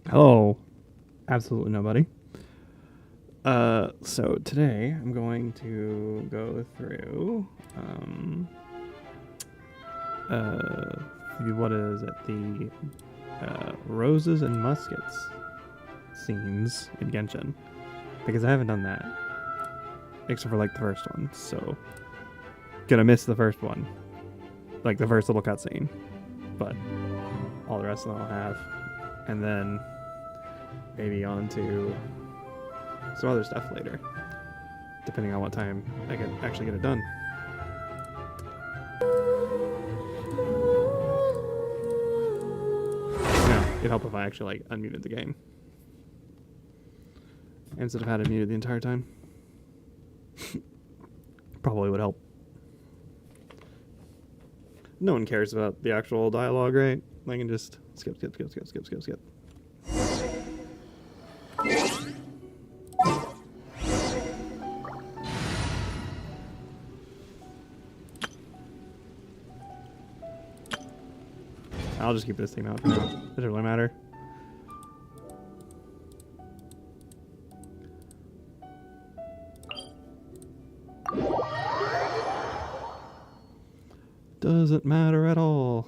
Hello, absolutely nobody. So today I'm going to go through, what is it? The Roses and Muskets scenes in Genshin, because I haven't done that except for like the first one. So gonna miss the first one, like the first little cutscene, but all the rest of them I'll have, and then maybe on to some other stuff later, depending on what time I can actually get it done. Yeah, it'd help if I actually like unmuted the game instead of had it muted the entire time. Probably would help. No one cares about the actual dialogue, right? I can just skip. I'll just keep this theme out for now. Doesn't really matter. Doesn't matter at all.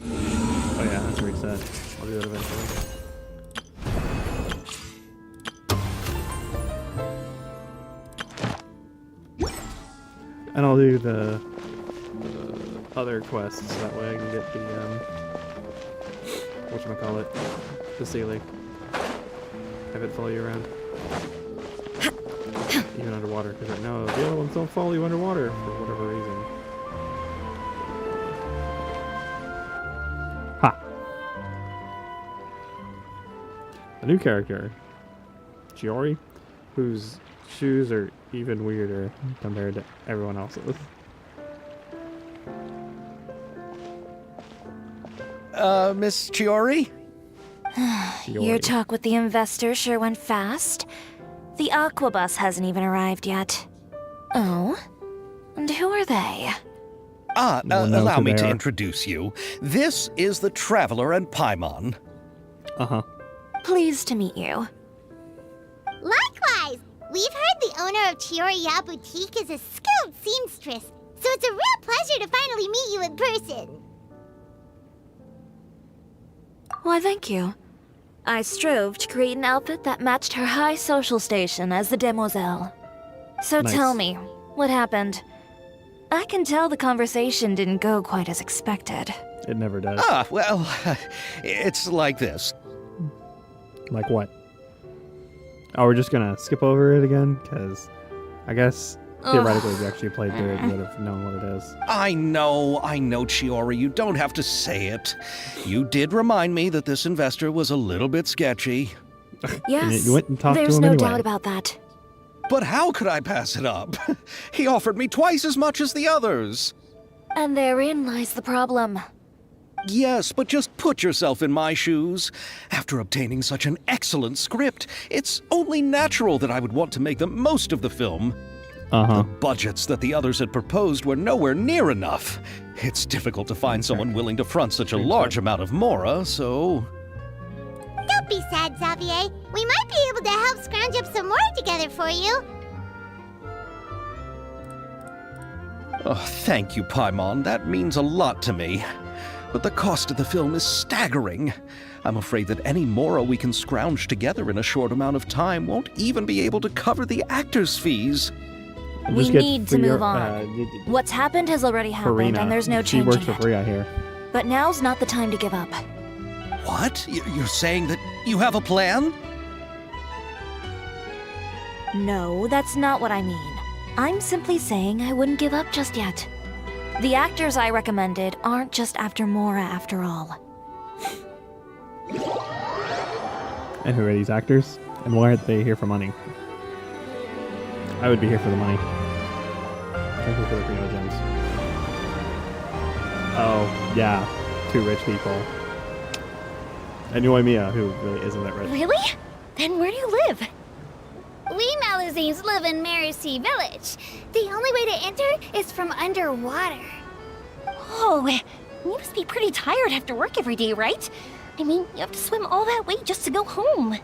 Oh yeah, that's reset. I'll do that eventually. And I'll do the other quests, so that way I can get the, whatchamacallit, the ceiling. Have it follow you around. Even underwater, because right now the other ones don't follow you underwater for whatever reason. Ha! A new character, Chiori, whose shoes are even weirder compared to everyone else's. Miss Chiori? Your talk with the investor sure went fast. The Aquabus hasn't even arrived yet. Oh? And who are they? Allow me to introduce you. This is the Traveler and Paimon. Uh-huh. Pleased to meet you. Likewise! We've heard the owner of Chioriya Boutique is a skilled seamstress, so it's a real pleasure to finally meet you in person. Why, thank you. I strove to create an outfit that matched her high social station as the demoiselle. So Nice. tell me, what happened? I can tell the conversation didn't go quite as expected. It never does. Well, it's like this. Like what? Oh, we're just gonna skip over it again? Because I guess theoretically if you actually played through it, you would have known what it is. I know, Chiori, you don't have to say it. You did remind me that this investor was a little bit sketchy. Yes, you went and talked to there's him no anyway. doubt about that. But how could I pass it up? He offered me twice as much as the others. And therein lies the problem. Yes, but just put yourself in my shoes. After obtaining such an excellent script, it's only natural that I would want to make the most of the film. Uh-huh. The budgets that the others had proposed were nowhere near enough. It's difficult to find someone willing to front such a large amount of mora, so... Don't be sad, Xavier. We might be able to help scrounge up some more together for you. Oh, thank you, Paimon. That means a lot to me. But the cost of the film is staggering. I'm afraid that any mora we can scrounge together in a short amount of time won't even be able to cover the actors' fees. We Just get need to move Fria- on. What's happened has already happened, Farina. and there's no She changing works for it. Fria here. But now's not the time to give up. What? You're saying that you have a plan? No, that's not what I mean. I'm simply saying I wouldn't give up just yet. The actors I recommended aren't just after Mora after all. And who are these actors? And why aren't they here for money? I would be here for the money. Thank you for the Primo gems. Oh, yeah. 2 rich people. And Yoimiya, who really isn't that rich. Really? Then where do you live? We Malazines live in Marcy Village. The only way to enter is from underwater. Oh, you must be pretty tired after work every day, right? I mean, you have to swim all that way just to go home.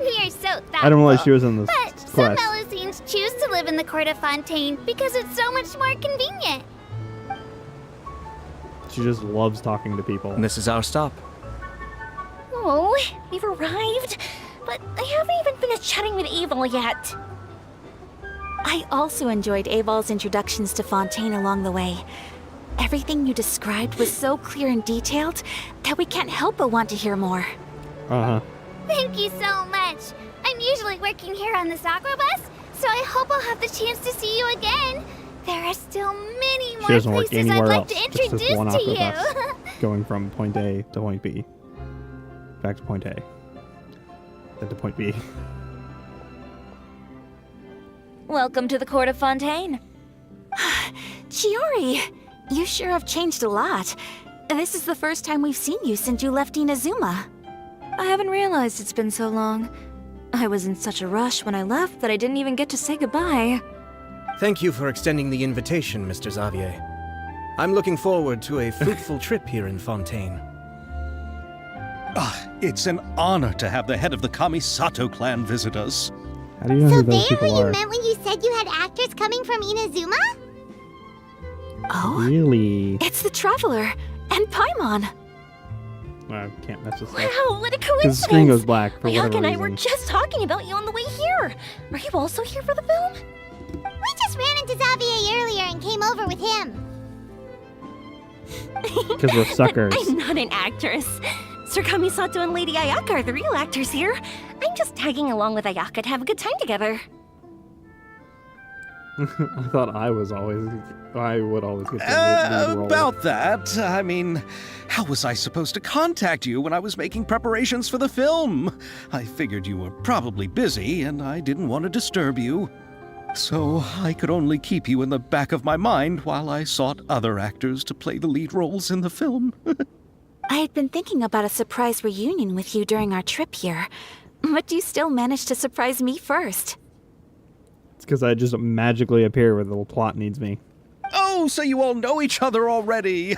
We are so thoughtful. I don't realize she was in this But some quest. Malazines choose to live in the Court of Fontaine because it's so much more convenient. She just loves talking to people. This is our stop. Oh, we've arrived, but I haven't even finished chatting with Aval yet. I also enjoyed Aval's introductions to Fontaine along the way. Everything you described was so clear and detailed that we can't help but want to hear more. Uh-huh. Thank you so much. I'm usually working here on this aqua bus, so I hope I'll have the chance to see you again. There are still many She more doesn't work places I'd anywhere like else. to Just introduce this one to aqua you. bus. Going from point A to point B. Back to point A. Then to point B. Welcome to the Court of Fontaine. Chiori, you sure have changed a lot. This is the first time we've seen you since you left Inazuma. I haven't realized it's been so long. I was in such a rush when I left that I didn't even get to say goodbye. Thank you for extending the invitation, Mr. Xavier. I'm looking forward to a fruitful trip here in Fontaine. It's an honor to have the head of the Kamisato clan visit us. How do you know So who they those are who people you are? meant when you said you had actors coming from Inazuma? Oh, Really? it's the Traveler and Paimon. I can't mess this up. Wow, what a Because coincidence! the screen goes black for Ayaka whatever and I were reason. just talking about you on the way here. Are you also here for the film? We just ran into Xavier earlier and came over with him. Because we're suckers. But I'm not an actress. Sir Kamisato and Lady Ayaka are the real actors here. I'm just tagging along with Ayaka to have a good time together. I thought I would always get the lead role. About that, I mean, how was I supposed to contact you when I was making preparations for the film? I figured you were probably busy, and I didn't want to disturb you. So I could only keep you in the back of my mind while I sought other actors to play the lead roles in the film. I had been thinking about a surprise reunion with you during our trip here, but you still managed to surprise me first. It's because I just magically appear where the little plot needs me. Oh, so you all know each other already.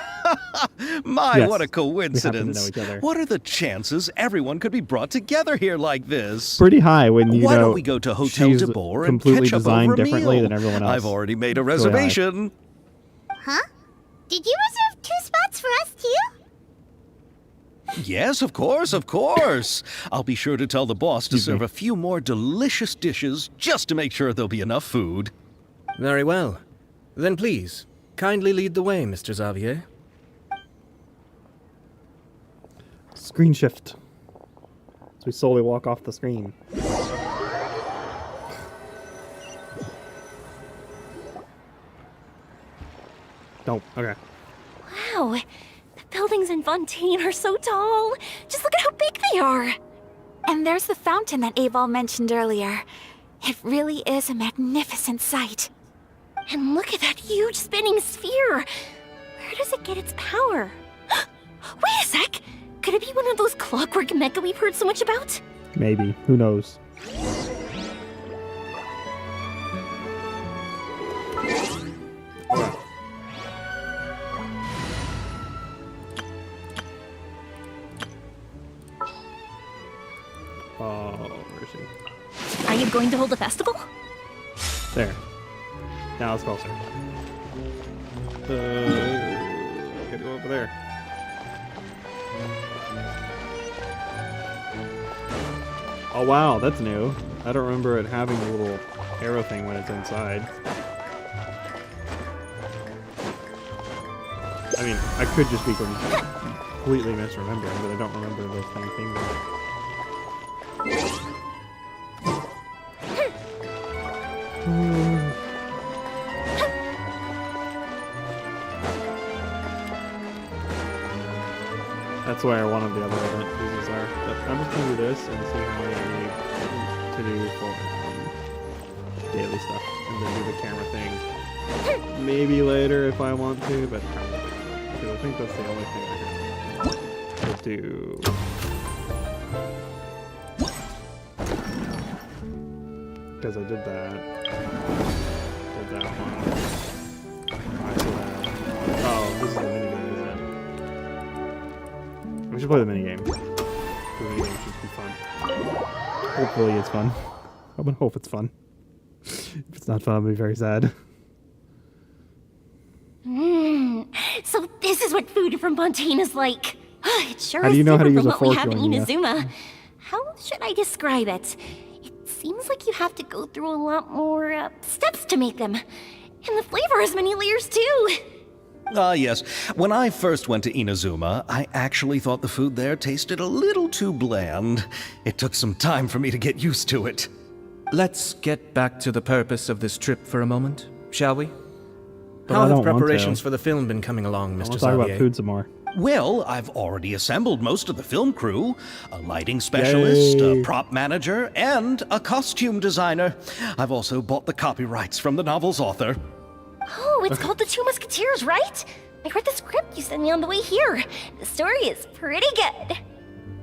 My, Yes, what a we happen to know coincidence. each other. What are the chances everyone could be brought together here like this? Pretty high when you Why know don't we go to Hotel she's de Boer and completely catch up designed over a differently meal? than everyone else. I've already made a It's really high. reservation. Huh? Did you reserve 2 spots for us too? Yes, of course, of course. I'll be sure to tell the boss to Excuse serve me. a few more delicious dishes just to make sure there'll be enough food. Very well. Then please, kindly lead the way, Mr. Xavier. Screen shift. So we slowly walk off the screen. Nope. Okay. Wow, the buildings in Fontaine are so tall. Just look at how big they are. And there's the fountain that Aval mentioned earlier. It really is a magnificent sight. And look at that huge spinning sphere. Where does it get its power? Wait a sec! Could it be one of those clockwork mecha we've heard so much about? Maybe. Who knows? Oh, where is she? Are you going to hold a festival? There. Now it's closer. Gotta go over there. Oh wow, that's new. I don't remember it having a little arrow thing when it's inside. I mean, I could just be completely misremembering, but I don't remember those things being there. That's where one of the other event pieces are. But I'm just gonna do this and see how many I need to do for daily stuff, and then do the camera thing. Maybe later if I want to, but probably because I think that's the only thing I can do. Because I did that. Did that one. I did that. Oh, this is the minigame, isn't it? We should play the minigame. The minigame should be fun. Hopefully it's fun. I'm gonna hope it's fun. If it's not fun, I'll be very sad. So this is what food from Fontaine is like. It sure How do is you know how to different use from a what we fork have in when you- Inazuma. How should I describe it? It seems like you have to go through a lot more steps to make them. And the flavor has many layers too. Ah, yes. When I first went to Inazuma, I actually thought the food there tasted a little too bland. It took some time for me to get used to it. Let's get back to the purpose of this trip for a moment, shall we? But How I don't have want preparations to. for the film been coming along, I want Mr. to talk about Xavier? food some more. Well, I've already assembled most of the film crew. A lighting specialist, Yay. a prop manager, and a costume designer. I've also bought the copyrights from the novel's author. Oh, it's called The Two Musketeers, right? I read the script you sent me on the way here. The story is pretty good.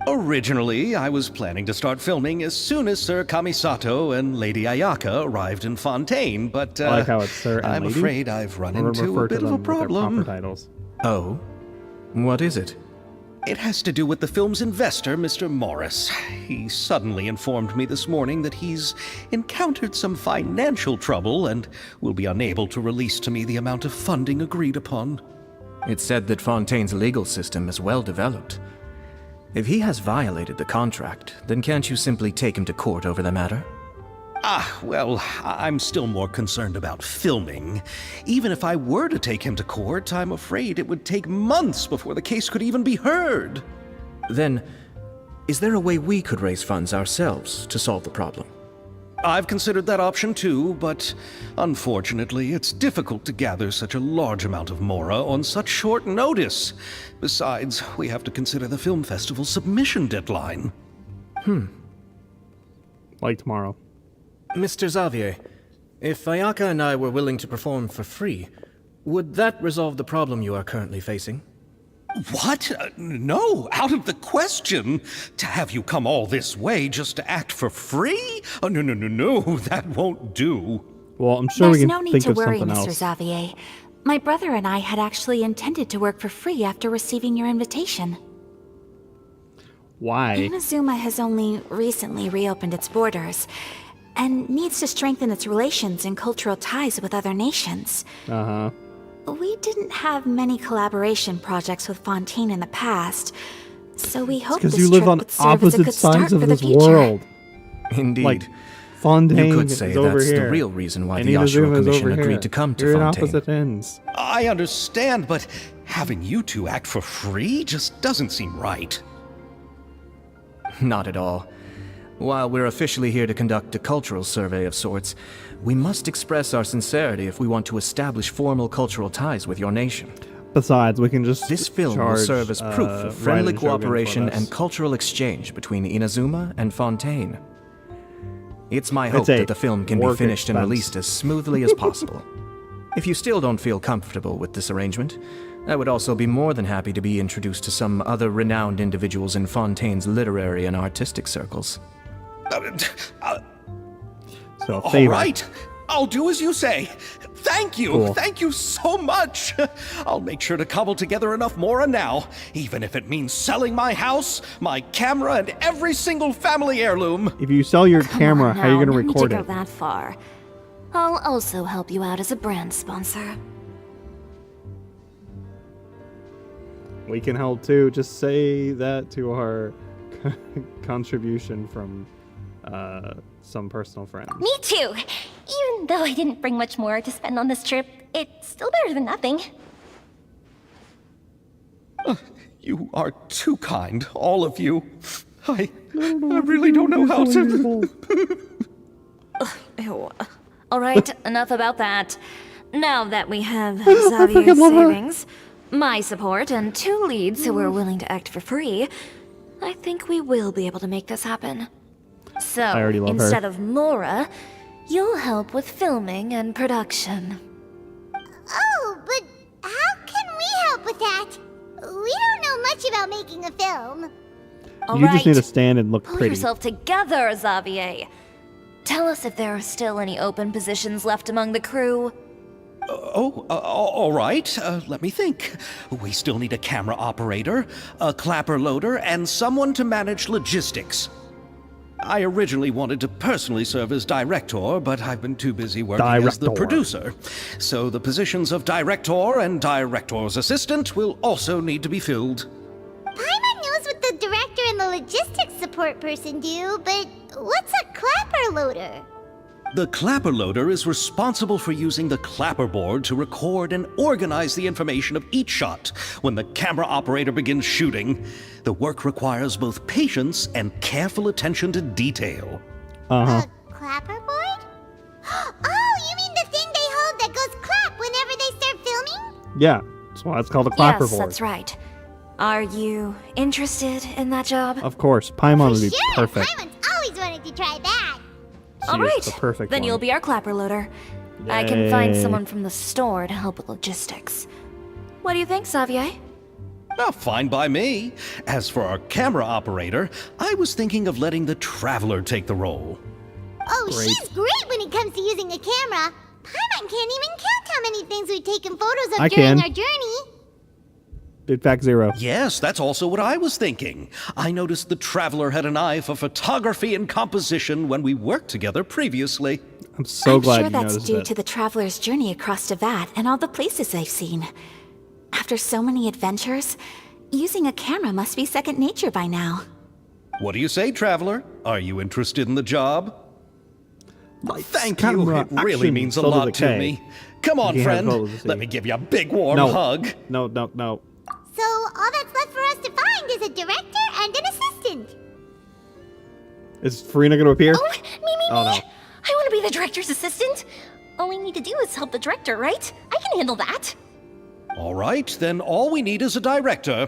Originally, I was planning to start filming as soon as Sir Kamisato and Lady Ayaka arrived in Fontaine, but I like how it's Sir and I'm Lady. afraid I've run Or into refer a to bit of a them with their proper problem. titles. Oh? What is it? It has to do with the film's investor, Mr. Morris. He suddenly informed me this morning that he's encountered some financial trouble and will be unable to release to me the amount of funding agreed upon. It's said that Fontaine's legal system is well developed. If he has violated the contract, then can't you simply take him to court over the matter? Well, I'm still more concerned about filming. Even if I were to take him to court, I'm afraid it would take months before the case could even be heard. Then, is there a way we could raise funds ourselves to solve the problem? I've considered that option too, but unfortunately, it's difficult to gather such a large amount of mora on such short notice. Besides, we have to consider the film festival's submission deadline. Like tomorrow. Mr. Xavier, if Ayaka and I were willing to perform for free, would that resolve the problem you are currently facing? What? No, out of the question. To have you come all this way just to act for free? Oh, no, that won't do. Well, I'm sure There's we can no need think to of worry, something Mr. else. Xavier. My brother and I had actually intended to work for free after receiving your invitation. Why? Inazuma has only recently reopened its borders, and needs to strengthen its relations and cultural ties with other nations. Uh-huh. We didn't have many collaboration projects with Fontaine in the past, so we hope Because this you live trip on would serve as a opposite good start sides of for the this future. world. Indeed. Like, Fontaine You could say is over that's here. the real reason why and the Ashura Inazuma's Commission over here. agreed to come to You're in Fontaine. opposite ends. I understand, but having you two act for free just doesn't seem right. Not at all. While we're officially here to conduct a cultural survey of sorts, we must express our sincerity if we want to establish formal cultural ties with your nation. Besides, we can just This film will charge, serve as proof of friendly Raiden Shogun cooperation for this. and cultural exchange between Inazuma and Fontaine. It's my It's hope a that the film can be work finished and expense. released as smoothly as possible. If you still don't feel comfortable with this arrangement, I would also be more than happy to be introduced to some other renowned individuals in Fontaine's literary and artistic circles. So, All favor. right, I'll do as you say. Thank you. Cool. Thank you so much. I'll make sure to cobble together enough mora now, even if it means selling my house, my camera, and every single family heirloom. If you sell your Come camera, on how are you now, going to no need record to it? go that far. I'll also help you out as a brand sponsor. We can help too. Just say that to our contribution from some personal friends. Me too. Even though I didn't bring much more to spend on this trip, it's still better than nothing. You are too kind, all of you. I really don't know how to. Ew. All right, enough about that. Now that we have Xavier's savings, my support, and 2 leads who are willing to act for free, I think we will be able to make this happen. So, I already love her. instead of Mora, you'll help with filming and production. Oh, but how can we help with that? We don't know much about making a film. All You right, just need to stand and look pull pretty. yourself together, Xavier. Tell us if there are still any open positions left among the crew. All right. Let me think. We still need a camera operator, a clapper loader, and someone to manage logistics. I originally wanted to personally serve as director, but I've been too busy working as the Director. producer. So the positions of director and director's assistant will also need to be filled. Paimon knows what the director and the logistics support person do, but what's a clapper loader? The clapper loader is responsible for using the clapper board to record and organize the information of each shot when the camera operator begins shooting. The work requires both patience and careful attention to detail. Uh-huh. A clapper board? Oh, you mean the thing they hold that goes clap whenever they start filming? Yeah. That's why it's called a clapper Yes, board. that's right. Are you interested in that job? Of course. Paimon would be Sure, perfect. Paimon's always wanted to try that. She All is right, the perfect then one. you'll be our clapper loader. I can find Yay. someone from the store to help with logistics. What do you think, Xavier? Oh, fine by me. As for our camera operator, I was thinking of letting the Traveler take the role. Oh, Great. she's great when it comes to using a camera. Paimon can't even count how many things we've taken photos of I during can. our journey. Big fact 0. Yes, that's also what I was thinking. I noticed the Traveler had an eye for photography and composition when we worked together previously. I'm so glad sure you that's noticed due it. to the traveler's journey across Teyvat and all the places I've seen. After so many adventures, using a camera must be second nature by now. What do you say, Traveler? Are you interested in the job? Thank you. camera It really action, means a so does lot the to K. me. Come on, You have friend. photos to see. Let me give you a big warm No. hug. No. So all that's left for us to find is a director and an assistant. Is Farina gonna appear? Oh, me. Oh, no. I want to be the director's assistant. All we need to do is help the director, right? I can handle that. All right, then all we need is a director.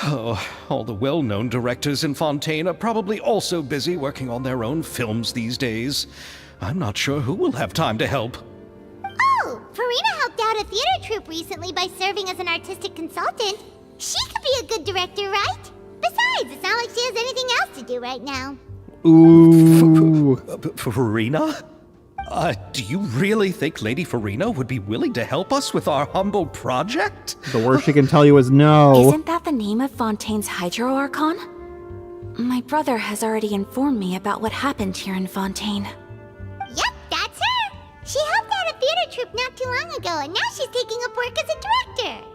Oh, all the well-known directors in Fontaine are probably also busy working on their own films these days. I'm not sure who will have time to help. Oh, Farina helped out a theater troupe recently by serving as an artistic consultant. She could be a good director, right? Besides, it's not like she has anything else to do right now. Ooh. Farina? Do you really think Lady Farina would be willing to help us with our humble project? The worst she can tell you is no. Isn't that the name of Fontaine's Hydro Archon? My brother has already informed me about what happened here in Fontaine. Yep, that's her. She helped out a theater troupe not too long ago, and now she's taking up work as a director.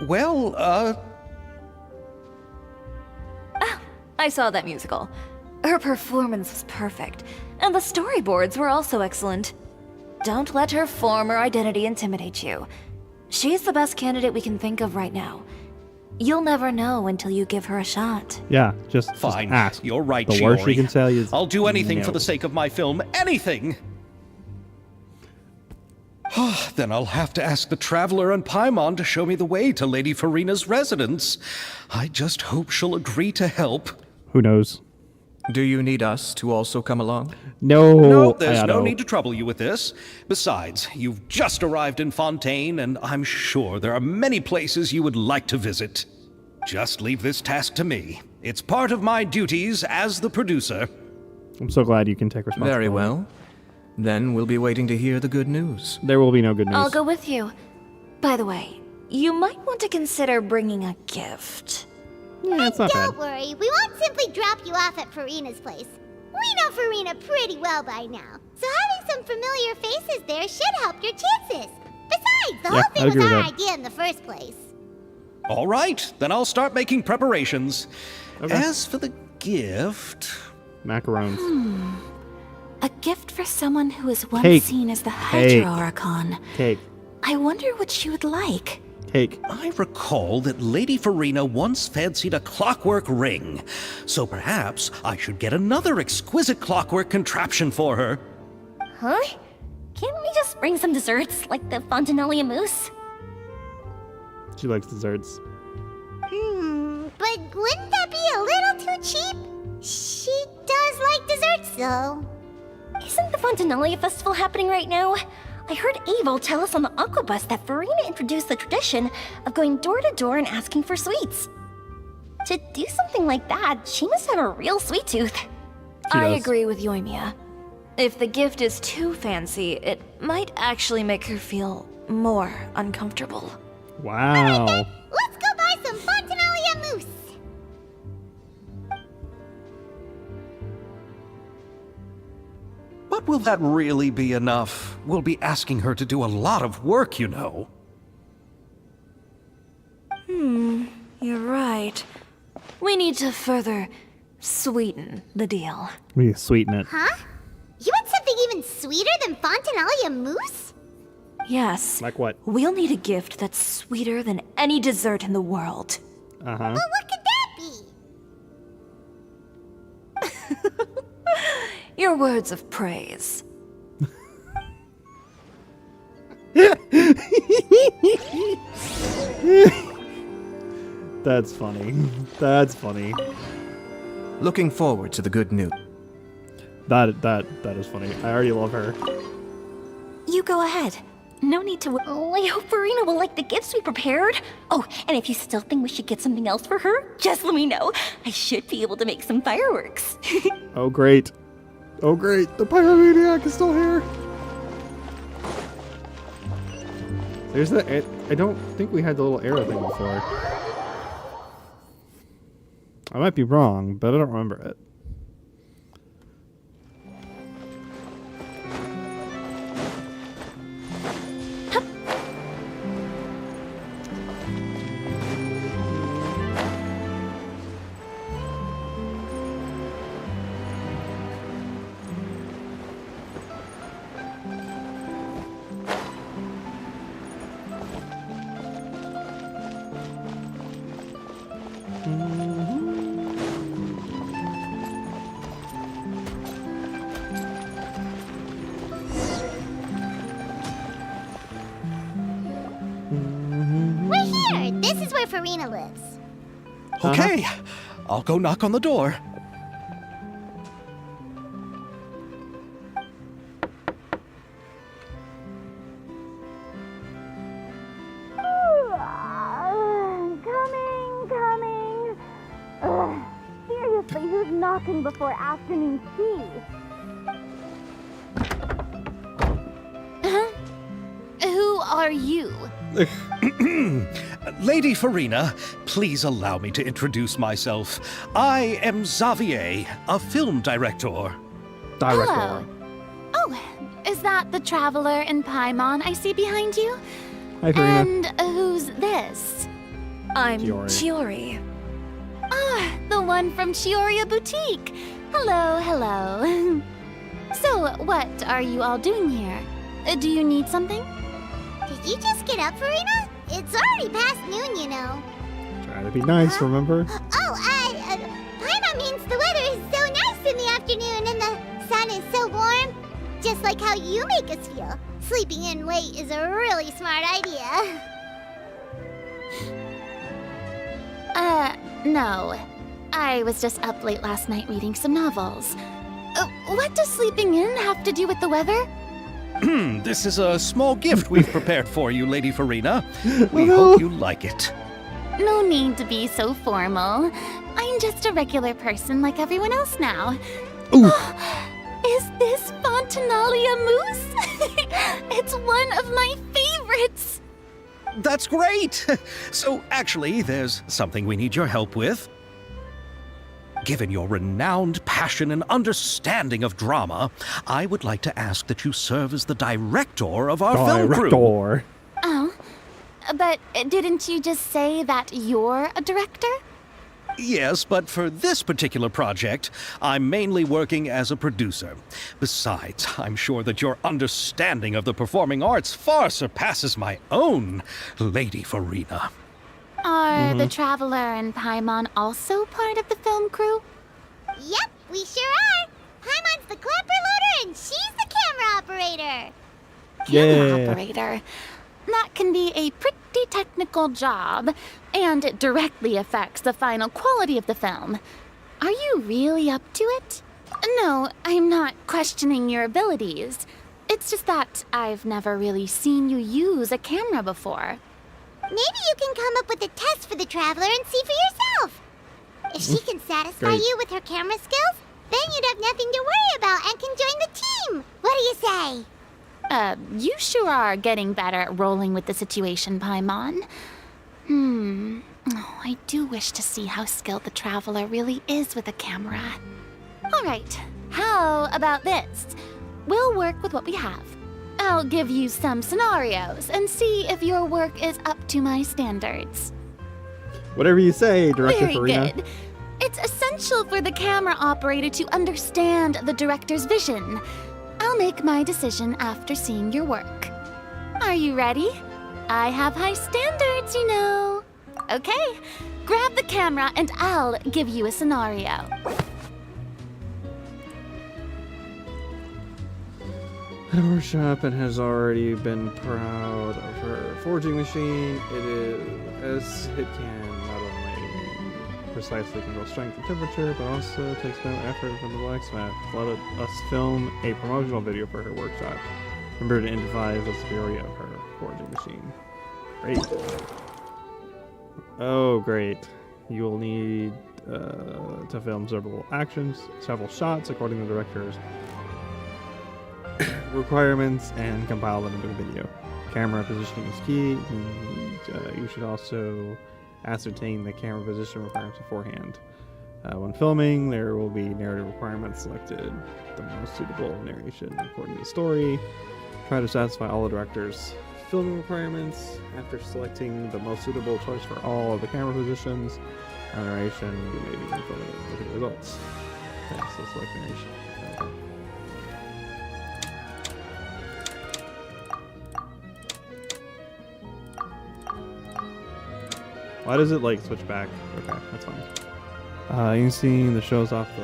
Well, I saw that musical. Her performance was perfect, and the storyboards were also excellent. Don't let her former identity intimidate you. She's the best candidate we can think of right now. You'll never know until you give her a shot. Yeah, just fine. ask. You're right, The worst she Shiori. can tell you is I'll do anything no. for the sake of my film. Anything! Then I'll have to ask the Traveler and Paimon to show me the way to Lady Farina's residence. I just hope she'll agree to help. Who knows? Do you need us to also come along? No. No, there's no Ayato. need to trouble you with this. Besides, you've just arrived in Fontaine, and I'm sure there are many places you would like to visit. Just leave this task to me. It's part of my duties as the producer. I'm so glad you can take responsibility. Very well. Then we'll be waiting to hear the good news. There will be no good news. I'll go with you. By the way, you might want to consider bringing a gift. Yeah, it's not Don't bad. worry, we won't simply drop you off at Farina's place. We know Farina pretty well by now, so having some familiar faces there should help your chances. Besides, the Yeah, whole I thing was agree with our that. idea in the first place. All right, then I'll start making preparations. Okay. As for the gift... Macarons. A gift for someone who is once Cake. seen as the Cake. Hydro Archon. Cake. I wonder what she would like. Cake. I recall that Lady Farina once fancied a clockwork ring, so perhaps I should get another exquisite clockwork contraption for her. Huh? Can't we just bring some desserts, like the Fontanelia mousse? She likes desserts. But wouldn't that be a little too cheap? She does like desserts, though. Isn't the Fontanelia festival happening right now? I heard Abel tell us on the Aquabus that Farina introduced the tradition of going door to door and asking for sweets. To do something like that, she must have a real sweet tooth. I does. agree with Yoimiya. If the gift is too fancy, it might actually make her feel more uncomfortable. Wow. Let's go buy some Fontanelia mousse. But will that really be enough? We'll be asking her to do a lot of work, you know. You're right. We need to further sweeten the deal. We need to sweeten it. Huh? You want something even sweeter than Fontanelia mousse? Yes. Like what? We'll need a gift that's sweeter than any dessert in the world. Uh-huh. Well, what could that be? Your words of praise. That's funny. That's funny. Looking forward to the good news. That is funny. I already love her. You go ahead. No need to. Oh, I hope Farina will like the gifts we prepared. Oh, and if you still think we should get something else for her, just let me know. I should be able to make some fireworks. Oh, great. Oh, great. The pyromaniac is still here. There's the... I don't think we had the little arrow thing before. I might be wrong, but I don't remember it. We're here! This is where Farina lives. Okay, I'll go knock on the door. Coming. Ugh, seriously, who's knocking before afternoon tea? Who are you? Lady Farina, please allow me to introduce myself. I am Xavier, a film director. Director. Oh, is that the traveler in Paimon I see behind you? Hi, Farina. And who's this? I'm Chiori. Chiori. Ah, the one from Chioria Boutique. Hello. So, what are you all doing here? Do you need something? Did you just get up, Farina? It's already past noon, you know. Try to be nice, remember? Paimon means the weather is so nice in the afternoon and the sun is so warm. Just like how you make us feel. Sleeping in late is a really smart idea. No. I was just up late last night reading some novels. What does sleeping in have to do with the weather? This is a small gift we've prepared for you, Lady Farina. We hope you like it. No need to be so formal. I'm just a regular person like everyone else now. Is this Fontinalia mousse? It's one of my favorites. That's great! So, actually, there's something we need your help with. Given your renowned passion and understanding of drama, I would like to ask that you serve as the director of our film crew. Director. Oh, but didn't you just say that you're a director? Yes, but for this particular project, I'm mainly working as a producer. Besides, I'm sure that your understanding of the performing arts far surpasses my own, Lady Farina. Are the Traveler and Paimon also part of the film crew? Yep, we sure are. Paimon's the clapper loader and she's the camera operator. Camera operator. That can be a pretty technical job, and it directly affects the final quality of the film. Are you really up to it? No, I'm not questioning your abilities. It's just that I've never really seen you use a camera before. Maybe you can come up with a test for the Traveler and see for yourself. If she can satisfy Great. you with her camera skills, then you'd have nothing to worry about and can join the team. What do you say? You sure are getting better at rolling with the situation, Paimon. Oh, I do wish to see how skilled the Traveler really is with a camera. All right, how about this? We'll work with what we have. I'll give you some scenarios and see if your work is up to my standards. Whatever you say, Director Very Farina. good. It's essential for the camera operator to understand the director's vision. I'll make my decision after seeing your work. Are you ready? I have high standards, you know. Okay, grab the camera and I'll give you a scenario. At a workshop and has already been proud of her forging machine. It is, as it can not only precisely control strength and temperature, but also takes no effort from the blacksmith. Let us film a promotional video for her workshop. Remember to advise the superior of her. forging machine. Great. Oh, great. You will need to film several shots according to the director's requirements and compile them into a video. Camera positioning is key. You should also ascertain the camera position requirements beforehand. When filming, there will be narrative requirements selected, the most suitable narration according to the story. Try to satisfy all the director's filming requirements. After selecting the most suitable choice for all of the camera positions, narration, you may begin filming and look at the results. Okay, so select narration. Okay. Why does it like switch back? Okay, that's fine. You can see the shows off the.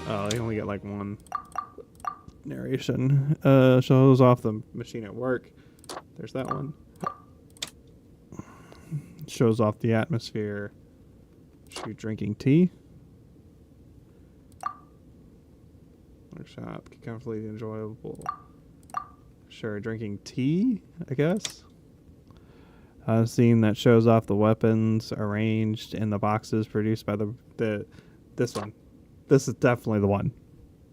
Oh, they only get like one narration. Shows off the machine at work. There's that one. Shows off the atmosphere. Shoot drinking tea. Workshop, comfortably enjoyable. Sure, drinking tea, I guess. Scene that shows off the weapons arranged in the boxes produced by this one. This is definitely the one.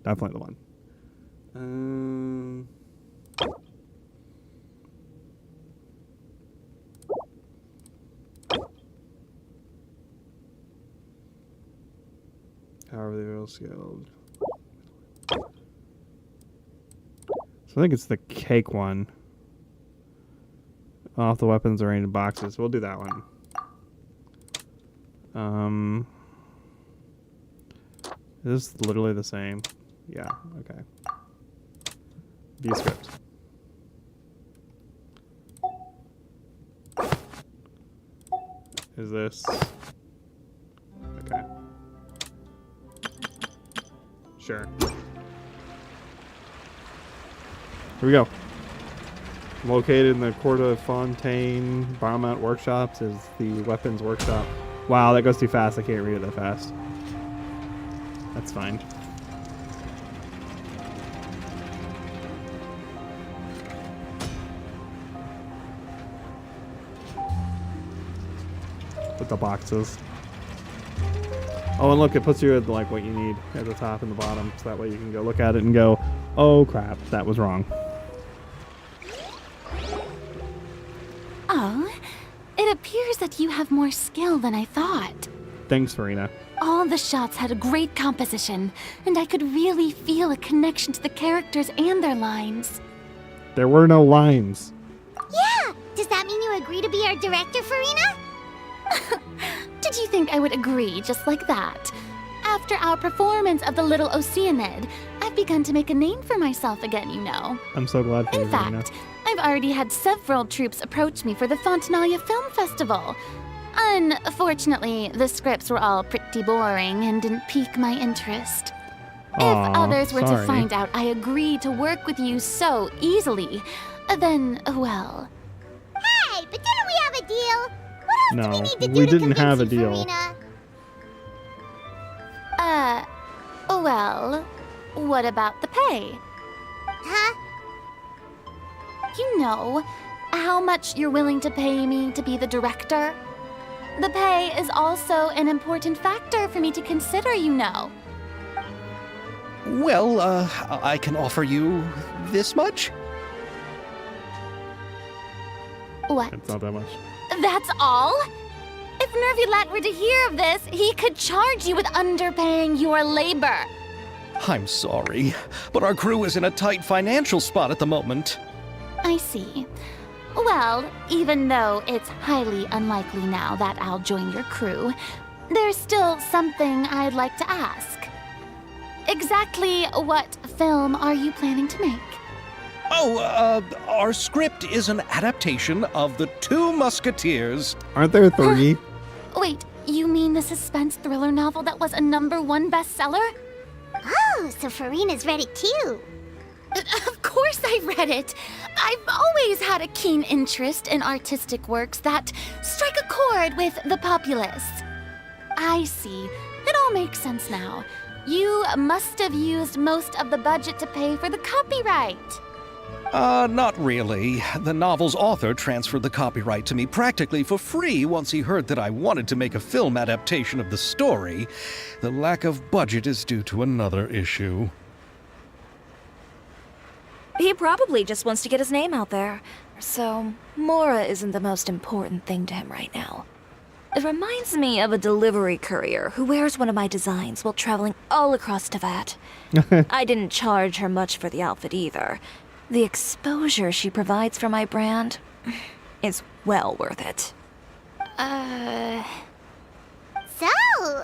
Definitely the one. However, they will scaled. So I think it's the cake one. Off the weapons arranged in boxes. We'll do that one. Is this literally the same? Yeah, okay. View script. Is this? Okay. Sure. Here we go. Located in the Court of Fontaine Baumont Workshops is the weapons workshop. Wow, that goes too fast. I can't read it that fast. That's fine. With the boxes. Oh, and look, it puts you at like what you need at the top and the bottom, so that way you can go look at it and go, oh crap, that was wrong. Oh, it appears that you have more skill than I thought. Thanks, Farina. All the shots had a great composition, and I could really feel a connection to the characters and their lines. There were no lines. Yeah! Does that mean you agree to be our director, Farina? Did you think I would agree just like that? After our performance of the Little Oceanid, I've begun to make a name for myself again, you know. I'm so glad for you, In Farina. fact, I've already had several troops approach me for the Fontanalia Film Festival. Unfortunately, the scripts were all pretty boring and didn't pique my interest. Aw, If others were to sorry. find out I agreed to work with you so easily, then, well... Hey, but didn't we have a deal? What else do No, we need to do we to didn't convince have a you, deal. Farina? Well, what about the pay? Huh? You know, how much you're willing to pay me to be the director? The pay is also an important factor for me to consider, you know. Well, I can offer you this much? What? It's not that much. That's all? If Nervulat were to hear of this, he could charge you with underpaying your labor. I'm sorry, but our crew is in a tight financial spot at the moment. I see. Well, even though it's highly unlikely now that I'll join your crew, there's still something I'd like to ask. Exactly what film are you planning to make? Oh, our script is an adaptation of The Two Musketeers. Aren't there three? Wait, you mean the suspense thriller novel that was a #1 bestseller? Oh, so Farina's read it too. Of course I read it. I've always had a keen interest in artistic works that strike a chord with the populace. I see. It all makes sense now. You must have used most of the budget to pay for the copyright. Not really. The novel's author transferred the copyright to me practically for free once he heard that I wanted to make a film adaptation of the story. The lack of budget is due to another issue. He probably just wants to get his name out there. So, Mora isn't the most important thing to him right now. It reminds me of a delivery courier who wears one of my designs while traveling all across Teyvat. I didn't charge her much for the outfit either. The exposure she provides for my brand is well worth it. So,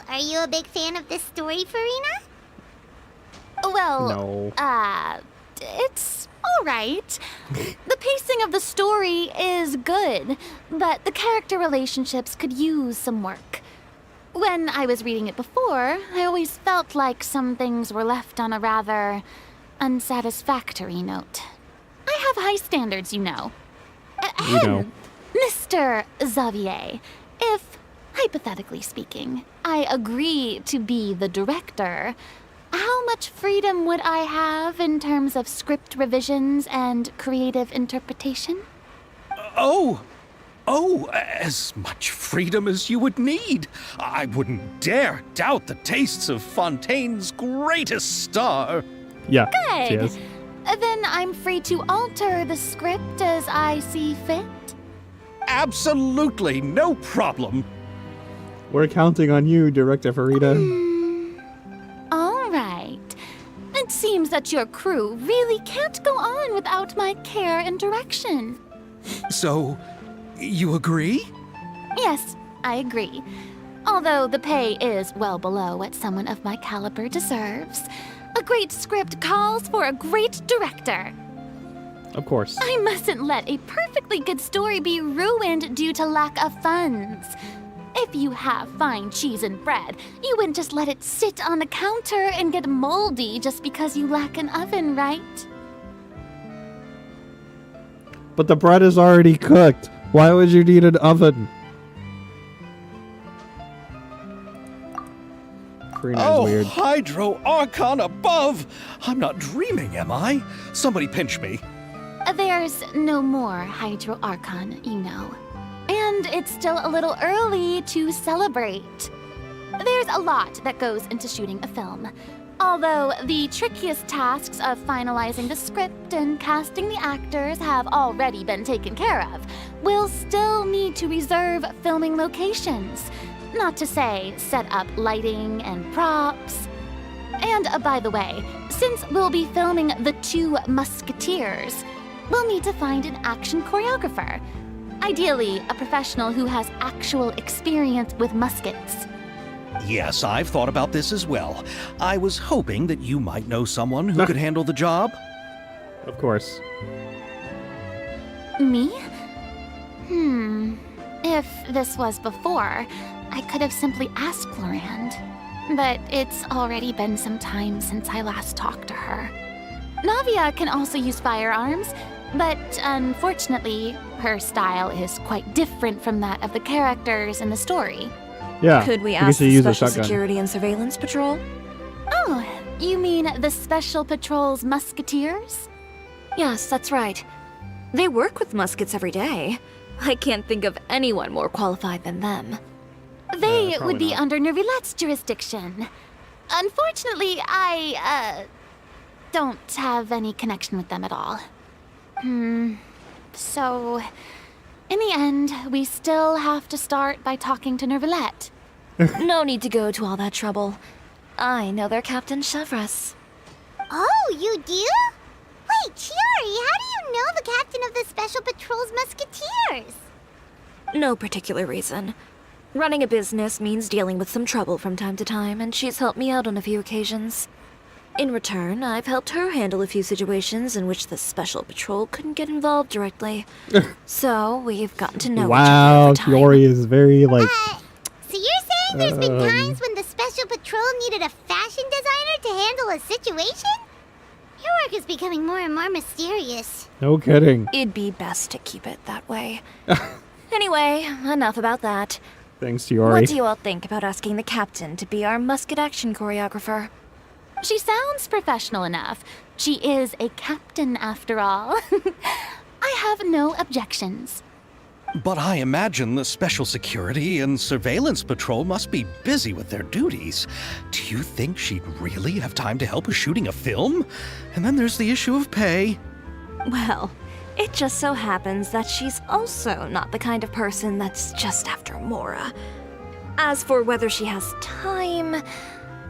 are you a big fan of this story, Farina? Well, No. it's alright. The pacing of the story is good, but the character relationships could use some work. When I was reading it before, I always felt like some things were left on a rather unsatisfactory note. I have high standards, you know. We know. Mr. Xavier, if, hypothetically speaking, I agree to be the director, how much freedom would I have in terms of script revisions and creative interpretation? As much freedom as you would need. I wouldn't dare doubt the tastes of Fontaine's greatest star. Yeah, she Good. is. Then I'm free to alter the script as I see fit. Absolutely, no problem. We're counting on you, Director Farida. All right. It seems that your crew really can't go on without my care and direction. So, you agree? Yes, I agree. Although the pay is well below what someone of my caliber deserves. A great script calls for a great director. Of course. I mustn't let a perfectly good story be ruined due to lack of funds. If you have fine cheese and bread, you wouldn't just let it sit on the counter and get moldy just because you lack an oven, right? But the bread is already cooked. Why would you need an oven? Karina is weird. Hydro Archon above! I'm not dreaming, am I? Somebody pinch me. There's no more Hydro Archon, you know. And it's still a little early to celebrate. There's a lot that goes into shooting a film. Although the trickiest tasks of finalizing the script and casting the actors have already been taken care of, we'll still need to reserve filming locations. Not to say set up lighting and props. And by the way, since we'll be filming the 2 Musketeers, we'll need to find an action choreographer. Ideally, a professional who has actual experience with muskets. Yes, I've thought about this as well. I was hoping that you might know someone who could handle the job. Of course. Me? If this was before, I could have simply asked Florand. But it's already been some time since I last talked to her. Navia can also use firearms, but unfortunately, her style is quite different from that of the characters in the story. Yeah. Could we because ask she the used a Special shotgun. Security and Surveillance Patrol? Oh, you mean the Special Patrol's Musketeers? Yes, that's right. They work with muskets every day. I can't think of anyone more qualified than them. They probably would be not. under Nervilette's jurisdiction. Unfortunately, I don't have any connection with them at all. So, in the end, we still have to start by talking to Nervilette. No need to go to all that trouble. I know their Captain Chevres. Oh, you do? Wait, Chiari, how do you know the captain of the Special Patrol's Musketeers? No particular reason. Running a business means dealing with some trouble from time to time, and she's helped me out on a few occasions. In return, I've helped her handle a few situations in which the Special Patrol couldn't get involved directly. So, we've gotten to know each other Wow, over time. Fiore is very like. So you're saying there's been times when the Special Patrol needed a fashion designer to handle a situation? Your work is becoming more and more mysterious. No kidding. It'd be best to keep it that way. Anyway, enough about that. Thanks, Yori. What do you all think about asking the captain to be our musket action choreographer? She sounds professional enough. She is a captain after all. I have no objections. But I imagine the Special Security and Surveillance Patrol must be busy with their duties. Do you think she'd really have time to help us shooting a film? And then there's the issue of pay. Well, it just so happens that she's also not the kind of person that's just after Mora. As for whether she has time,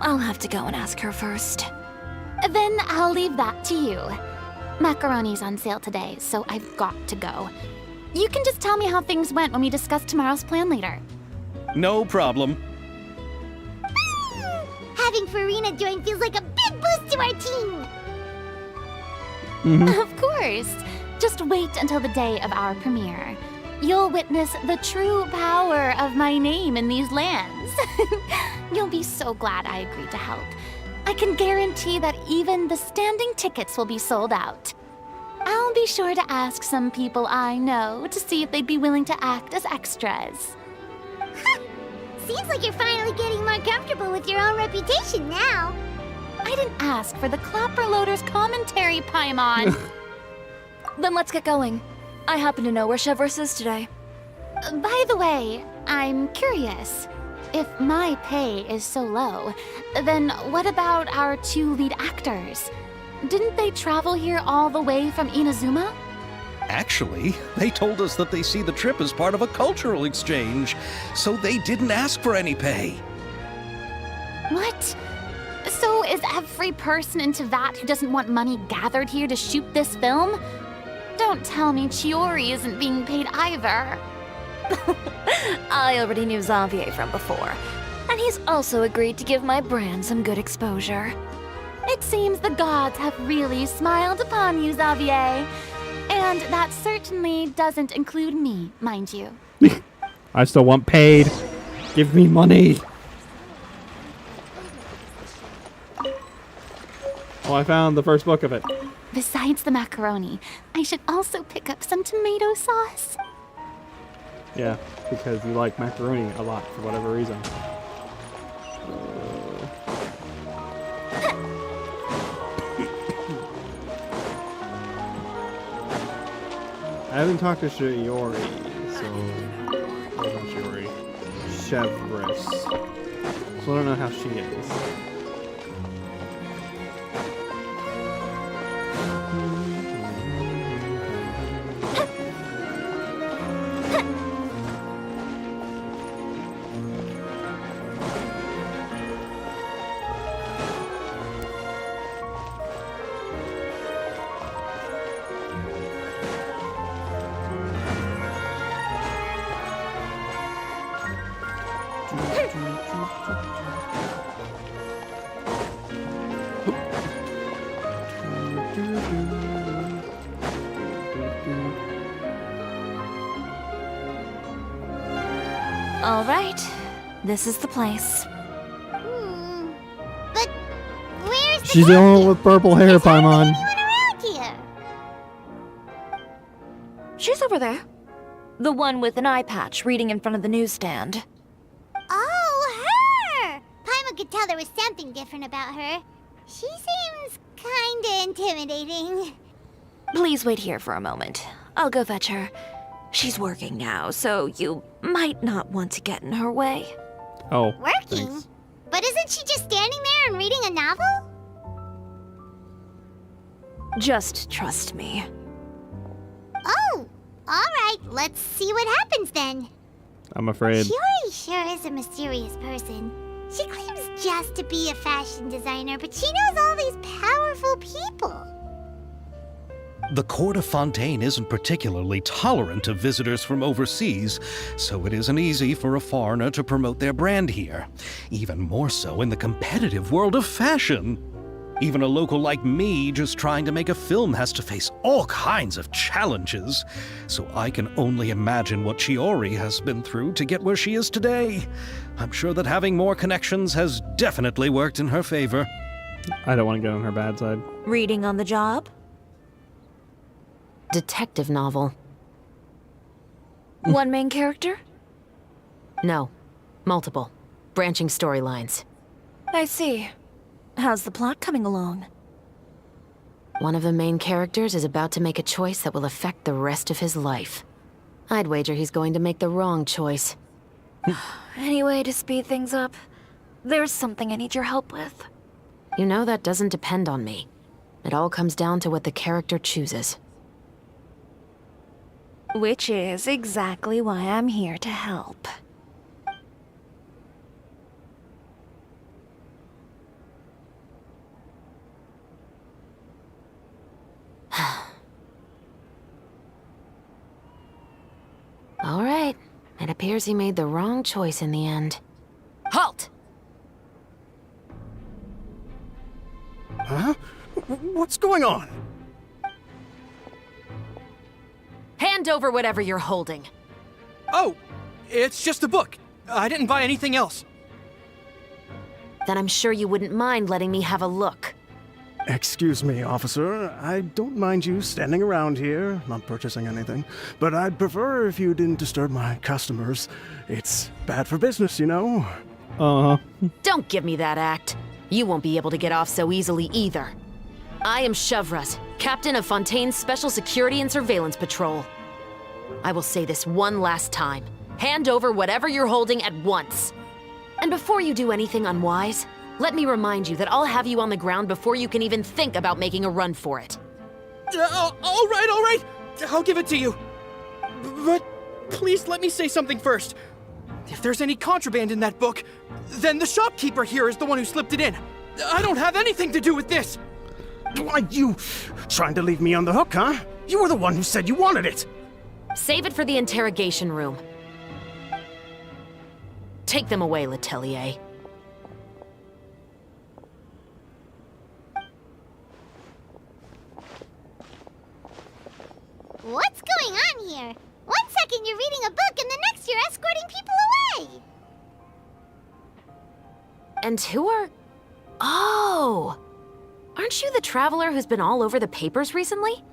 I'll have to go and ask her first. Then I'll leave that to you. Macaroni's on sale today, so I've got to go. You can just tell me how things went when we discuss tomorrow's plan later. No problem. Having Farina join feels like a big boost to our team. Of course. Just wait until the day of our premiere. You'll witness the true power of my name in these lands. You'll be so glad I agreed to help. I can guarantee that even the standing tickets will be sold out. I'll be sure to ask some people I know to see if they'd be willing to act as extras. Seems like you're finally getting more comfortable with your own reputation now. I didn't ask for the Clapper Loader's commentary, Paimon. Then let's get going. I happen to know where Chevrolet is today. By the way, I'm curious. If my pay is so low, then what about our 2 lead actors? Didn't they travel here all the way from Inazuma? Actually, they told us that they see the trip as part of a cultural exchange, so they didn't ask for any pay. What? So is every person in Tevat who doesn't want money gathered here to shoot this film? Don't tell me Chiori isn't being paid either. I already knew Xavier from before, and he's also agreed to give my brand some good exposure. It seems the gods have really smiled upon you, Xavier. And that certainly doesn't include me, mind you. I still want paid. Give me money. Oh, I found the first book of it. Besides the macaroni, I should also pick up some tomato sauce. Yeah, because you like macaroni a lot for whatever reason. I haven't talked to Shiori, so... Not Shiori. Chevres. So I don't know how she is. All right, this is the place. But where's the She's the only one with purple hair, Is there Paimon. anyone around here? She's over there. The one with an eye patch reading in front of the newsstand. Oh, her! Paimon could tell there was something different about her. She seems kinda intimidating. Please wait here for a moment. I'll go fetch her. She's working now, so you might not want to get in her way. Oh, Working? thanks. But isn't she just standing there and reading a novel? Just trust me. Oh, alright, let's see what happens then. I'm afraid. Shiori sure is a mysterious person. She claims just to be a fashion designer, but she knows all these powerful people. The court of Fontaine isn't particularly tolerant of visitors from overseas, so it isn't easy for a foreigner to promote their brand here. Even more so in the competitive world of fashion. Even a local like me just trying to make a film has to face all kinds of challenges. So I can only imagine what Chiori has been through to get where she is today. I'm sure that having more connections has definitely worked in her favor. I don't want to get on her bad side. Reading on the job? Detective novel. One main character? No, Multiple. Branching storylines. I see. How's the plot coming along? One of the main characters is about to make a choice that will affect the rest of his life. I'd wager he's going to make the wrong choice. Any way to speed things up? There's something I need your help with. You know that doesn't depend on me. It all comes down to what the character chooses. Which is exactly why I'm here to help. All right. It appears he made the wrong choice in the end. Halt! Huh? What's going on? Hand over whatever you're holding. Oh, it's just a book. I didn't buy anything else. Then I'm sure you wouldn't mind letting me have a look. Excuse me, officer. I don't mind you standing around here, not purchasing anything, but I'd prefer if you didn't disturb my customers. It's bad for business, you know? Don't give me that act. You won't be able to get off so easily either. I am Chevraz, captain of Fontaine's Special Security and Surveillance Patrol. I will say this one last time. Hand over whatever you're holding at once. And before you do anything unwise, let me remind you that I'll have you on the ground before you can even think about making a run for it. All right. I'll give it to you. But please let me say something first. If there's any contraband in that book, then the shopkeeper here is the one who slipped it in. I don't have anything to do with this. Why, you trying to leave me on the hook, huh? You were the one who said you wanted it. Save it for the interrogation room. Take them away, Letelier. What's going on here? One second you're reading a book and the next you're escorting people away. And who are... Oh! Aren't you the traveler who's been all over the papers recently?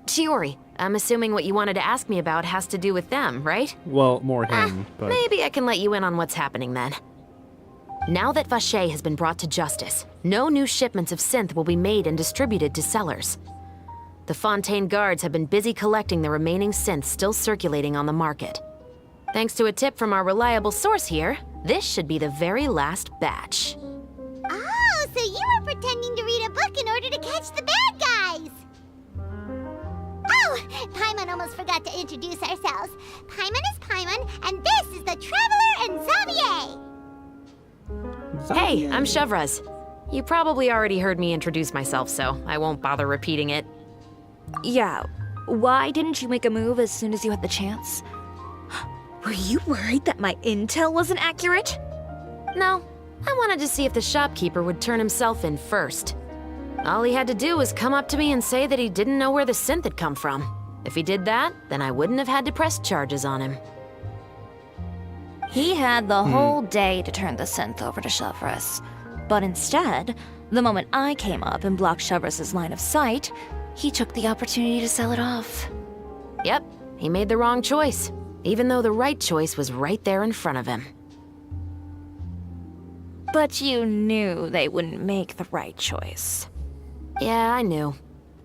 Chiori, I'm assuming what you wanted to ask me about has to do with them, right? Well, more him, but... Maybe I can let you in on what's happening then. Now that Vacher has been brought to justice, no new shipments of synth will be made and distributed to sellers. The Fontaine guards have been busy collecting the remaining synths still circulating on the market. Thanks to a tip from our reliable source here, this should be the very last batch. Oh, so you were pretending to read a book in order to catch the bad guys. Oh, Paimon almost forgot to introduce ourselves. Paimon is Paimon, and this is the Traveler and Xavier. Hey, I'm Chevraz. You probably already heard me introduce myself, so I won't bother repeating it. Yeah, why didn't you make a move as soon as you had the chance? Were you worried that my intel wasn't accurate? No, I wanted to see if the shopkeeper would turn himself in first. All he had to do was come up to me and say that he didn't know where the synth had come from. If he did that, then I wouldn't have had to press charges on him. He had the whole day to turn the synth over to Chevraz. But instead, the moment I came up and blocked Chevraz's line of sight, he took the opportunity to sell it off. Yep, he made the wrong choice, even though the right choice was right there in front of him. But you knew they wouldn't make the right choice. Yeah, I knew.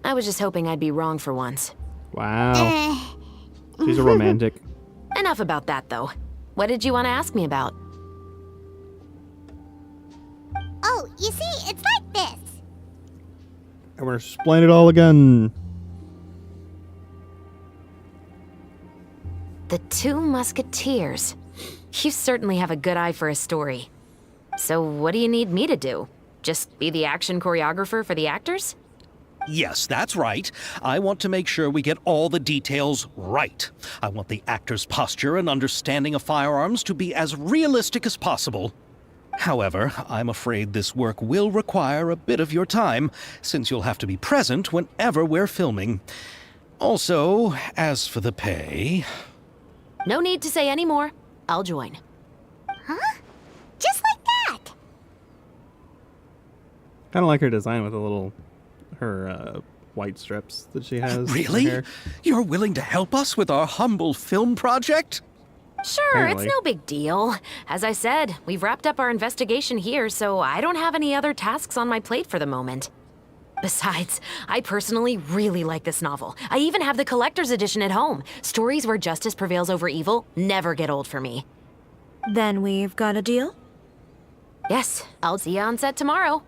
I was just hoping I'd be wrong for once. Wow. She's a romantic. Enough about that, though. What did you want to ask me about? Oh, you see, it's like this. I'm gonna explain it all again. The Two Musketeers. You certainly have a good eye for a story. So what do you need me to do? Just be the action choreographer for the actors? Yes, that's right. I want to make sure we get all the details right. I want the actor's posture and understanding of firearms to be as realistic as possible. However, I'm afraid this work will require a bit of your time, since you'll have to be present whenever we're filming. Also, as for the pay... No need to say any more. I'll join. Huh? Just like that. Kind of like her design with her white strips that she has. in her Really? hair. You're willing to help us with our humble film project? Sure, Apparently. it's no big deal. As I said, we've wrapped up our investigation here, so I don't have any other tasks on my plate for the moment. Besides, I personally really like this novel. I even have the collector's edition at home. Stories where justice prevails over evil never get old for me. Then we've got a deal? Yes, I'll see you on set tomorrow.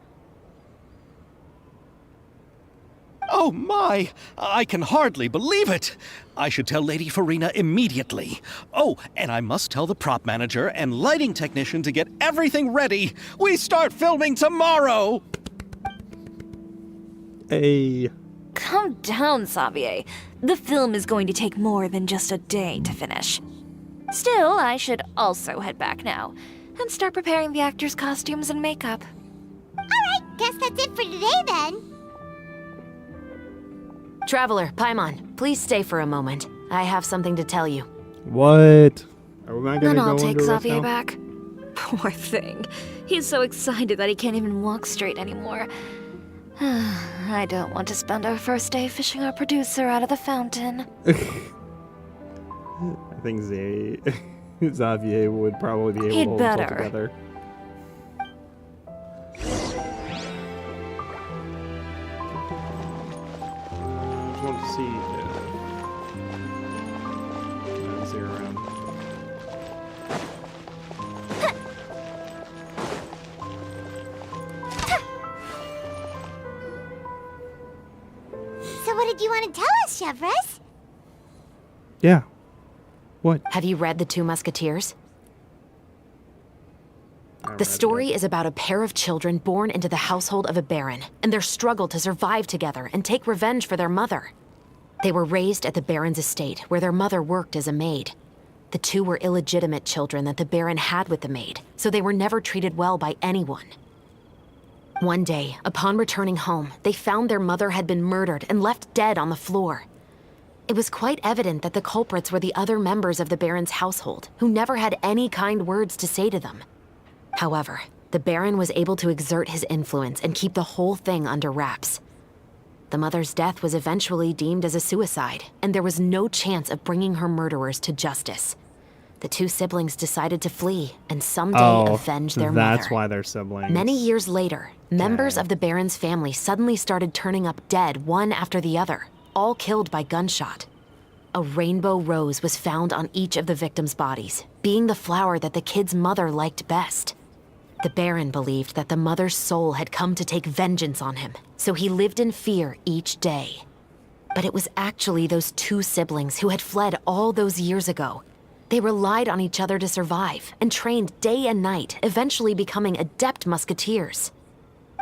Oh my! I can hardly believe it! I should tell Lady Farina immediately. Oh, and I must tell the prop manager and lighting technician to get everything ready. We start filming tomorrow! Hey. Calm down, Xavier. The film is going to take more than just a day to finish. Still, I should also head back now and start preparing the actors' costumes and makeup. Alright, guess that's it for today then. Traveler, Paimon, please stay for a moment. I have something to tell you. What? Are we not gonna Then go I'll take under arrest Xavier now? back. Poor thing. He's so excited that he can't even walk straight anymore. I don't want to spend our first day fishing our producer out of the fountain. I think Xavier would probably be able He'd to hold himself better. together. I just want to see. See her around. So what did you want to tell us, Chevres? Yeah. What? Have you read The Two Musketeers? I read The it. story is about a pair of children born into the household of a baron and their struggle to survive together and take revenge for their mother. They were raised at the baron's estate, where their mother worked as a maid. The two were illegitimate children that the baron had with the maid, so they were never treated well by anyone. One day, upon returning home, they found their mother had been murdered and left dead on the floor. It was quite evident that the culprits were the other members of the baron's household, who never had any kind words to say to them. However, the baron was able to exert his influence and keep the whole thing under wraps. The mother's death was eventually deemed as a suicide, and there was no chance of bringing her murderers to justice. The two siblings decided to flee and someday avenge their mother. That's why they're siblings. Many years later, members of the baron's family suddenly started turning up dead one after the other, all killed by gunshot. A rainbow rose was found on each of the victims' bodies, being the flower that the kid's mother liked best. The baron believed that the mother's soul had come to take vengeance on him, so he lived in fear each day. But it was actually those two siblings who had fled all those years ago. They relied on each other to survive and trained day and night, eventually becoming adept musketeers.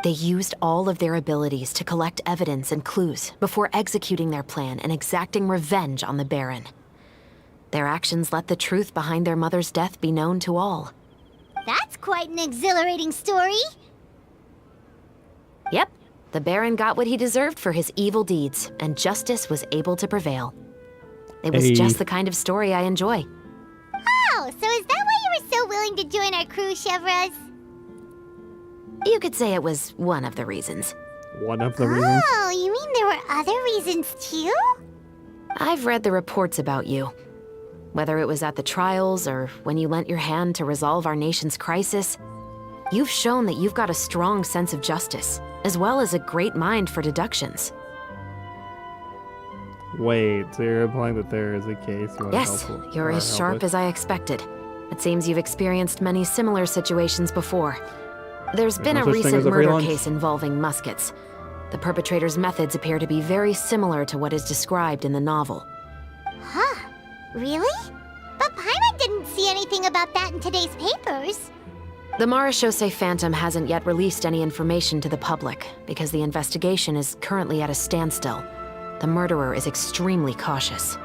They used all of their abilities to collect evidence and clues before executing their plan and exacting revenge on the baron. Their actions let the truth behind their mother's death be known to all. That's quite an exhilarating story. Yep, the baron got what he deserved for his evil deeds, and justice was able to prevail. It was Hey. just the kind of story I enjoy. Oh, so is that why you were so willing to join our crew, Chevres? You could say it was one of the reasons. One of the reasons. Oh, you mean there were other reasons too? I've read the reports about you. Whether it was at the trials or when you lent your hand to resolve our nation's crisis, you've shown that you've got a strong sense of justice, as well as a great mind for deductions. Wait, so you're implying that there is a case you want Yes, to help you're or as help sharp with? as I expected. It seems you've experienced many similar situations before. There's been no a such thing recent as a free murder lunch. case involving muskets. The perpetrator's methods appear to be very similar to what is described in the novel. Huh. Really? But Paimon didn't see anything about that in today's papers. The Marechaussee Phantom hasn't yet released any information to the public because the investigation is currently at a standstill. The murderer is extremely cautious.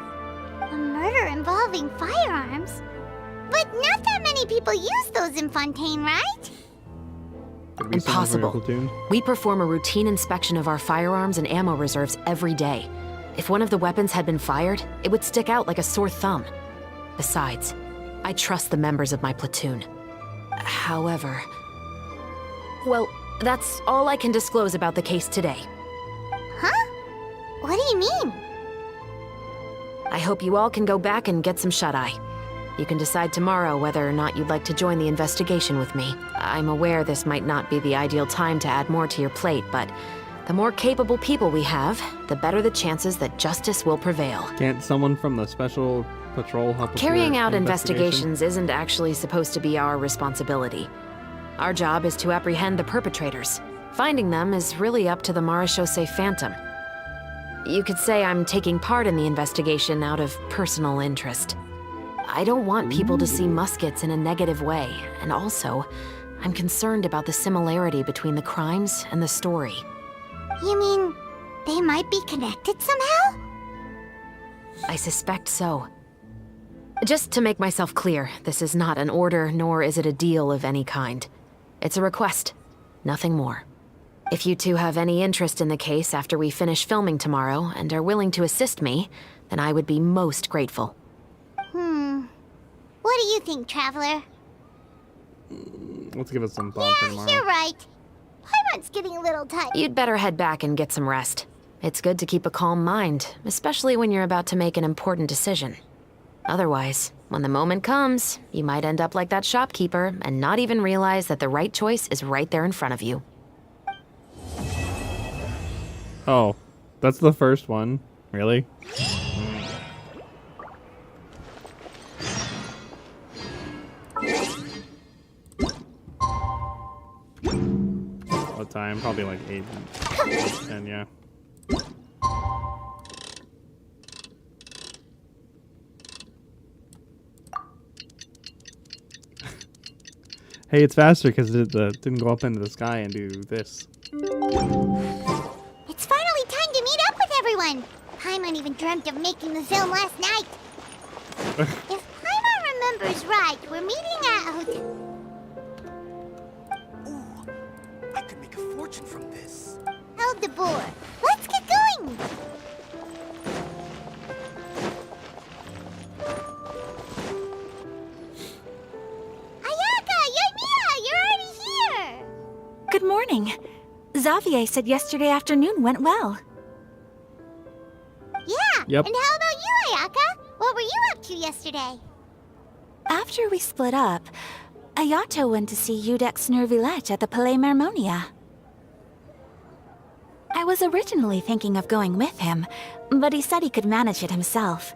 A murder involving firearms? But not that many people use those in Fontaine, right? Could be someone from your Impossible. platoon. We perform a routine inspection of our firearms and ammo reserves every day. If one of the weapons had been fired, it would stick out like a sore thumb. Besides, I trust the members of my platoon. However... Well, that's all I can disclose about the case today. Huh? What do you mean? I hope you all can go back and get some shut-eye. You can decide tomorrow whether or not you'd like to join the investigation with me. I'm aware this might not be the ideal time to add more to your plate, but the more capable people we have, the better the chances that justice will prevail. Can't someone from the special patrol help with Carrying your out investigation? investigations isn't actually supposed to be our responsibility. Our job is to apprehend the perpetrators. Finding them is really up to the Marechaussee Phantom. You could say I'm taking part in the investigation out of personal interest. I don't want people to see Muskets in a negative way, and also, I'm concerned about the similarity between the crimes and the story. You mean they might be connected somehow? I suspect so. Just to make myself clear, this is not an order, nor is it a deal of any kind. It's a request, nothing more. If you two have any interest in the case after we finish filming tomorrow and are willing to assist me, then I would be most grateful. What do you think, Traveler? Let's give it some thought for tomorrow. You're right. Paimon's getting a little tight. You'd better head back and get some rest. It's good to keep a calm mind, especially when you're about to make an important decision. Otherwise, when the moment comes, you might end up like that shopkeeper and not even realize that the right choice is right there in front of you. Oh, that's the first one. Really? What time? Probably like 8, 10, yeah. Hey, it's faster because it didn't go up into the sky and do this. It's finally time to meet up with everyone. Paimon even dreamt of making the film last night. If Paimon remembers right, we're meeting at a hotel. I could make a fortune from this. Held the board. Let's get going. Ayaka, Yoimiya, you're already here. Good morning. Xavier said yesterday afternoon went well. Yeah. Yep. And how about you, Ayaka? What were you up to yesterday? After we split up, Ayato went to see Udex Nervillette at the Palais Mermonia. I was originally thinking of going with him, but he said he could manage it himself.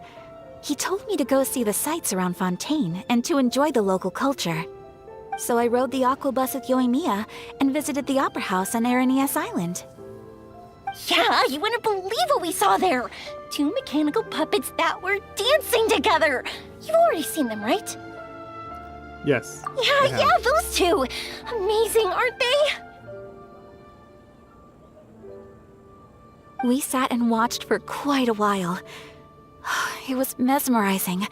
He told me to go see the sights around Fontaine and to enjoy the local culture. So I rode the aqua bus with Yoimiya and visited the opera house on Aranias Island. Yeah, you wouldn't believe what we saw there. 2 mechanical puppets that were dancing together. You've already seen them, right? Yes. Yeah, those two. Amazing, aren't they? We sat and watched for quite a while. It was mesmerizing.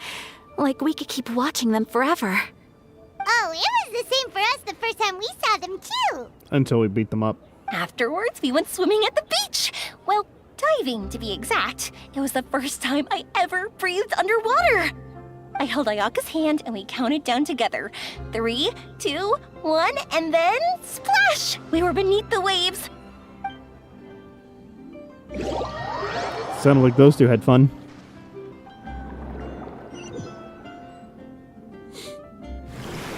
Like we could keep watching them forever. Oh, it was the same for us the first time we saw them, too. Until we beat them up. Afterwards, we went swimming at the beach. Well, diving, to be exact. It was the first time I ever breathed underwater. I held Ayaka's hand and we counted down together. 3, 2, 1, and then splash! We were beneath the waves. Sounded like those two had fun.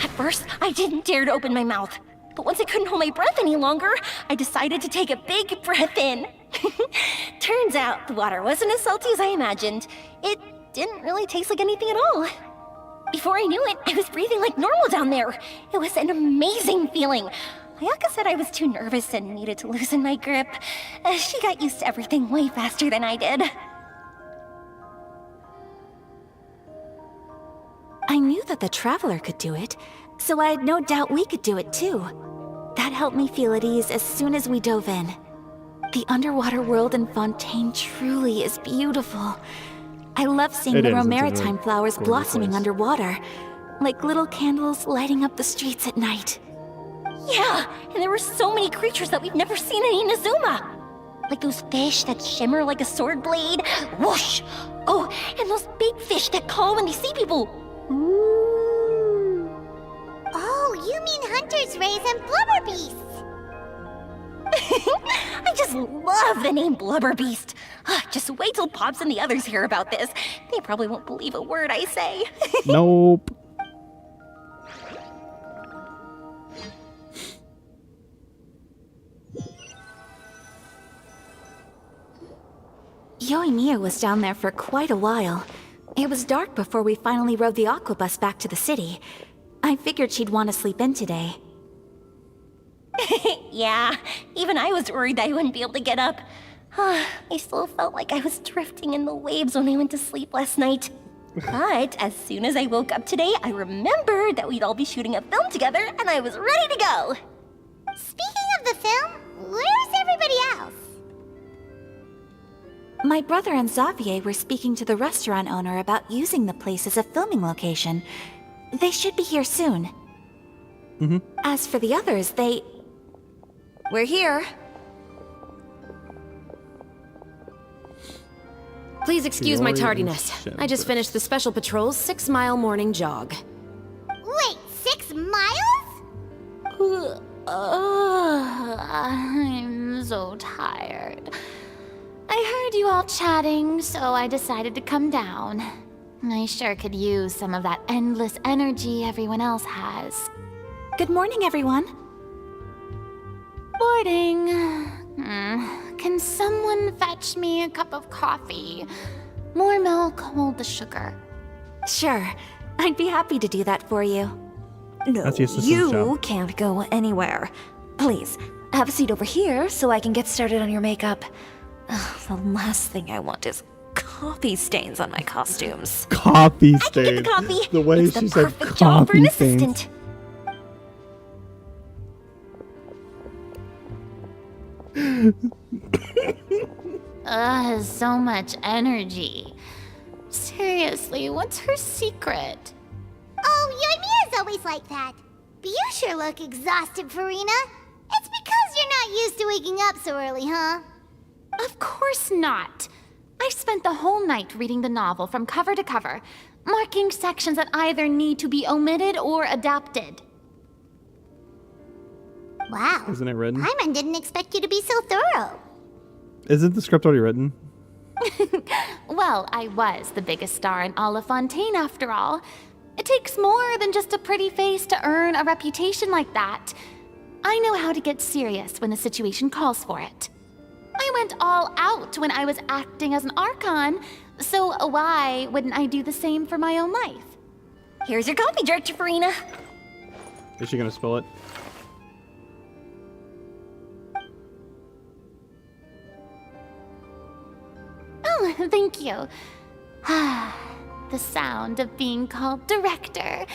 At first, I didn't dare to open my mouth. But once I couldn't hold my breath any longer, I decided to take a big breath in. Turns out the water wasn't as salty as I imagined. It didn't really taste like anything at all. Before I knew it, I was breathing like normal down there. It was an amazing feeling. Ayaka said I was too nervous and needed to loosen my grip. She got used to everything way faster than I did. I knew that the Traveler could do it, so I had no doubt we could do it too. That helped me feel at ease as soon as we dove in. The underwater world in Fontaine truly is beautiful. I love seeing It the is. It's a romaritime really flowers gorgeous blossoming place. underwater, like little candles lighting up the streets at night. Yeah, and there were so many creatures that we've never seen in Inazuma. Like those fish that shimmer like a sword blade. Whoosh! Oh, and those big fish that call when they see people. Oh, you mean Hunter's Rays and Blubber Beasts. I just love the name Blubber Beast. Just wait till Pops and the others hear about this. They probably won't believe a word I say. Nope. Yoimiya was down there for quite a while. It was dark before we finally rode the aquabus back to the city. I figured she'd want to sleep in today. Yeah, even I was worried that I wouldn't be able to get up. I still felt like I was drifting in the waves when I went to sleep last night. But as soon as I woke up today, I remembered that we'd all be shooting a film together, and I was ready to go. Speaking of the film, where's everybody else? My brother and Xavier were speaking to the restaurant owner about using the place as a filming location. They should be here soon. As for the others, We're here. Please excuse my Glorious tardiness. I just Shepard. finished the Special Patrol's 6-mile morning jog. Wait, 6 miles? I'm so tired. I heard you all chatting, so I decided to come down. I sure could use some of that endless energy everyone else has. good morning, everyone. Boarding. Can someone fetch me a cup of coffee? More milk, hold the sugar. Sure, I'd be happy to do that for you. No, That's the assistant's you job. can't go anywhere. Please, have a seat over here so I can get started on your makeup. Ugh, the last thing I want is coffee stains on my costumes. Coffee I can stains. get the coffee. The way It's she the said perfect job for an coffee stains. assistant. So much energy. Seriously, what's her secret? Oh, Yoimiya's always like that. But you sure look exhausted, Farina. It's because you're not used to waking up so early, huh? Of course not. I spent the whole night reading the novel from cover to cover, marking sections that either need to be omitted or adapted. Wow. Isn't it written? Paimon didn't expect you to be so thorough. Isn't the script already written? Well, I was the biggest star in all of Fontaine after all. It takes more than just a pretty face to earn a reputation like that. I know how to get serious when the situation calls for it. I went all out when I was acting as an Archon, so why wouldn't I do the same for my own life? Here's your coffee, Director Farina. Is she gonna spill it? Oh, thank you. The sound of being called director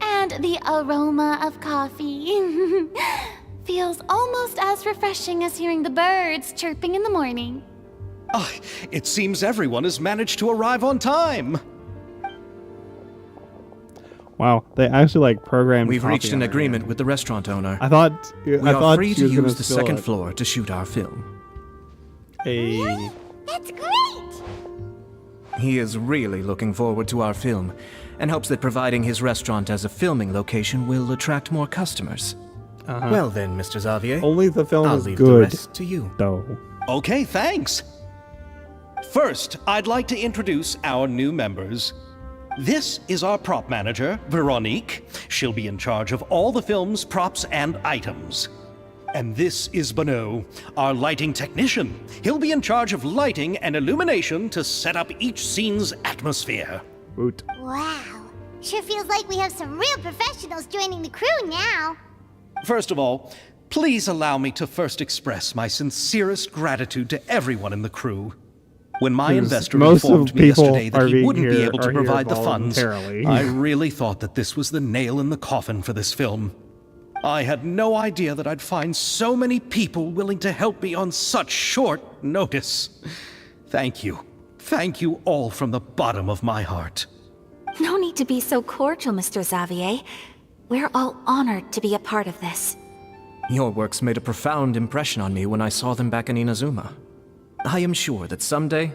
and the aroma of coffee feels almost as refreshing as hearing the birds chirping in the morning. Ah, it seems everyone has managed to arrive on time. Wow, they actually like programmed. We've coffee reached an on her agreement hand. with the restaurant owner. I thought. We I are thought free she to was gonna use the spill second it. floor to shoot our film. Hey. That's great! He is really looking forward to our film and hopes that providing his restaurant as a filming location will attract more customers. Well then, Mr. Xavier, Only the film I'll is leave the good, rest to you. though. Okay, thanks. First, I'd like to introduce our new members. This is our prop manager, Veronique. She'll be in charge of all the film's props and items. And this is Bonneau, our lighting technician. He'll be in charge of lighting and illumination to set up each scene's atmosphere. Woot. Wow. Sure feels like we have some real professionals joining the crew now. First of all, please allow me to first express my sincerest gratitude to everyone in the crew. When my Because investor most informed of me people yesterday that are he being wouldn't be here- able to are here provide the funds, voluntarily. I really thought that this was the nail in the coffin for this film. I had no idea that I'd find so many people willing to help me on such short notice. Thank you. Thank you all from the bottom of my heart. No need to be so cordial, Mr. Xavier. We're all honored to be a part of this. Your works made a profound impression on me when I saw them back in Inazuma. I am sure that someday,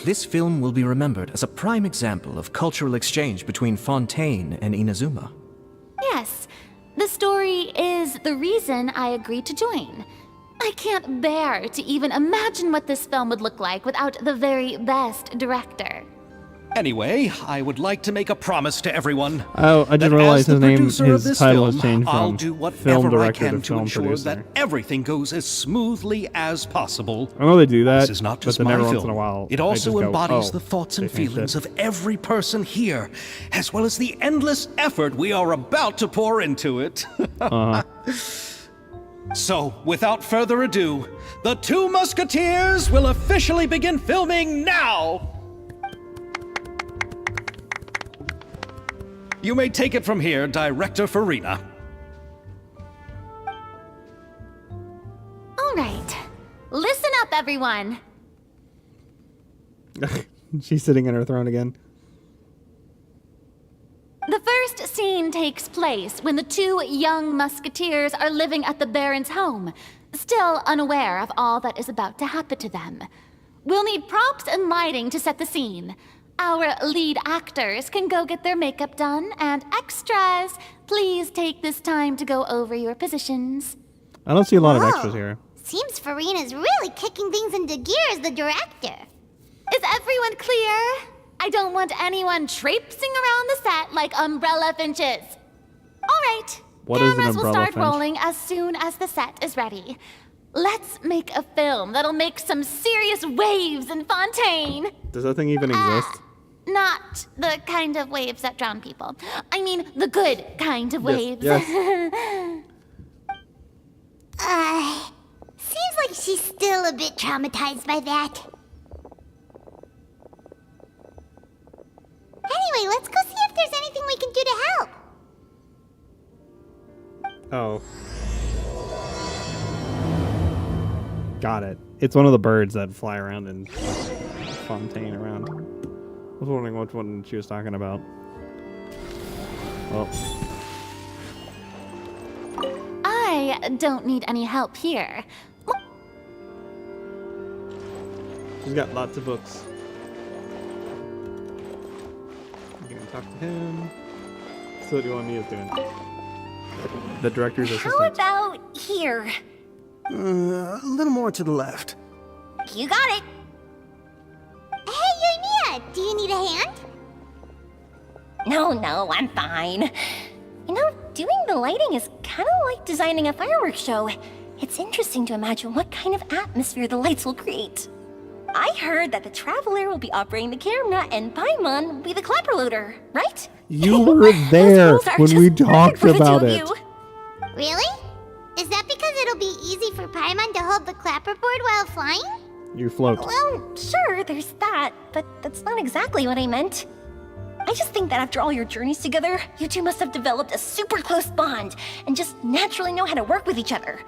this film will be remembered as a prime example of cultural exchange between Fontaine and Inazuma. Yes, the story is the reason I agreed to join. I can't bear to even imagine what this film would look like without the very best director. Anyway, I would like to make a promise to everyone. Oh, I that just realized as his the name, producer of his this title film, has changed I'll from do film whatever I director can to film ensure producer. that everything goes as smoothly as possible. I know they do that, This is not but just then my every film. once in a while, It I also just go, embodies "Oh, the thoughts and they changed feelings it." of every person here, as well as the endless effort we are about to pour into it. So, without further ado, the Two Musketeers will officially begin filming now! You may take it from here, Director Farina. All right. Listen up, everyone. She's sitting in her throne again. The first scene takes place when the two young musketeers are living at the Baron's home, still unaware of all that is about to happen to them. We'll need props and lighting to set the scene. Our lead actors can go get their makeup done, and extras, please take this time to go over your positions. I don't see a lot of Whoa. extras here. Seems Farina's really kicking things into gear as the director. Is everyone clear? I don't want anyone traipsing around the set like umbrella finches. All right, What is an cameras will umbrella start finch? rolling as soon as the set is ready. Let's make a film that'll make some serious waves in Fontaine. Does that thing even exist? Not the kind of waves that drown people. I mean, the good kind of waves. Yes. Seems like she's still a bit traumatized by that. Anyway, let's go see if there's anything we can do to help. Oh. Got it. It's one of the birds that fly around in Fontaine around. I was wondering which one she was talking about. Well, I don't need any help here. she's got lots of books. You can talk to him. So what do you want me is doing? The director's How assistant. about here? A little more to the left. You got it. Hey, Yoimiya, do you need a hand? No, I'm fine. You know, doing the lighting is kind of like designing a fireworks show. It's interesting to imagine what kind of atmosphere the lights will create. I heard that the Traveler will be operating the camera and Paimon will be the clapper loader, right? You were there Those roles are when we just perfect talked for the two about of it. you. Really? Is that because it'll be easy for Paimon to hold the clapperboard while flying? You float. Well, sure, there's that, but that's not exactly what I meant. I just think that after all your journeys together, you two must have developed a super close bond and just naturally know how to work with each other.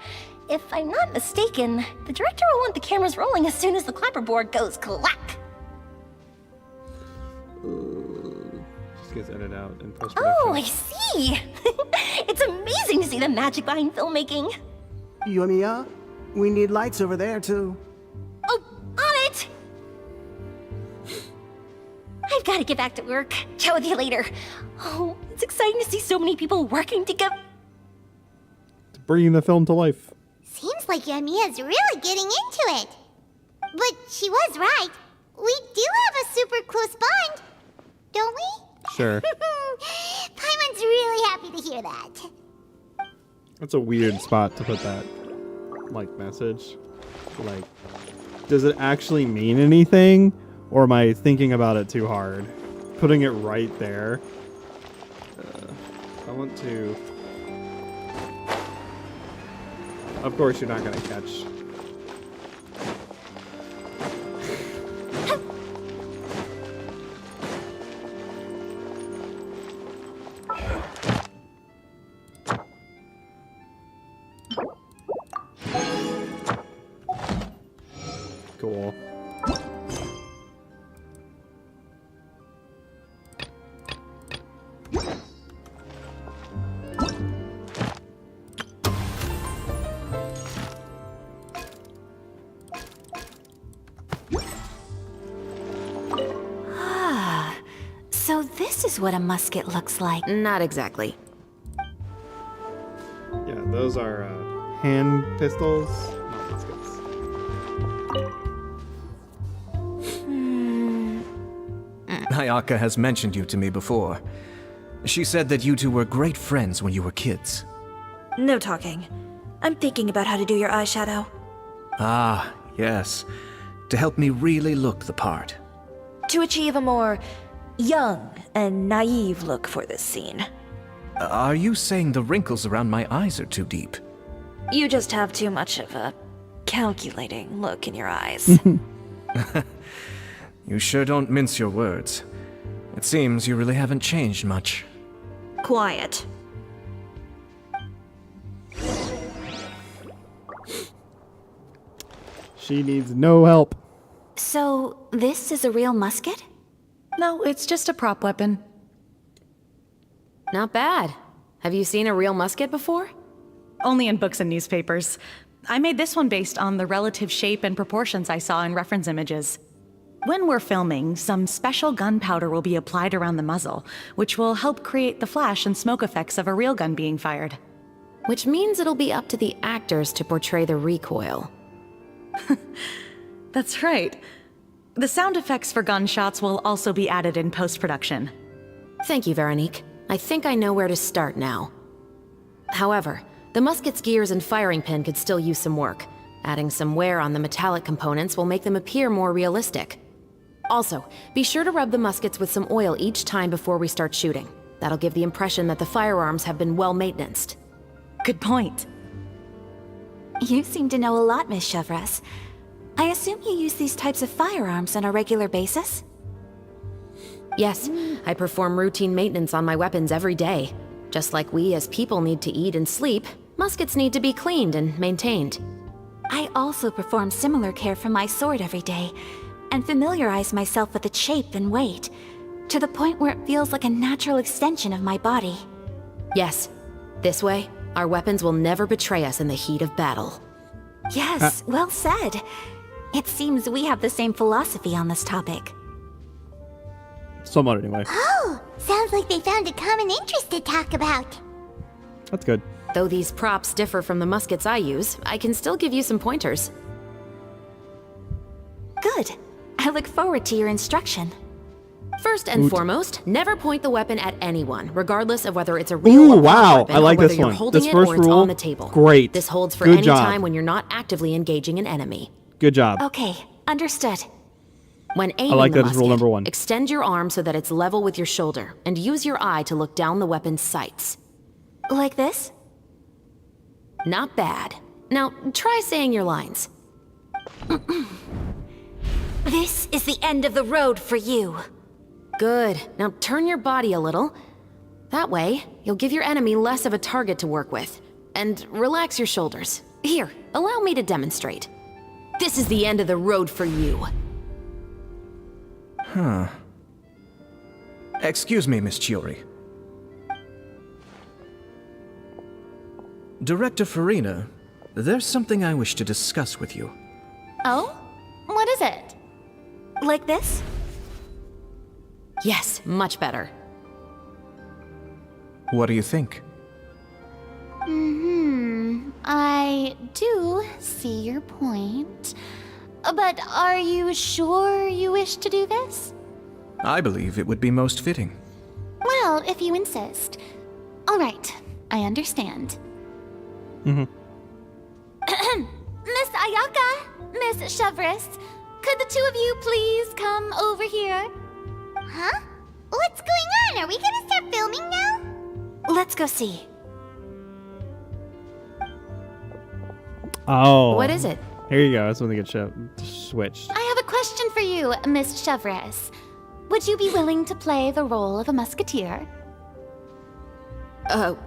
If I'm not mistaken, the director will want the cameras rolling as soon as the clapperboard goes clack. Just gets edited out in post Oh, I production. see. It's amazing to see the magic behind filmmaking. Yoimiya, we need lights over there too. Oh, on it! I've got to get back to work. Chat with you later. Oh, it's exciting to see so many people working together. Bringing the film to life. Seems like Yoimiya's really getting into it. But she was right. We do have a super close bond, don't we? Sure. Paimon's really happy to hear that. That's a weird spot to put that, like, message. Like, does it actually mean anything? Or am I thinking about it too hard? Putting it right there. I want to... Of course you're not going to catch... Cool. So this is what a musket looks like. Not exactly. Yeah, those are hand pistols, not Ayaka has mentioned you to me before. She said that you two were great friends when you were kids. No talking. I'm thinking about how to do your eyeshadow. Ah, yes. To help me really look the part. To achieve a more young and naive look for this scene. Are you saying the wrinkles around my eyes are too deep? You just have too much of a calculating look in your eyes. You sure don't mince your words. It seems you really haven't changed much. Quiet. She needs no help. So, this is a real musket? No, it's just a prop weapon. Not bad. Have you seen a real musket before? Only in books and newspapers. I made this one based on the relative shape and proportions I saw in reference images. When we're filming, some special gunpowder will be applied around the muzzle, which will help create the flash and smoke effects of a real gun being fired. Which means it'll be up to the actors to portray the recoil. That's right. The sound effects for gunshots will also be added in post-production. Thank you, Veronique. I think I know where to start now. However, the musket's gears and firing pin could still use some work. Adding some wear on the metallic components will make them appear more realistic. Also, be sure to rub the muskets with some oil each time before we start shooting. That'll give the impression that the firearms have been well maintained. Good point. You seem to know a lot, Miss Chevres. I assume you use these types of firearms on a regular basis? Yes, I perform routine maintenance on my weapons every day. Just like we as people need to eat and sleep, muskets need to be cleaned and maintained. I also perform similar care for my sword every day, and familiarize myself with its shape and weight, to the point where it feels like a natural extension of my body. Yes, this way, our weapons will never betray us in the heat of battle. Yes, well said. It seems we have the same philosophy on this topic. Somewhat, anyway. Oh, sounds like they found a common interest to talk about. That's good. Though these props differ from the muskets I use, I can still give you some pointers. Good. I look forward to your instruction. First and foremost, never point the weapon at anyone, regardless of whether it's a real or prop wow, weapon, I like or whether this you're one. holding This it first or it's rule, on the table. great. This holds for Good any job. time when you're not actively engaging an enemy. Good job. Okay, understood. When aiming like the that as rule musket, number 1. extend your arm so that it's level with your shoulder, and use your eye to look down the weapon's sights. Like this? Not bad. Now, try saying your lines. This is the end of the road for you. Good. Now turn your body a little. That way, you'll give your enemy less of a target to work with. And relax your shoulders. Here, allow me to demonstrate. This is the end of the road for you. Huh. Excuse me, Miss Chiori. Director Farina, there's something I wish to discuss with you. Oh? What is it? Like this? Yes, much better. What do you think? I do see your point. But are you sure you wish to do this? I believe it would be most fitting. Well, if you insist. All right, I understand. Mm-hmm. Miss Ayaka, Miss Chevres, could the two of you please come over here? Huh? What's going on? Are we gonna start filming now? Let's go see. Oh. What is it? Here you go. That's when they get switched. I have a question for you, Miss Chevres. Would you be willing to play the role of a musketeer?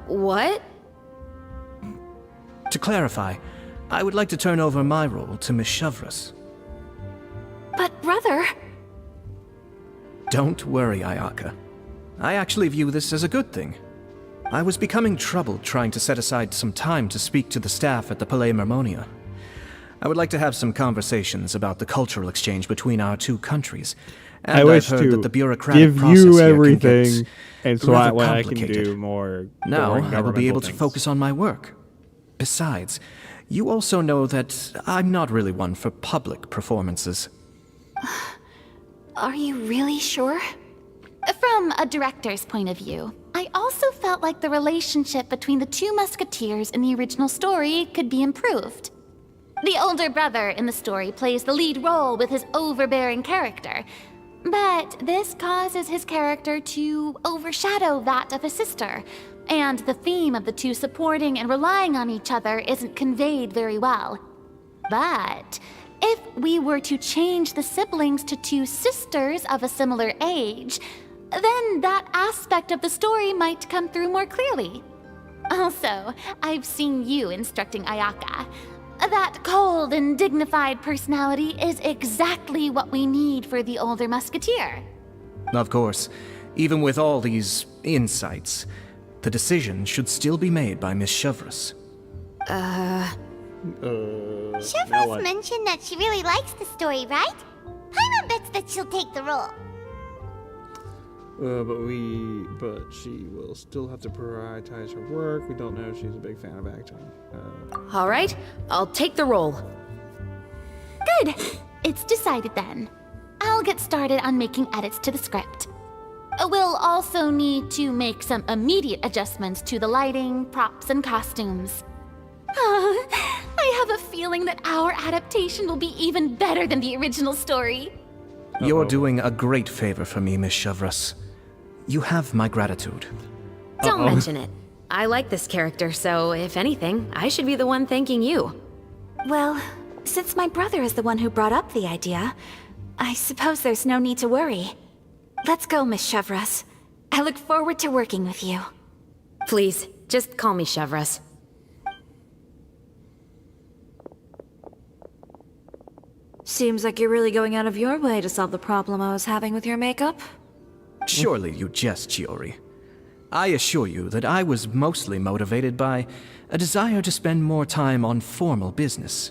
What? To clarify, I would like to turn over my role to Miss Chevres. But brother... Don't worry, Ayaka. I actually view this as a good thing. I was becoming troubled trying to set aside some time to speak to the staff at the Palais Mermonia. I would like to have some conversations about the cultural exchange between our two countries. And I wish I've heard to that the bureaucratic give process you here can everything, get and so rather that way I can complicated. do more. Now boring I will be governmental able to things. focus on my work. Besides, you also know that I'm not really one for public performances. Are you really sure? From a director's point of view, I also felt like the relationship between the two musketeers in the original story could be improved. The older brother in the story plays the lead role with his overbearing character, but this causes his character to overshadow that of his sister, and the theme of the two supporting and relying on each other isn't conveyed very well. But if we were to change the siblings to two sisters of a similar age, then that aspect of the story might come through more clearly. Also, I've seen you instructing Ayaka. That cold and dignified personality is exactly what we need for the older musketeer. Of course, even with all these insights, the decision should still be made by Miss Chevreuse. Chevreuse mentioned that she really likes the story, right? Paimon bets that she'll take the role. But she will still have to prioritize her work. We don't know if she's a big fan of acting. All right, I'll take the role. Good. It's decided then. I'll get started on making edits to the script. We'll also need to make some immediate adjustments to the lighting, props, and costumes. I have a feeling that our adaptation will be even better than the original story. You're doing a great favor for me, Miss Chevreuse. You have my gratitude. Don't mention it. I like this character, so if anything, I should be the one thanking you. Well, since my brother is the one who brought up the idea, I suppose there's no need to worry. Let's go, Miss Chevreuse. I look forward to working with you. Please, just call me Chevreuse. Seems like you're really going out of your way to solve the problem I was having with your makeup. Surely you jest, Chiori. I assure you that I was mostly motivated by a desire to spend more time on formal business.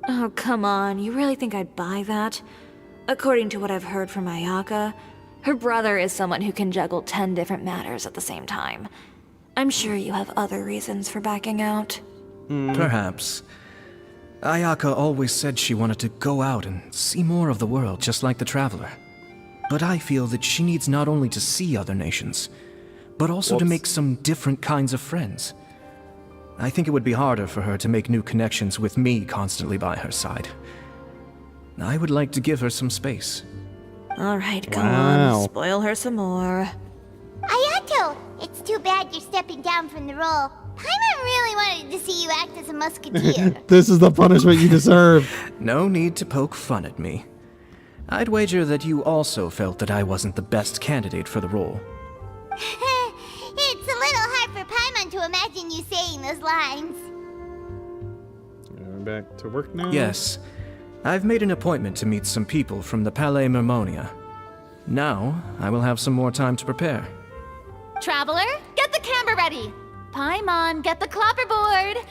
Oh, come on. You really think I'd buy that? According to what I've heard from Ayaka, her brother is someone who can juggle 10 different matters at the same time. I'm sure you have other reasons for backing out. Perhaps. Ayaka always said she wanted to go out and see more of the world, just like the Traveler. But I feel that she needs not only to see other nations, but also to make some different kinds of friends. I think it would be harder for her to make new connections with me constantly by her side. I would like to give her some space. Alright, go on. Spoil her some more. Ayato, it's too bad you're stepping down from the role. Paimon really wanted to see you act as a musketeer. This is the punishment you deserve. No need to poke fun at me. I'd wager that you also felt that I wasn't the best candidate for the role. It's a little hard for Paimon to imagine you saying those lines. Going back to work now? Yes. I've made an appointment to meet some people from the Palais Mermonia. Now, I will have some more time to prepare. Traveler, get the camera ready. Paimon, get the clapperboard.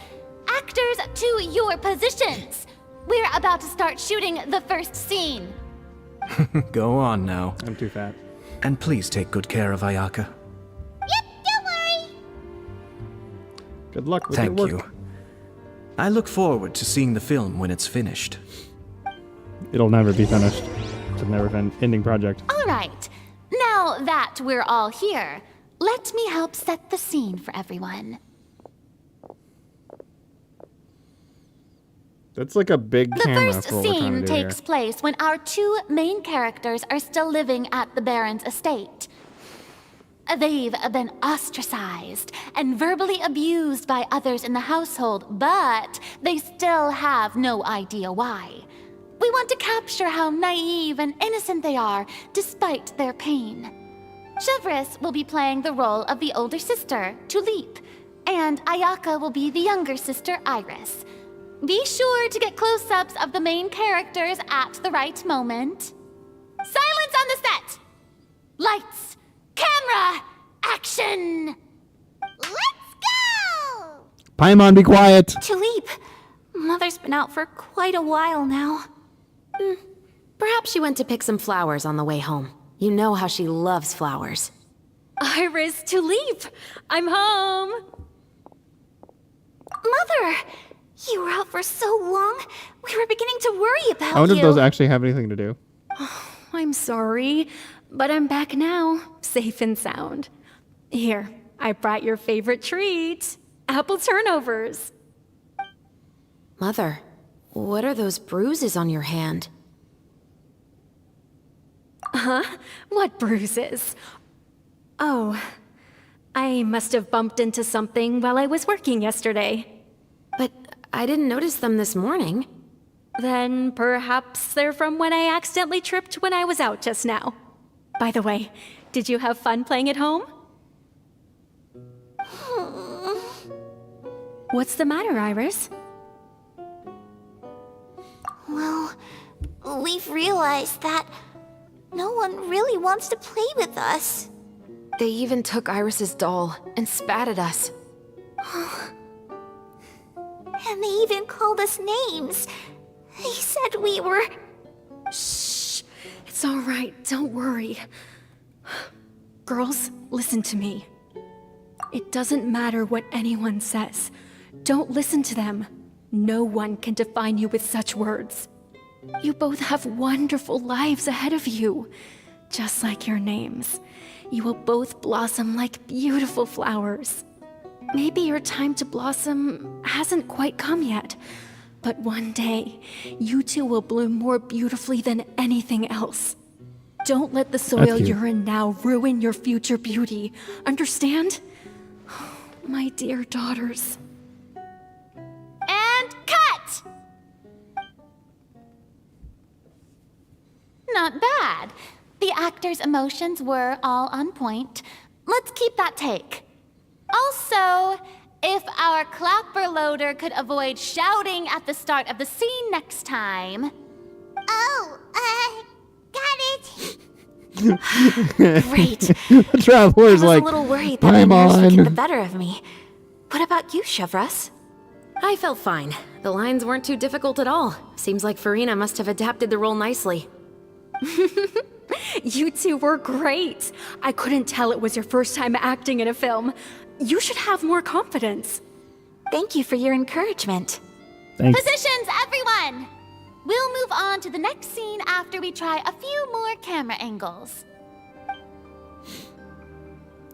Actors, to your positions. We're about to start shooting the first scene. Go on now. I'm too fat. And please take good care of Ayaka. Yep, don't worry. Good luck with your Thank work. you. I look forward to seeing the film when it's finished. It'll never be finished. It's a never-ending project. All right. Now that we're all here, let me help set the scene for everyone. That's like a big The camera first for what we're trying scene to do takes here. place when our two main characters are still living at the Baron's estate. They've been ostracized and verbally abused by others in the household, but they still have no idea why. We want to capture how naive and innocent they are, despite their pain. Chevreuse will be playing the role of the older sister, Tulip, and Ayaka will be the younger sister, Iris. Be sure to get close-ups of the main characters at the right moment. Silence on the set! Lights! Camera! Action! Let's go! Paimon, be quiet! Tulip, Mother's been out for quite a while now. Perhaps she went to pick some flowers on the way home. You know how she loves flowers. Iris, Tulip, I'm home. Mother, you were out for so long. We were beginning to worry about you. I wonder if those actually have anything to do. I'm sorry. But I'm back now, safe and sound. Here, I brought your favorite treat. Apple turnovers. Mother, what are those bruises on your hand? Huh? What bruises? Oh, I must have bumped into something while I was working yesterday. But I didn't notice them this morning. Then perhaps they're from when I accidentally tripped when I was out just now. By the way, did you have fun playing at home? What's the matter, Iris? Well, we've realized that no one really wants to play with us. They even took Iris's doll and spat at us. And they even called us names. They said we were... Shh. It's all right. Don't worry. Girls, listen to me. It doesn't matter what anyone says. Don't listen to them. No one can define you with such words. You both have wonderful lives ahead of you. Just like your names. You will both blossom like beautiful flowers. Maybe your time to blossom hasn't quite come yet. But one day, you two will bloom more beautifully than anything else. Don't let the soil you're in now ruin your future beauty. Understand? My dear daughters. And cut! Not bad. The actor's emotions were all on point. Let's keep that take. Also, if our clapper loader could avoid shouting at the start of the scene next time. Oh, got it. Great. The Traveler's I was like, a little worried that my I'm nerves would get the on. better of me. What about you, Chevras? I felt fine. The lines weren't too difficult at all. Seems like Farina must have adapted the role nicely. You two were great. I couldn't tell it was your first time acting in a film. You should have more confidence. Thank you for your encouragement. Thanks. Positions, everyone! We'll move on to the next scene after we try a few more camera angles.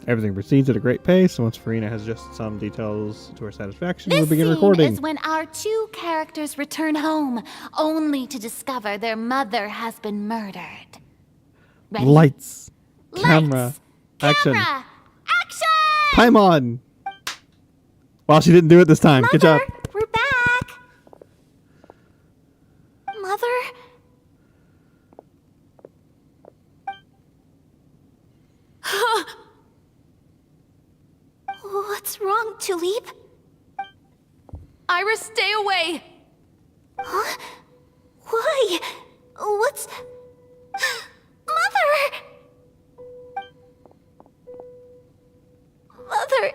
Everything proceeds at a great pace. Once Farina has just some details to her satisfaction, we'll This begin scene recording. is when our two characters return home, only to discover their mother has been murdered. Ready? Lights, Lights, camera, action. Camera, action! Paimon! Well, she didn't do it this time. Good job. We're back. Mother? What's wrong, Tulip? Iris, stay away! Huh? Why? What's... Mother! Mother...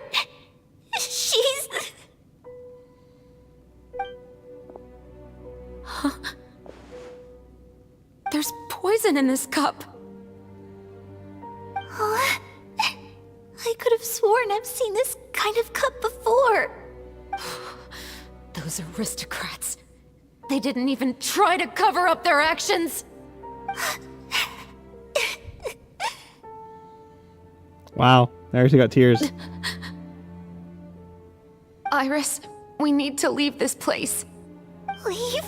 She's... There's poison in this cup. Huh? I could have sworn I've seen this kind of cup before. Those aristocrats. They didn't even try to cover up their actions. Wow. There she got tears. Iris, we need to leave this place. Leave?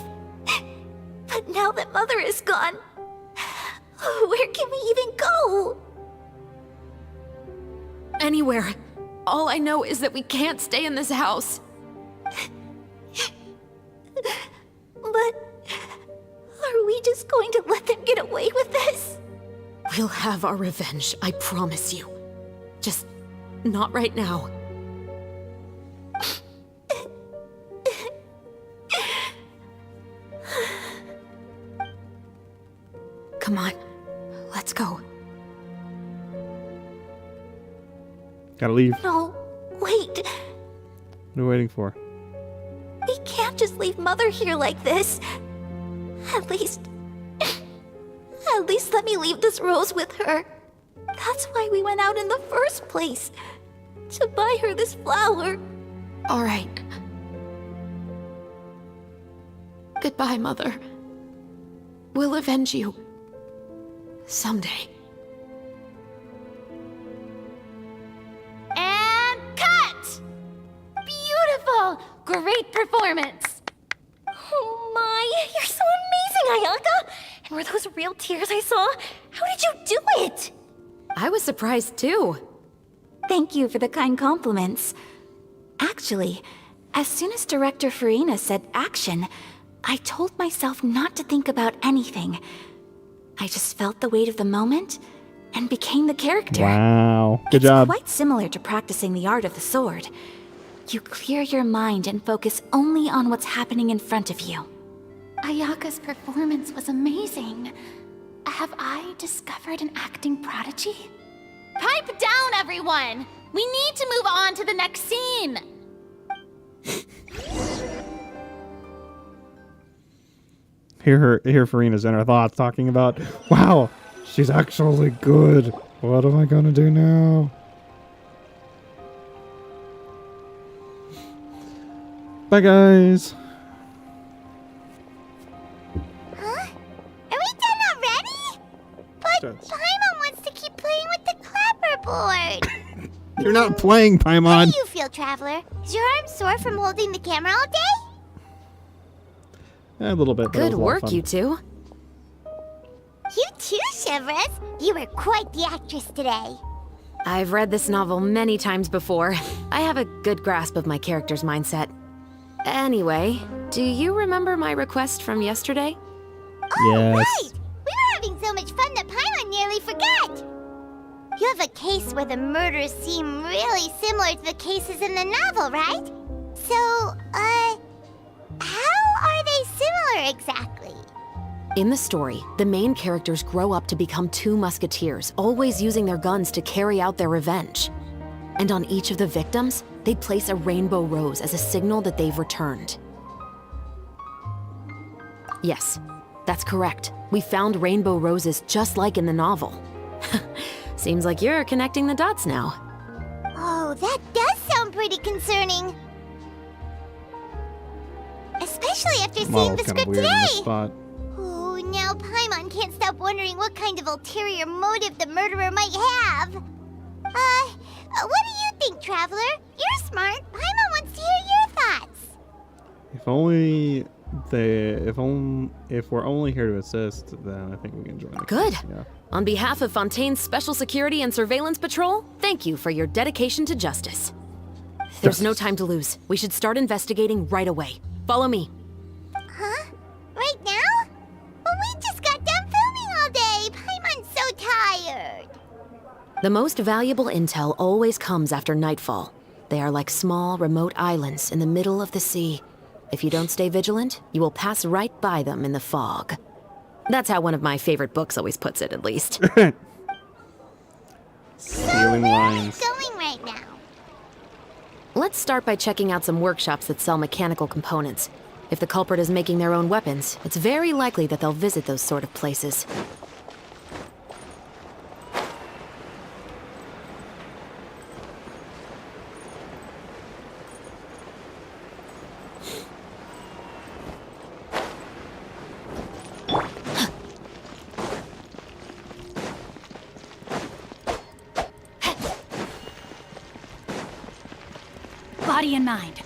But now that Mother is gone, where can we even go? Anywhere. All I know is that we can't stay in this house. But are we just going to let them get away with this? We'll have our revenge, I promise you. Just not right now. Come on, let's go. Gotta leave. No, wait. What are we waiting for? We can't just leave Mother here like this. At least let me leave this rose with her. That's why we went out in the first place. To buy her this flower. All right. Goodbye, Mother. We'll avenge you. Someday. great performance! Oh my, you're so amazing, Ayaka! And were those real tears I saw? How did you do it? I was surprised too. Thank you for the kind compliments. Actually, as soon as Director Farina said action, I told myself not to think about anything. I just felt the weight of the moment and became the character. Wow. Good job. It's quite similar to practicing the art of the sword. You clear your mind and focus only on what's happening in front of you. Ayaka's performance was amazing. Have I discovered an acting prodigy? Pipe down, everyone! We need to move on to the next scene! Hear Farina's inner thoughts talking about, wow, she's actually good. What am I gonna do now? Bye, guys. Huh? Are we done already? But Yes. Paimon wants to keep playing with the clapperboard. You're not playing, How Paimon. do you feel, Traveler? Is your arm sore from holding the camera all day? A little bit. But it was Good a lot of work, fun. you two. You too, Chevres. You were quite the actress today. I've read this novel many times before. I have a good grasp of my character's mindset. Anyway, do you remember my request from yesterday? Oh, Yes. right! We were having so much fun that Paimon nearly forgot. You have a case where the murders seem really similar to the cases in the novel, right? So, how are they similar exactly? In the story, the main characters grow up to become two musketeers, always using their guns to carry out their revenge. And on each of the victims, they place a rainbow rose as a signal that they've returned. Yes, that's correct. We found rainbow roses just like in the novel. Seems like you're connecting the dots now. Oh, that does sound pretty concerning. Especially after seeing Wow, the kind of script weird in this today. spot. Oh, now Paimon can't stop wondering what kind of ulterior motive the murderer might have. What do you think, Traveler? You're smart. Paimon wants to hear your thoughts. If only if we're only here to assist, then I think we can join. the Good. case, Yeah. On behalf of Fontaine's Special Security and Surveillance Patrol, thank you for your dedication to justice. There's no time to lose. We should start investigating right away. Follow me. Huh? Right now? Well, we just got done filming all day. Paimon's so tired. The most valuable intel always comes after nightfall. They are like small, remote islands in the middle of the sea. If you don't stay vigilant, you will pass right by them in the fog. That's how one of my favorite books always puts it, at least. Stealing lines. Going right now. Let's start by checking out some workshops that sell mechanical components. If the culprit is making their own weapons, it's very likely that they'll visit those sort of places. Body and mind.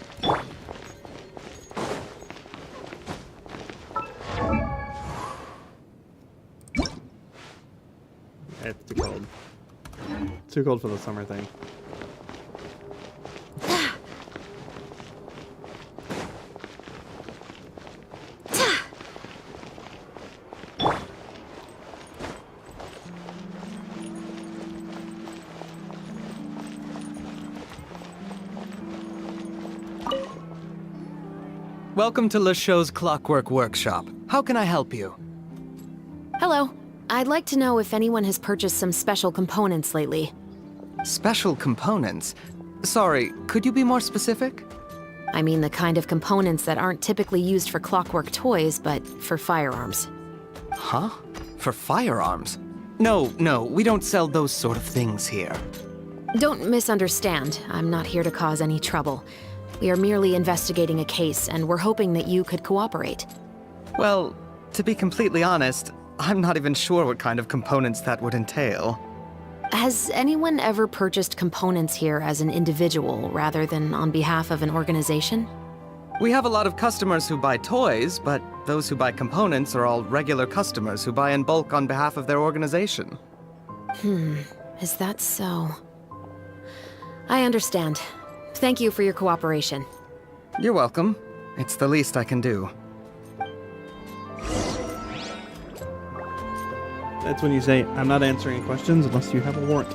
It's too cold. Too cold for the summer thing. Welcome to LeChaux's Clockwork Workshop. How can I help you? Hello. I'd like to know if anyone has purchased some special components lately. Special components? Sorry, could you be more specific? I mean the kind of components that aren't typically used for clockwork toys, but for firearms. Huh? For firearms? No, we don't sell those sort of things here. Don't misunderstand. I'm not here to cause any trouble. We are merely investigating a case, and we're hoping that you could cooperate. Well, to be completely honest, I'm not even sure what kind of components that would entail. Has anyone ever purchased components here as an individual rather than on behalf of an organization? We have a lot of customers who buy toys, but those who buy components are all regular customers who buy in bulk on behalf of their organization. Is that so? I understand. Thank you for your cooperation. You're welcome. It's the least I can do. That's when you say, I'm not answering questions unless you have a warrant.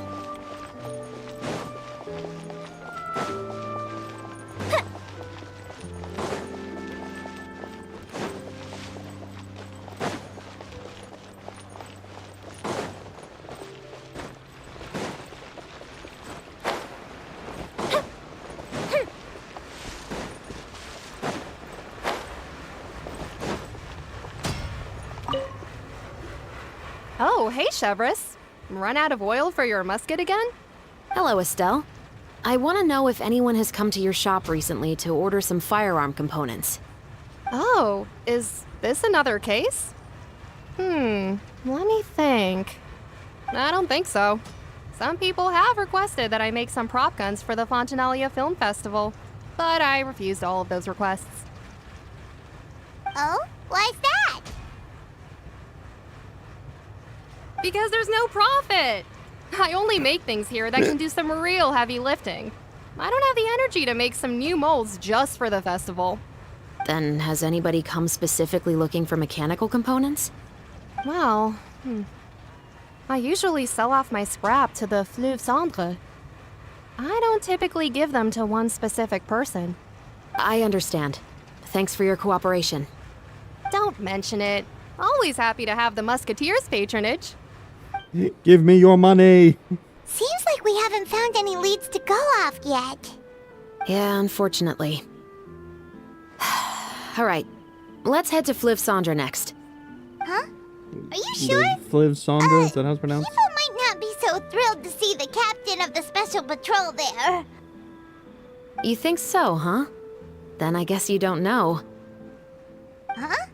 Oh, hey, Chevres. Run out of oil for your musket again? Hello, Estelle. I want to know if anyone has come to your shop recently to order some firearm components. Oh, is this another case? Let me think. I don't think so. Some people have requested that I make some prop guns for the Fontanalia Film Festival, but I refused all of those requests. Oh? Why's that? Because there's no profit! I only make things here that can do some real heavy lifting. I don't have the energy to make some new molds just for the festival. Then has anybody come specifically looking for mechanical components? Well, I usually sell off my scrap to the Fleuve Cendre. I don't typically give them to one specific person. I understand. Thanks for your cooperation. Don't mention it. Always happy to have the Musketeers' patronage. Give me your money! Seems like we haven't found any leads to go off yet. Yeah, unfortunately. Alright, let's head to Fleuve Cendre next. Huh? Are you sure? Fleuve Cendre, is that how it's pronounced? People might not be so thrilled to see the captain of the special patrol there. You think so, huh? Then I guess you don't know. Huh?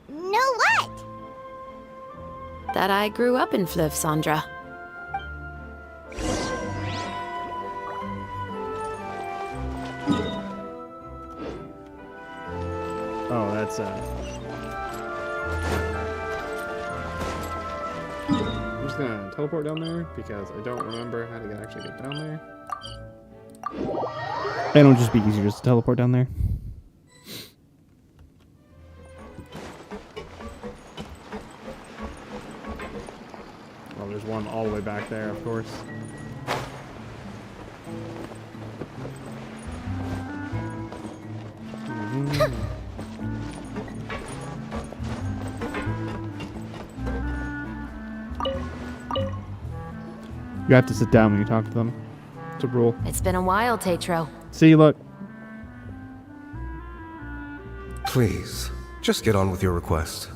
Know what? That I grew up in Fleuve Cendre. Oh, that's I'm just gonna teleport down there because I don't remember how to actually get down there. It'll just be easier just to teleport down there. Well, there's one all the way back there, of course. You have to sit down when you talk to them. It's a rule. It's been a while, Tetro. See, look. Please, just get on with your request.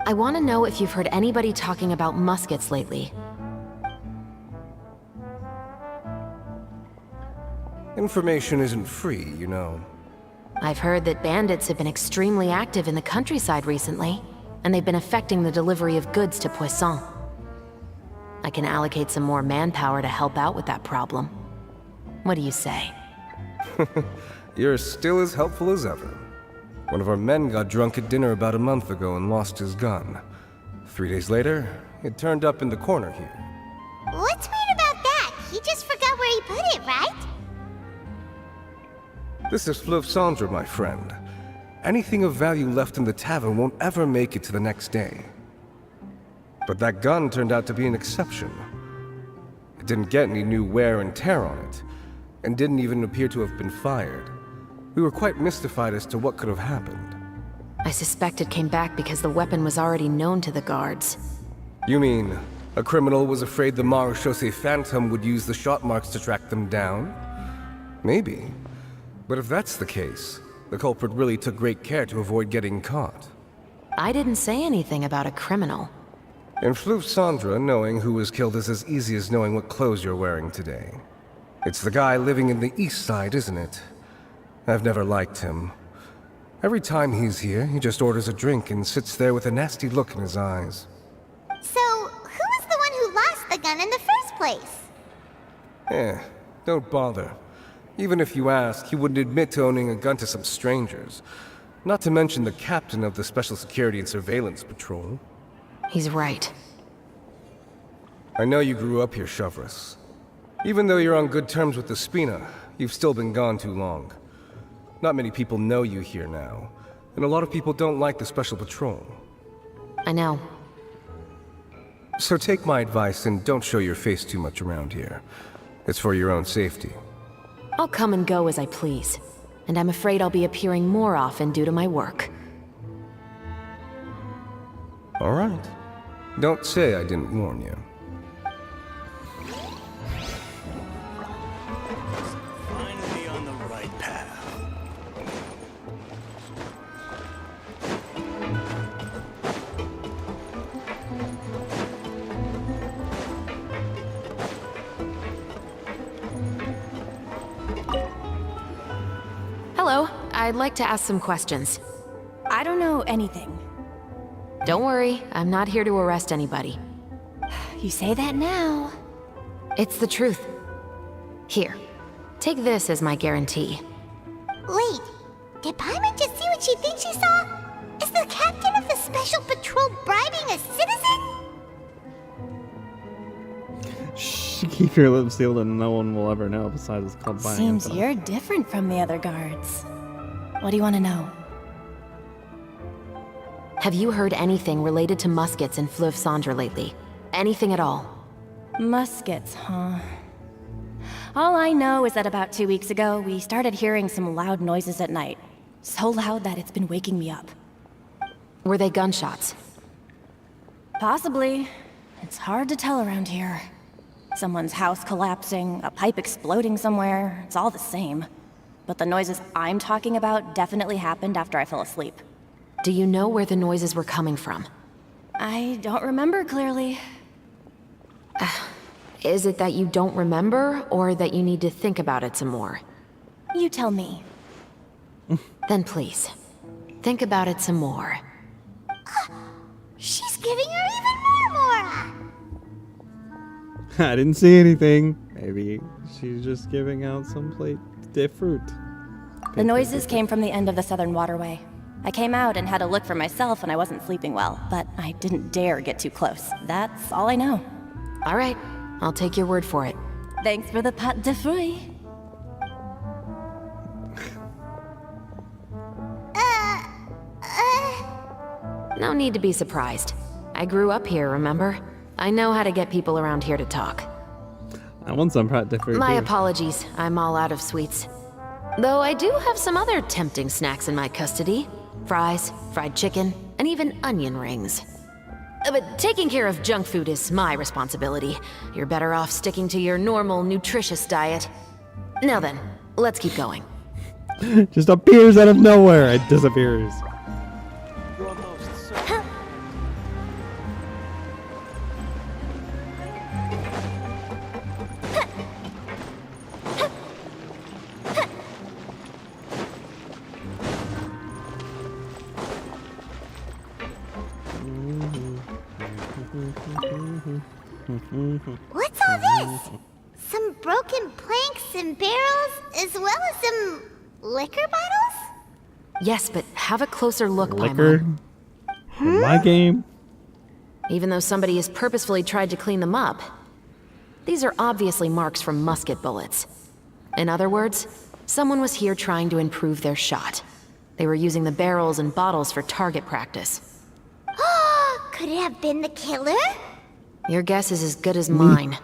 I want to know if you've heard anybody talking about muskets lately. Information isn't free, you know. I've heard that bandits have been extremely active in the countryside recently, and they've been affecting the delivery of goods to Poisson. I can allocate some more manpower to help out with that problem. What do you say? You're still as helpful as ever. One of our men got drunk at dinner about a month ago and lost his gun. 3 days later, it turned up in the corner here. What's weird about that? He just forgot where he put it, right? This is Fleuve Cendre, my friend. Anything of value left in the tavern won't ever make it to the next day. But that gun turned out to be an exception. It didn't get any new wear and tear on it, and didn't even appear to have been fired. We were quite mystified as to what could have happened. I suspect it came back because the weapon was already known to the guards. You mean, a criminal was afraid the Marechaussee Phantom would use the shot marks to track them down? Maybe. But if that's the case, the culprit really took great care to avoid getting caught. I didn't say anything about a criminal. In Fleuve Cendre, knowing who was killed is as easy as knowing what clothes you're wearing today. It's the guy living in the east side, isn't it? I've never liked him. Every time he's here, he just orders a drink and sits there with a nasty look in his eyes. So, who was the one who lost the gun in the first place? Don't bother. Even if you ask, he wouldn't admit to owning a gun to some strangers. Not to mention the captain of the Special Security and Surveillance Patrol. He's right. I know you grew up here, Shavras. Even though you're on good terms with the Spina, you've still been gone too long. Not many people know you here now, and a lot of people don't like the Special Patrol. I know. So take my advice and don't show your face too much around here. It's for your own safety. I'll come and go as I please, and I'm afraid I'll be appearing more often due to my work. All right. Don't say I didn't warn you. Finally on the right path. Hello, I'd like to ask some questions. I don't know anything. Don't worry, I'm not here to arrest anybody. You say that now. It's the truth. Here, take this as my guarantee. Wait, did Paimon just see what she thinks she saw? Is the captain of the Special Patrol bribing a citizen? Shh, keep your lips sealed and no one will ever know. Besides, it's called buying Seems info. you're different from the other guards. What do you want to know? Have you heard anything related to Muskets in Fleuve Cendre lately? Anything at all? Muskets, huh? All I know is that about 2 weeks ago, we started hearing some loud noises at night. So loud that it's been waking me up. Were they gunshots? Possibly. It's hard to tell around here. Someone's house collapsing, a pipe exploding somewhere, it's all the same. But the noises I'm talking about definitely happened after I fell asleep. Do you know where the noises were coming from? I don't remember clearly. Is it that you don't remember, or that you need to think about it some more? You tell me. Then please, think about it some more. She's giving her even more Mora! I didn't see anything. Maybe she's just giving out some plate fruit. The noises came from the end of the Southern Waterway. I came out and had a look for myself when I wasn't sleeping well, but I didn't dare get too close. That's all I know. All right, I'll take your word for it. Thanks for the pâte de fruits. No need to be surprised. I grew up here, remember? I know how to get people around here to talk. I want some prat different. My apologies, I'm all out of sweets. Though I do have some other tempting snacks in my custody. Fries, fried chicken, and even onion rings. But taking care of junk food is my responsibility. You're better off sticking to your normal, nutritious diet. Now then, let's keep going. Just appears out of nowhere. It disappears. What's all this? Some broken planks and barrels, as well as some liquor bottles? Yes, but have a closer look, Liquor? Paimon. In my game? Even though somebody has purposefully tried to clean them up, these are obviously marks from musket bullets. In other words, someone was here trying to improve their shot. They were using the barrels and bottles for target practice. Could it have been the killer? Your guess is as good as mine.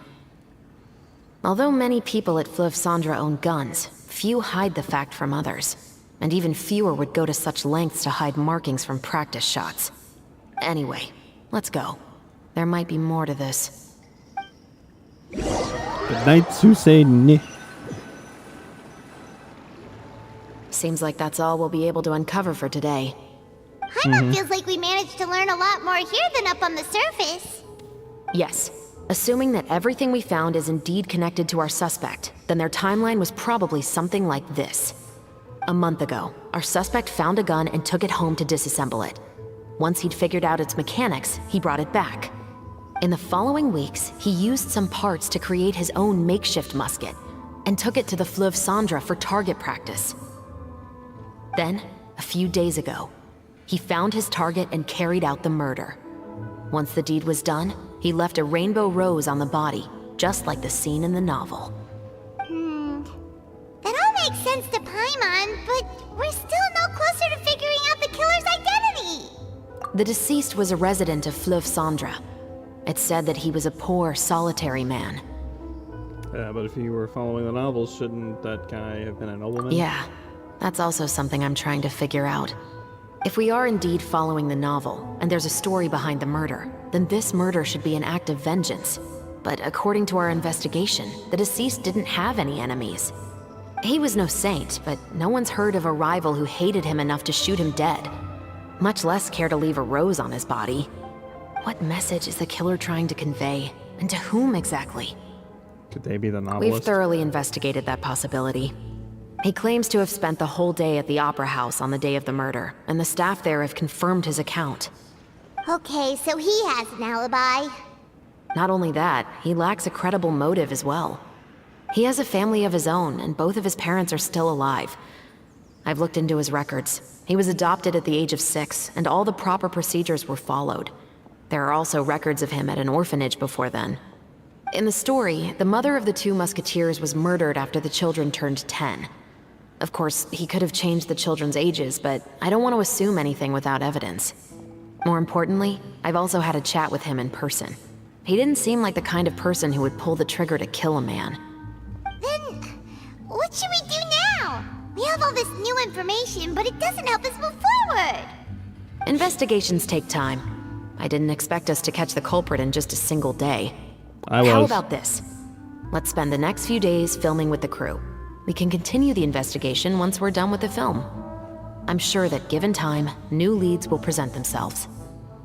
Although many people at Fleuve Cendre own guns, few hide the fact from others. And even fewer would go to such lengths to hide markings from practice shots. Anyway, let's go. There might be more to this. Good night, Susaini. Seems like that's all we'll be able to uncover for today. Paimon feels like we managed to learn a lot more here than up on the surface. Yes. Assuming that everything we found is indeed connected to our suspect, then their timeline was probably something like this. A month ago, our suspect found a gun and took it home to disassemble it. Once he'd figured out its mechanics, he brought it back. In the following weeks, he used some parts to create his own makeshift musket. and took it to the Fleuve Cendra for target practice. Then, a few days ago, he found his target and carried out the murder. Once the deed was done, he left a rainbow rose on the body, just like the scene in the novel. That all makes sense to Paimon, but we're still no closer to figuring out the killer's identity. The deceased was a resident of Fleuve Cendra. It's said that he was a poor, solitary man. Yeah, but if you were following the novels, shouldn't that guy have been a nobleman? Yeah, that's also something I'm trying to figure out. If we are indeed following the novel, and there's a story behind the murder, then this murder should be an act of vengeance. But according to our investigation, the deceased didn't have any enemies. He was no saint, but no one's heard of a rival who hated him enough to shoot him dead, much less care to leave a rose on his body. What message is the killer trying to convey, and to whom exactly? Could they be the novelist? We've thoroughly investigated that possibility. He claims to have spent the whole day at the Opera House on the day of the murder, and the staff there have confirmed his account. Okay, so he has an alibi. Not only that, he lacks a credible motive as well. He has a family of his own, and both of his parents are still alive. I've looked into his records. He was adopted at the age of 6, and all the proper procedures were followed. There are also records of him at an orphanage before then. In the story, the mother of the 2 musketeers was murdered after the children turned 10. Of course, he could have changed the children's ages, but I don't want to assume anything without evidence. More importantly, I've also had a chat with him in person. He didn't seem like the kind of person who would pull the trigger to kill a man. Then, what should we do now? We have all this new information, but it doesn't help us move forward. Investigations take time. I didn't expect us to catch the culprit in just a single day. How How about this? Let's spend the next few days filming with the crew. We can continue the investigation once we're done with the film. I'm sure that given time, new leads will present themselves.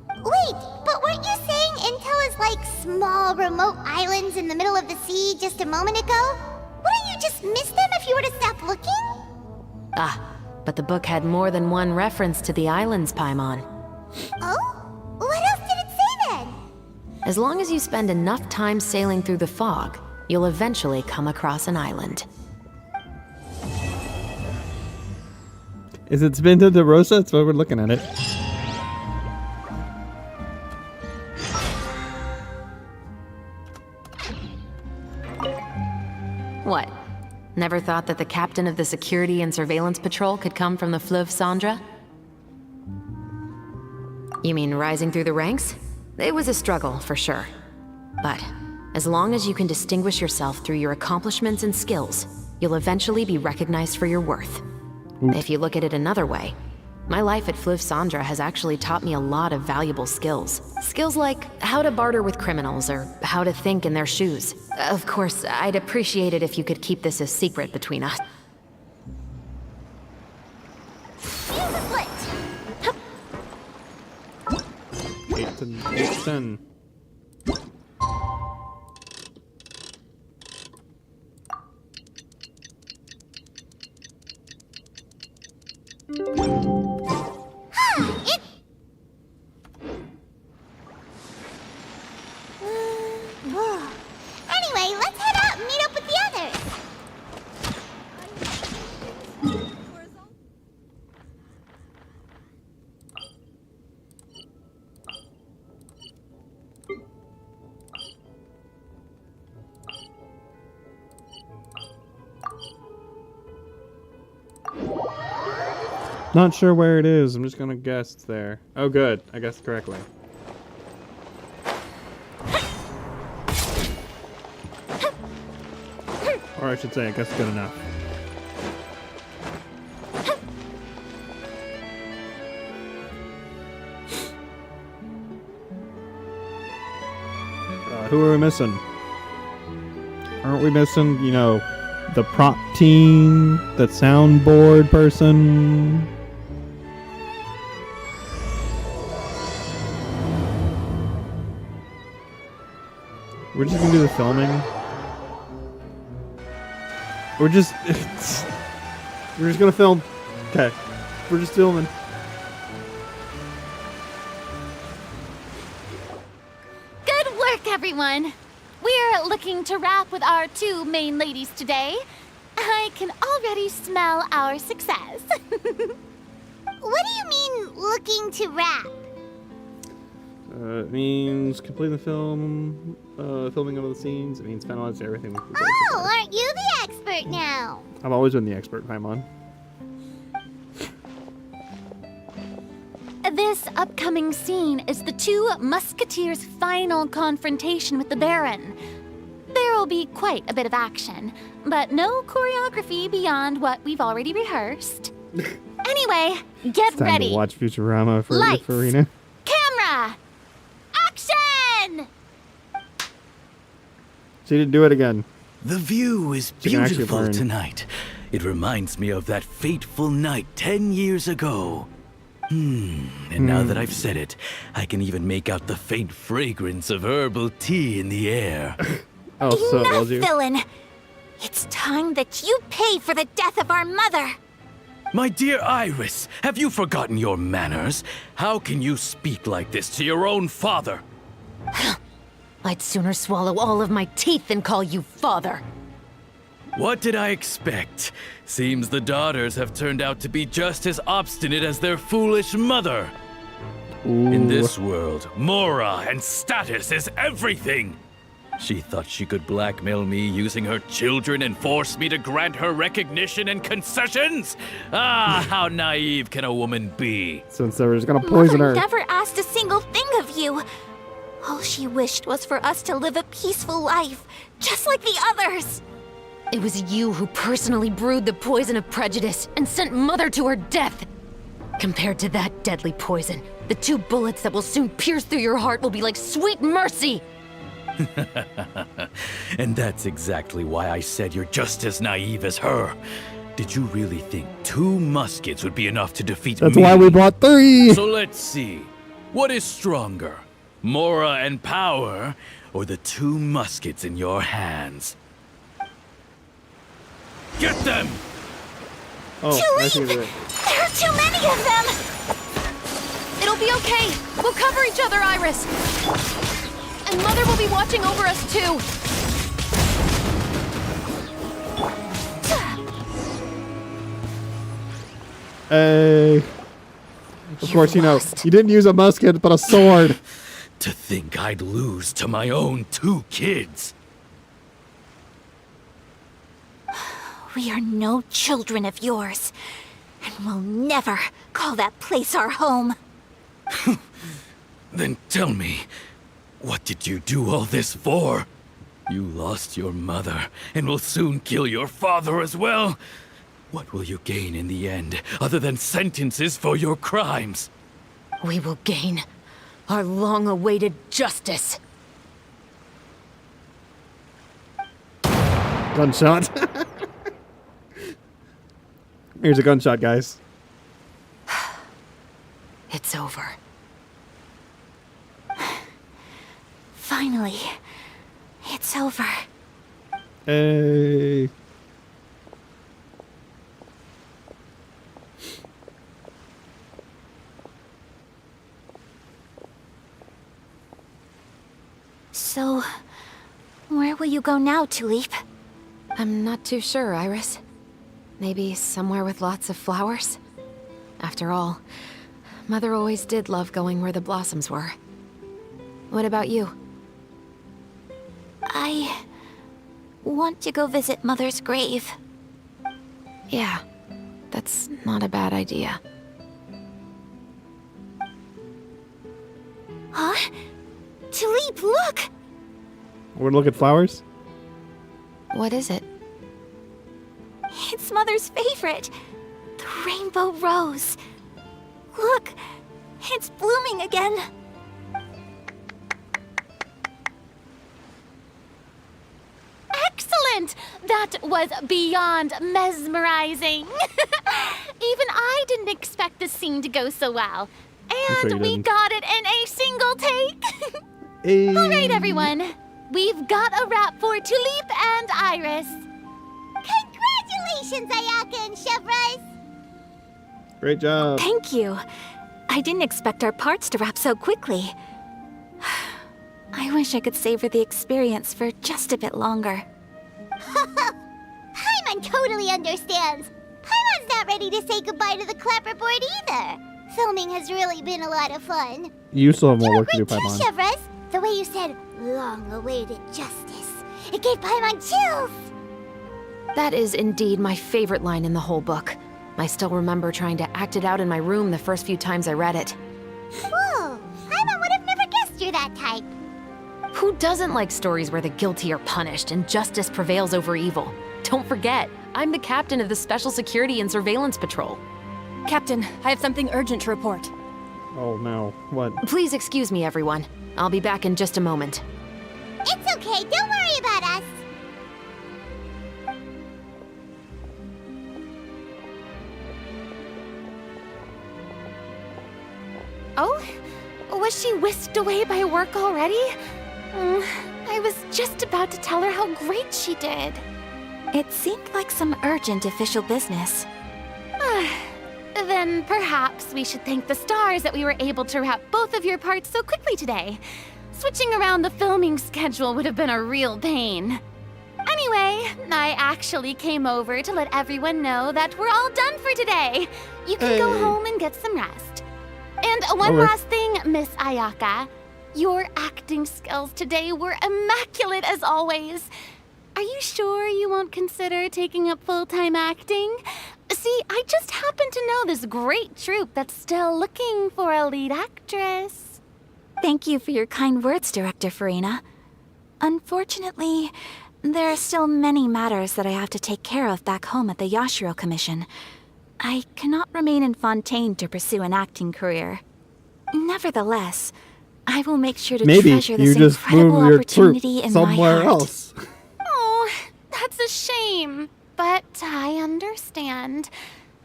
Wait, but weren't you saying Intel is like small, remote islands in the middle of the sea just a moment ago? Wouldn't you just miss them if you were to stop looking? Ah, but the book had more than one reference to the islands, Paimon. Oh? What else did it say then? As long as you spend enough time sailing through the fog, you'll eventually come across an island. Is it Spin to Rosa? That's why we're looking at it. What? Never thought that the captain of the Security and Surveillance Patrol could come from the Fleuve Cendra? You mean rising through the ranks? It was a struggle, for sure. But as long as you can distinguish yourself through your accomplishments and skills, you'll eventually be recognized for your worth. If you look at it another way, my life at Fleuve Cendra has actually taught me a lot of valuable skills. Skills like how to barter with criminals or how to think in their shoes. Of course, I'd appreciate it if you could keep this a secret between us. Fuse is lit! 8 to 10. Anyway, let's head out and meet up with the others. Not sure where it is. I'm just gonna guess it's there. Oh, good. I guessed correctly. Or I should say, I guess good enough. Who are we missing? Aren't we missing, you know, the prop team, the soundboard person? We're just gonna do the filming. We're just gonna film. Okay, we're just filming. Good work, everyone! we're looking to wrap with our two main ladies today. I can already smell our success. What do you mean, looking to wrap? It means completing the film, filming of the scenes. It means finalizing everything. Oh, aren't you the expert now? I've always been the expert, Paimon. This upcoming scene is the two musketeers' final confrontation with the Baron. There will be quite a bit of action, but no choreography beyond what we've already rehearsed. Anyway, get It's time ready. to watch Futurama for Lights. Farina. Camera! Action! She didn't do it again. The view is She can actually beautiful learn. tonight. It reminds me of that fateful night 10 years ago. And now that I've said it, I can even make out the faint fragrance of herbal tea in the air. Oh, so it Enough, was you. villain! It's time that you pay for the death of our mother! My dear Iris, have you forgotten your manners? How can you speak like this to your own father? I'd sooner swallow all of my teeth than call you father. What did I expect? Seems the daughters have turned out to be just as obstinate as their foolish mother. In this world, Mora and status is everything. She thought she could blackmail me using her children and force me to grant her recognition and concessions? Ah, how naive can a woman be? Since they were just gonna poison Mother her. never asked a single thing of you. All she wished was for us to live a peaceful life, just like the others. It was you who personally brewed the poison of prejudice and sent Mother to her death. Compared to that deadly poison, the 2 bullets that will soon pierce through your heart will be like sweet mercy. And that's exactly why I said you're just as naive as her. Did you really think 2 muskets would be enough to defeat That's me? why we bought 3. So let's see. What is stronger? Mora and power, or the 2 muskets in your hands? Get them! Oh, I see Tulip! it. There are too many of them! It'll be okay. We'll cover each other, Iris. And Mother will be watching over us, too. Hey. Of course, you know, you didn't use a musket, but a sword. To think I'd lose to my own 2 kids. We are no children of yours, and we'll never call that place our home. Then tell me, what did you do all this for? You lost your mother, and will soon kill your father as well. What will you gain in the end, other than sentences for your crimes? We will gain our long-awaited justice. Gunshot. Here's a gunshot, guys. It's over. Finally, it's over. Hey. So, where will you go now, Tulip? I'm not too sure, Iris. Maybe somewhere with lots of flowers? After all, Mother always did love going where the blossoms were. What about you? I want to go visit Mother's grave. Yeah, that's not a bad idea. Huh? Tulip, look! We're gonna look at flowers? What is it? It's Mother's favorite. The rainbow rose. Look, it's blooming again. Excellent! That was beyond mesmerizing. Even I didn't expect the scene to go so well. sure And you we didn't. got it in a single take. Hey. All right, everyone. We've got a wrap for Tulip and Iris. Congratulations, Ayaka and Chevrolet! Great job. Thank you. I didn't expect our parts to wrap so quickly. I wish I could savor the experience for just a bit longer. Paimon totally understands. Paimon's not ready to say goodbye to the clapperboard either. Filming has really been a lot of fun. You still have more work to do, Too, Paimon. Chevres. The way you said, long-awaited justice. It gave Paimon chills. That is indeed my favorite line in the whole book. I still remember trying to act it out in my room the first few times I read it. Whoa, Paimon would have never guessed you're that type. Who doesn't like stories where the guilty are punished and justice prevails over evil? Don't forget, I'm the captain of the Special Security and Surveillance Patrol. Captain, I have something urgent to report. Oh no, what? Please excuse me, everyone. I'll be back in just a moment. It's okay, don't worry about us. Oh? Was she whisked away by work already? I was just about to tell her how great she did. It seemed like some urgent official business. Then perhaps we should thank the stars that we were able to wrap both of your parts so quickly today. Switching around the filming schedule would have been a real pain. Anyway, I actually came over to let everyone know that we're all done for today. You can go home and get some rest. And one last thing, Miss Ayaka. Your acting skills today were immaculate as always. Are you sure you won't consider taking up full-time acting? See, I just happen to know this great troupe that's still looking for a lead actress. Thank you for your kind words, Director Farina. Unfortunately, there are still many matters that I have to take care of back home at the Yashiro Commission. I cannot remain in Fontaine to pursue an acting career. Nevertheless, I will make sure to treasure this incredible opportunity in my heart. Else. Oh, that's a shame. But I understand.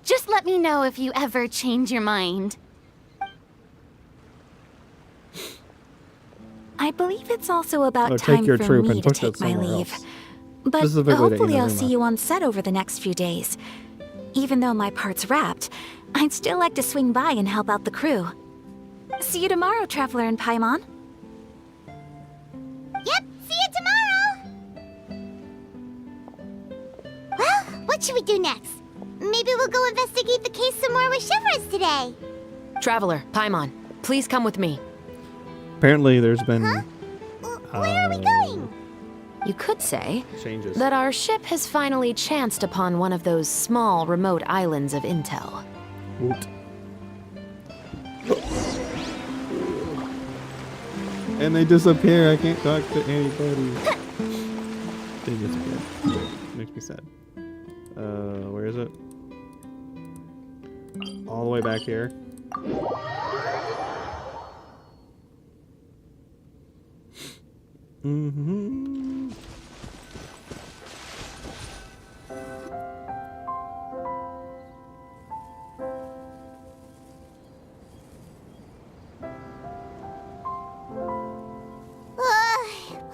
Just let me know if you ever change your mind. I believe it's also about time for me to take my leave. But hopefully I'll see you on set over the next few days. Even though my part's wrapped, I'd still like to swing by and help out the crew. See you tomorrow, Traveler and Paimon. Yep, see you tomorrow! Well, what should we do next? Maybe we'll go investigate the case some more with Chevres today. Traveler, Paimon, please come with me. Apparently there's been... Where are we going? You could say changes. That our ship has finally chanced upon one of those small, remote islands of intel. Woot. And they disappear. I can't talk to anybody. They disappear. Makes me sad. Where is it? All the way back here. Mm-hmm.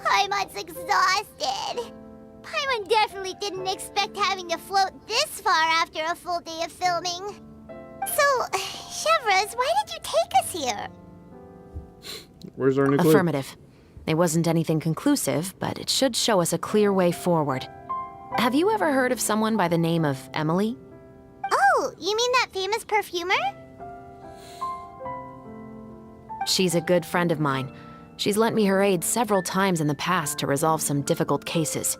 Paimon's exhausted. Paimon definitely didn't expect having to float this far after a full day of filming. So, Chevres, why did you take us here? Where's our new clue? Affirmative. It wasn't anything conclusive, but it should show us a clear way forward. Have you ever heard of someone by the name of Emily? Oh, you mean that famous perfumer? She's a good friend of mine. She's lent me her aid several times in the past to resolve some difficult cases.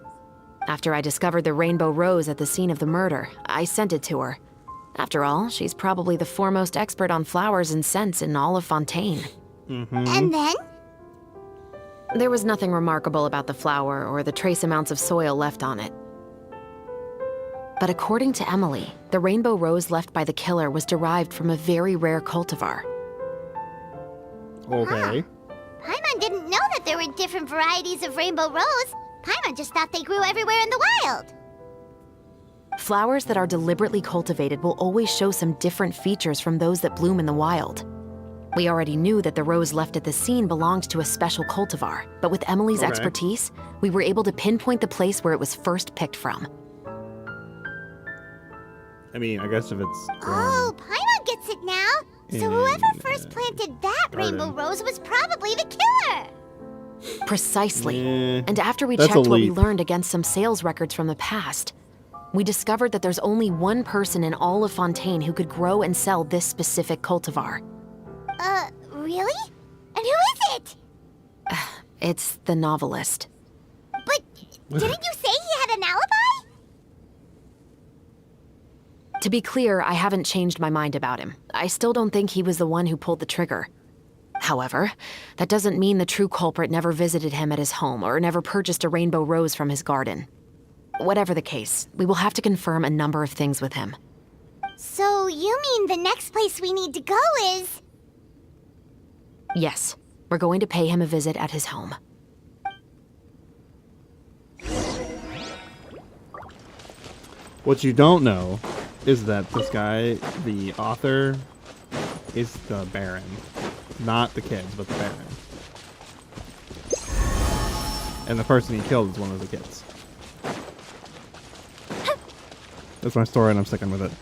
After I discovered the rainbow rose at the scene of the murder, I sent it to her. After all, she's probably the foremost expert on flowers and scents in all of Fontaine. And then? There was nothing remarkable about the flower or the trace amounts of soil left on it. But according to Emily, the rainbow rose left by the killer was derived from a very rare cultivar. Okay. Paimon didn't know that there were different varieties of rainbow rose. Paimon just thought they grew everywhere in the wild. Flowers that are deliberately cultivated will always show some different features from those that bloom in the wild. We already knew that the rose left at the scene belonged to a special cultivar, but with Emily's expertise, we were able to pinpoint the place where it was first picked from. I mean, I guess if it's... Oh, Paimon gets it now. So whoever first planted that rainbow rose was probably the killer. Precisely. Eh, And after we that's checked what we elite. learned against some sales records from the past, we discovered that there's only one person in all of Fontaine who could grow and sell this specific cultivar. Really? And who is it? It's the novelist. But didn't you say he had an alibi? To be clear, I haven't changed my mind about him. I still don't think he was the one who pulled the trigger. However, that doesn't mean the true culprit never visited him at his home or never purchased a rainbow rose from his garden. Whatever the case, we will have to confirm a number of things with him. So you mean the next place we need to go is... Yes, we're going to pay him a visit at his home. What you don't know is that this guy, the author, is the Baron. Not the kids, but the Baron. And the person he killed is one of the kids. That's my story and I'm sticking with it.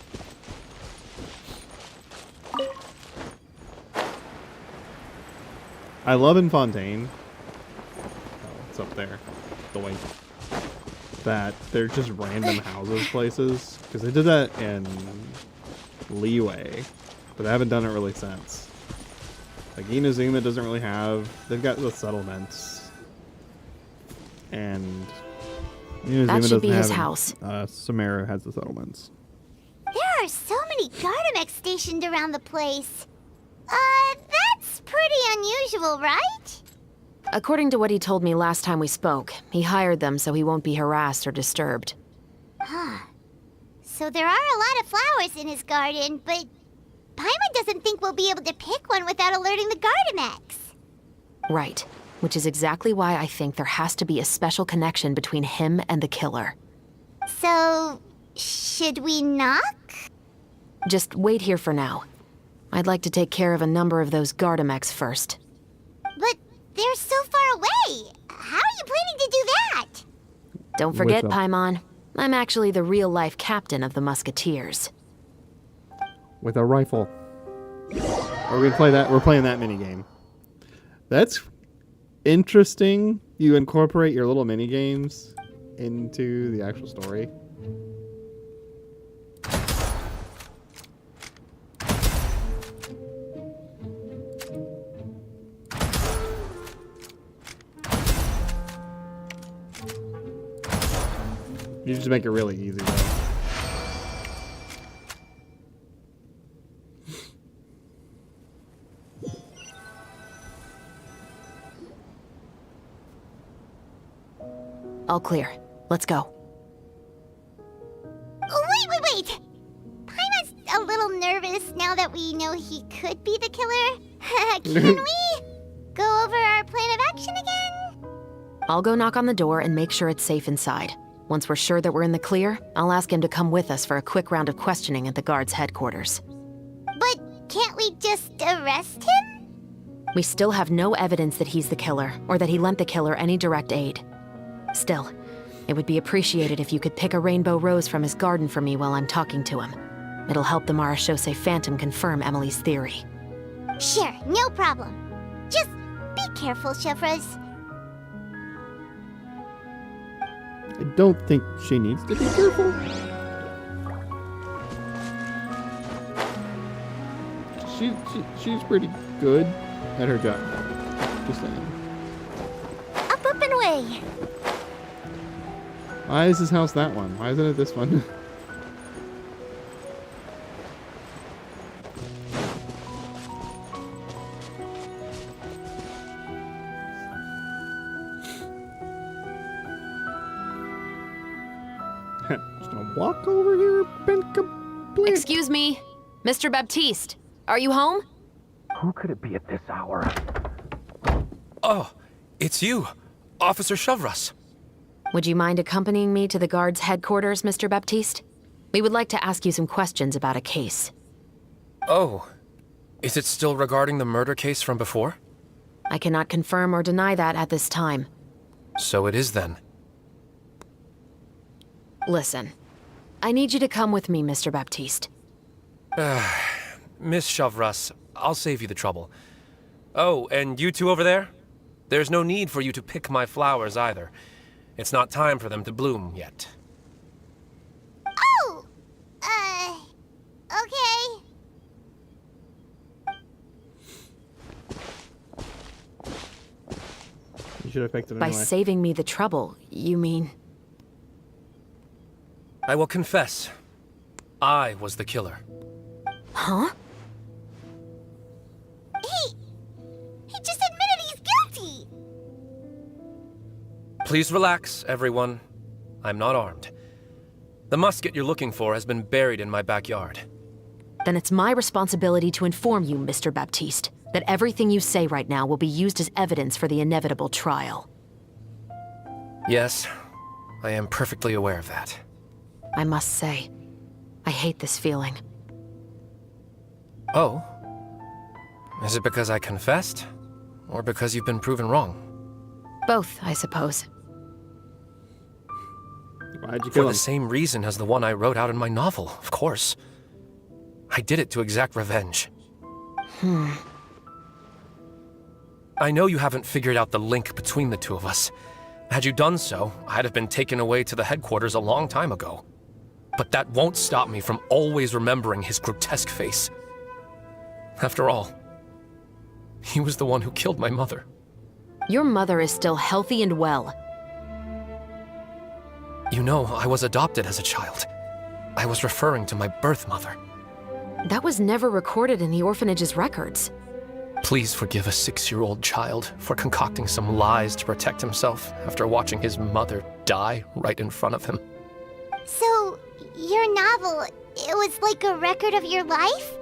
I love in Fontaine. Oh, it's up there. Doink. That they're just random houses places. Because they did that in Leeway. But they haven't done it really since. Like Inazuma doesn't really have... They've got the settlements. And... Inazuma That should be doesn't his have house. Sumeru has the settlements. There are so many Gardamex stationed around the place. That's pretty unusual, right? According to what he told me last time we spoke, he hired them so he won't be harassed or disturbed. Huh. So there are a lot of flowers in his garden, but Paimon doesn't think we'll be able to pick one without alerting the Gardamex. Right. Which is exactly why I think there has to be a special connection between him and the killer. So, should we knock? Just wait here for now. I'd like to take care of a number of those Gardamex first. But they're so far away. How are you planning to do that? Don't forget, What's up? Paimon, I'm actually the real-life captain of the Musketeers. With a rifle. We're gonna play that. We're playing that mini game. That's interesting. You incorporate your little mini games into the actual story. You just make it really easy though. All clear. Let's go. Oh, wait! Paimon's a little nervous now that we know he could be the killer. Can we go over our plan of action again? I'll go knock on the door and make sure it's safe inside. Once we're sure that we're in the clear, I'll ask him to come with us for a quick round of questioning at the guard's headquarters. But can't we just arrest him? We still have no evidence that he's the killer, or that he lent the killer any direct aid. Still, it would be appreciated if you could pick a rainbow rose from his garden for me while I'm talking to him. It'll help the Marachose Phantom confirm Emily's theory. Sure, no problem. Just be careful, Chevres. I don't think she needs to be careful. She's pretty good at her job. Just saying. Up and away. Why is his house that one? Why isn't it this one? Just gonna walk over here and complete. Excuse me, Mr. Baptiste, are you home? Who could it be at this hour? Oh, it's you, Officer Chevres. Would you mind accompanying me to the guard's headquarters, Mr. Baptiste? We would like to ask you some questions about a case. Oh, is it still regarding the murder case from before? I cannot confirm or deny that at this time. So it is then. Listen, I need you to come with me, Mr. Baptiste. Miss Chevres, I'll save you the trouble. Oh, and you two over there? There's no need for you to pick my flowers either. It's not time for them to bloom yet. Oh! Okay. You should have picked it By anyway. saving me the trouble, you mean? I will confess. I was the killer. Huh? He just admitted he's guilty! Please relax, everyone. I'm not armed. The musket you're looking for has been buried in my backyard. Then it's my responsibility to inform you, Mr. Baptiste, that everything you say right now will be used as evidence for the inevitable trial. Yes, I am perfectly aware of that. I must say, I hate this feeling. Oh? Is it because I confessed? Or because you've been proven wrong? Both, I suppose. Why'd you For kill the him? same reason as the one I wrote out in my novel, of course. I did it to exact revenge. I know you haven't figured out the link between the two of us. Had you done so, I'd have been taken away to the headquarters a long time ago. But that won't stop me from always remembering his grotesque face. After all, he was the one who killed my mother. Your mother is still healthy and well. You know, I was adopted as a child. I was referring to my birth mother. That was never recorded in the orphanage's records. Please forgive a 6-year-old child for concocting some lies to protect himself after watching his mother die right in front of him. So, your novel, it was like a record of your life?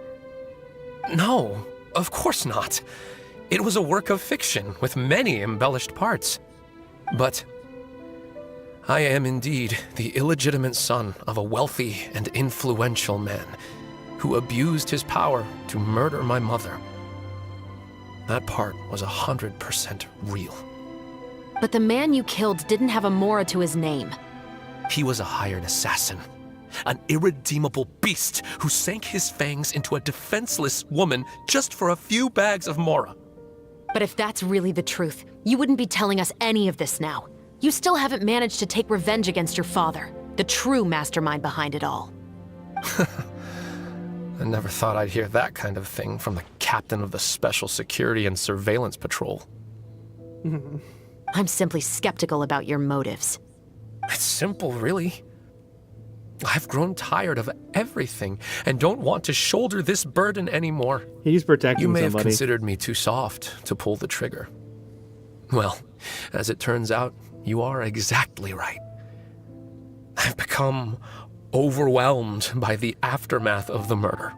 No, of course not. It was a work of fiction with many embellished parts. But I am indeed the illegitimate son of a wealthy and influential man who abused his power to murder my mother. That part was 100% real. But the man you killed didn't have a Mora to his name. He was a hired assassin. An irredeemable beast who sank his fangs into a defenseless woman just for a few bags of Mora. But if that's really the truth, you wouldn't be telling us any of this now. You still haven't managed to take revenge against your father, the true mastermind behind it all. I never thought I'd hear that kind of thing from the captain of the Special Security and Surveillance Patrol. I'm simply skeptical about your motives. It's simple, really. I've grown tired of everything and don't want to shoulder this burden anymore. He's protecting You may somebody. have considered me too soft to pull the trigger. Well, as it turns out, you are exactly right. I've become overwhelmed by the aftermath of the murder.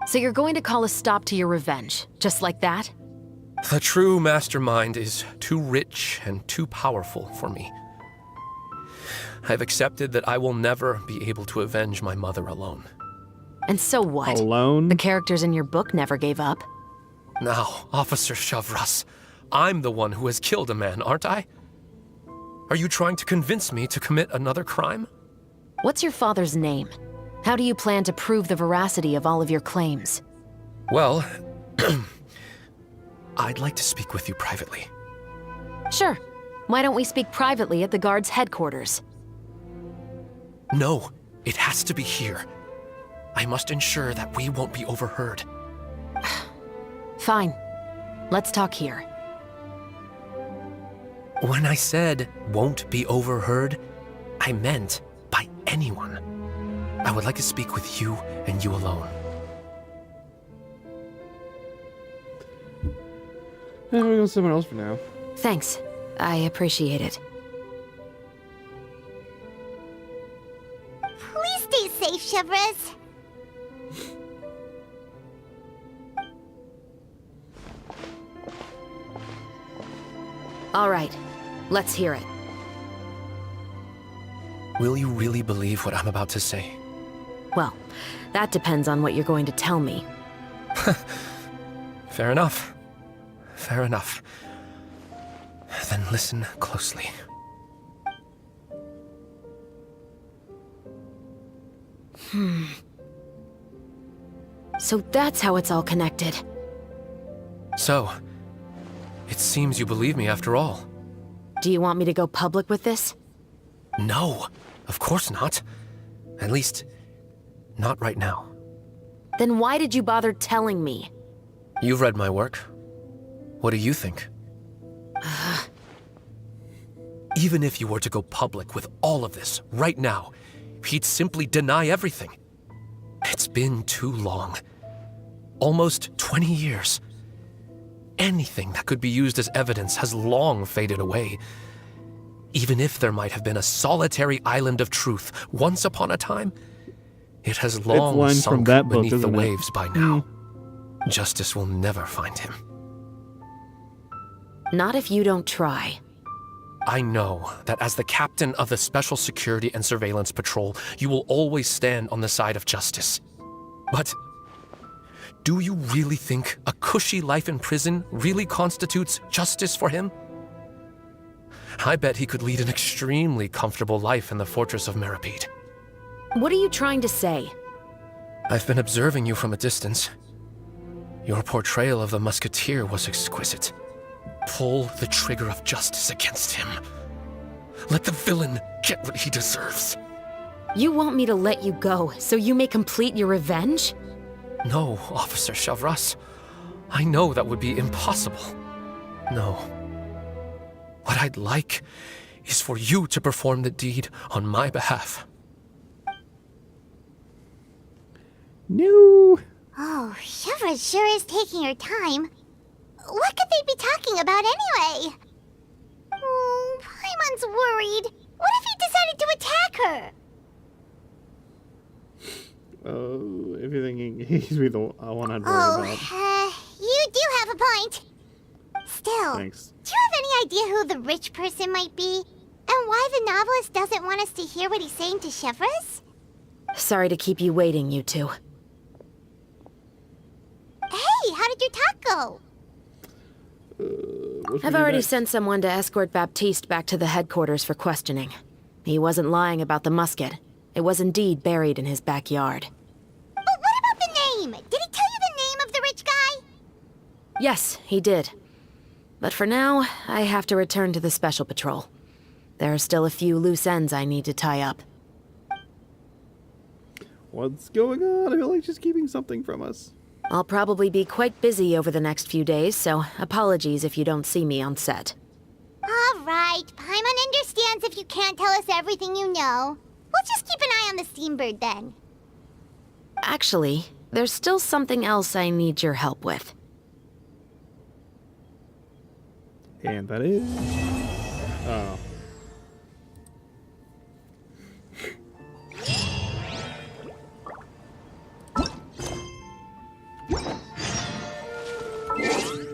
So you're going to call a stop to your revenge, just like that? The true mastermind is too rich and too powerful for me. I've accepted that I will never be able to avenge my mother alone. And so what? Alone? The characters in your book never gave up. Now, Officer Shavras, I'm the one who has killed a man, aren't I? Are you trying to convince me to commit another crime? What's your father's name? How do you plan to prove the veracity of all of your claims? Well, I'd like to speak with you privately. Sure. Why don't we speak privately at the guard's headquarters? No, it has to be here. I must ensure that we won't be overheard. Fine. Let's talk here. When I said won't be overheard, I meant by anyone. I would like to speak with you and you alone. We'll go with someone else for now. Thanks. I appreciate it. Please stay safe, Chevres. All right. Let's hear it. Will you really believe what I'm about to say? Well, that depends on what you're going to tell me. Fair enough. Fair enough. Then listen closely. So that's how it's all connected. So, it seems you believe me after all. Do you want me to go public with this? No, of course not. At least, not right now. Then why did you bother telling me? You've read my work. What do you think? Even if you were to go public with all of this right now, he'd simply deny everything. It's been too long. Almost 20 years. Anything that could be used as evidence has long faded away. Even if there might have been a solitary island of truth once upon a time, it has long sunk beneath the waves by now. Justice will never find him. Not if you don't try. I know that as the captain of the Special Security and Surveillance Patrol, you will always stand on the side of justice. But do you really think a cushy life in prison really constitutes justice for him? I bet he could lead an extremely comfortable life in the fortress of Meripede. What are you trying to say? I've been observing you from a distance. Your portrayal of the musketeer was exquisite. Pull the trigger of justice against him. Let the villain get what he deserves. You want me to let you go so you may complete your revenge? No, Officer Chavras. I know that would be impossible. No. What I'd like is for you to perform the deed on my behalf. No. Oh, Shiva sure is taking her time. What could they be talking about anyway? Oh, Paimon's worried. What if he decided to attack her? Oh, if you're thinking he's the one I'd worry about. You do have a point. Still, Thanks. do you have any idea who the rich person might be? And why the novelist doesn't want us to hear what he's saying to Chevres? Sorry to keep you waiting, you two. Hey, how did your talk go? I've already sent someone to escort Baptiste back to the headquarters for questioning. He wasn't lying about the musket. It was indeed buried in his backyard. But what about the name? Did he tell you the name of the rich guy? Yes, he did. But for now, I have to return to the Special Patrol. There are still a few loose ends I need to tie up. What's going on? I feel like she's keeping something from us. I'll probably be quite busy over the next few days, so apologies if you don't see me on set. All right, Paimon understands if you can't tell us everything you know. We'll just keep an eye on the Steambird then. Actually, there's still something else I need your help with. And that is... Oh.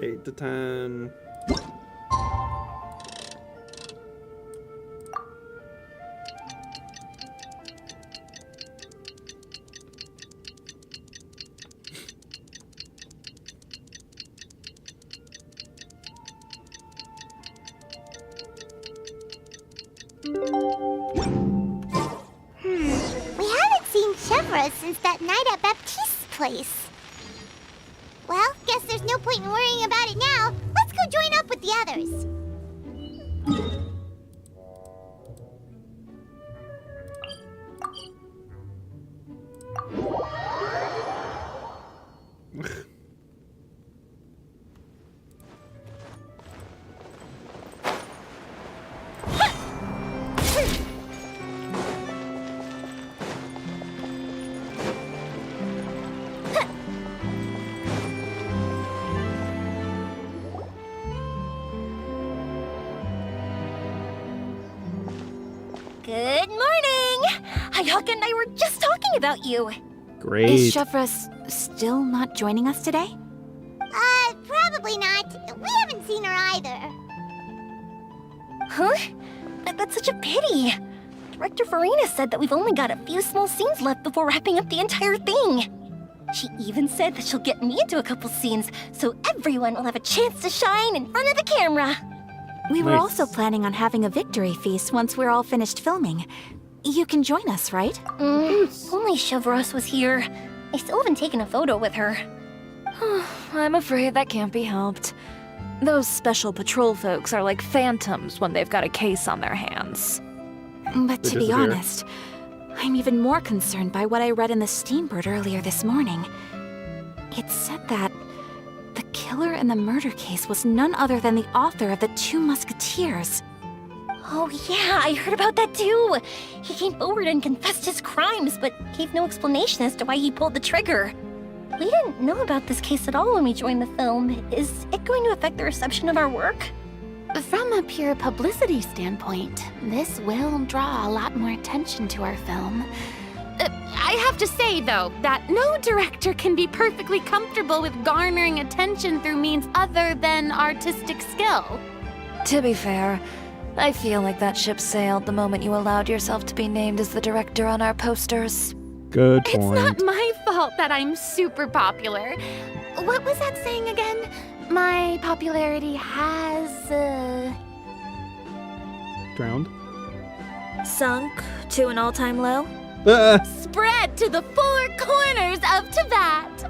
Eight to 10. We haven't seen Chevra since that night at Baptiste's place. Well, guess there's no point in worrying about it now. Let's go join up with the others. Good morning! Hayaka and I were just talking about you. Great. Is Chevres still not joining us today? Probably not. We haven't seen her either. Huh? That's such a pity. Director Farina said that we've only got a few small scenes left before wrapping up the entire thing. She even said that she'll get me into a couple scenes, so everyone will have a chance to shine in front of the camera. We were also planning on having a victory feast once we're all finished filming. You can join us, right? Only Chevros was here. I still haven't taken a photo with her. I'm afraid that can't be helped. Those special patrol folks are like phantoms when they've got a case on their hands. But They to be disappear. honest, I'm even more concerned by what I read in the Steambird earlier this morning. It said that the killer in the murder case was none other than the author of the 2 Musketeers. Oh yeah, I heard about that too. He came forward and confessed his crimes, but gave no explanation as to why he pulled the trigger. We didn't know about this case at all when we joined the film. Is it going to affect the reception of our work? From a pure publicity standpoint, this will draw a lot more attention to our film. I have to say, though, that no director can be perfectly comfortable with garnering attention through means other than artistic skill. To be fair, I feel like that ship sailed the moment you allowed yourself to be named as the director on our posters. Good It's point. not my fault that I'm super popular. What was that saying again? My popularity has, Drowned? Sunk to an all-time low? spread to the 4 corners of Tibet.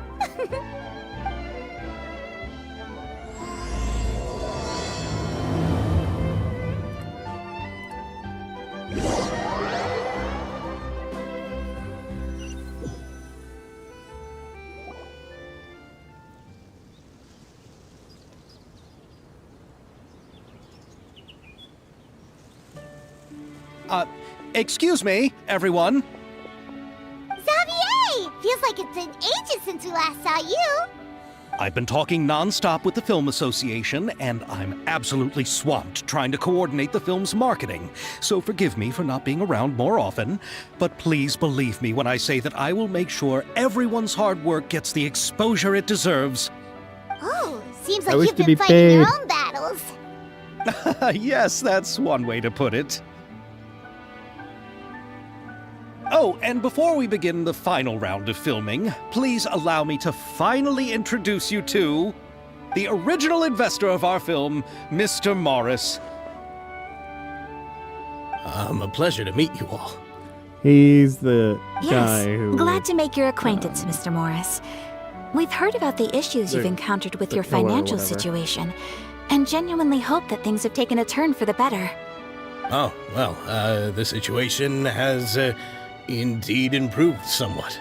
Excuse me, everyone. Xavier! Feels like it's been ages since we last saw you. I've been talking nonstop with the Film Association, and I'm absolutely swamped trying to coordinate the film's marketing. So forgive me for not being around more often, but please believe me when I say that I will make sure everyone's hard work gets the exposure it deserves. Oh, seems I like wish you've to been be fighting your paid. own battles. Yes, that's one way to put it. Oh, and before we begin the final round of filming, please allow me to finally introduce you to the original investor of our film, Mr. Morris. A pleasure to meet you all. He's the guy Yes, who... glad to make your acquaintance, Mr. Morris. We've heard about the issues you've The- encountered with the your pillar or financial whatever. situation, and genuinely hope that things have taken a turn for the better. Oh, well, the situation has indeed improved somewhat.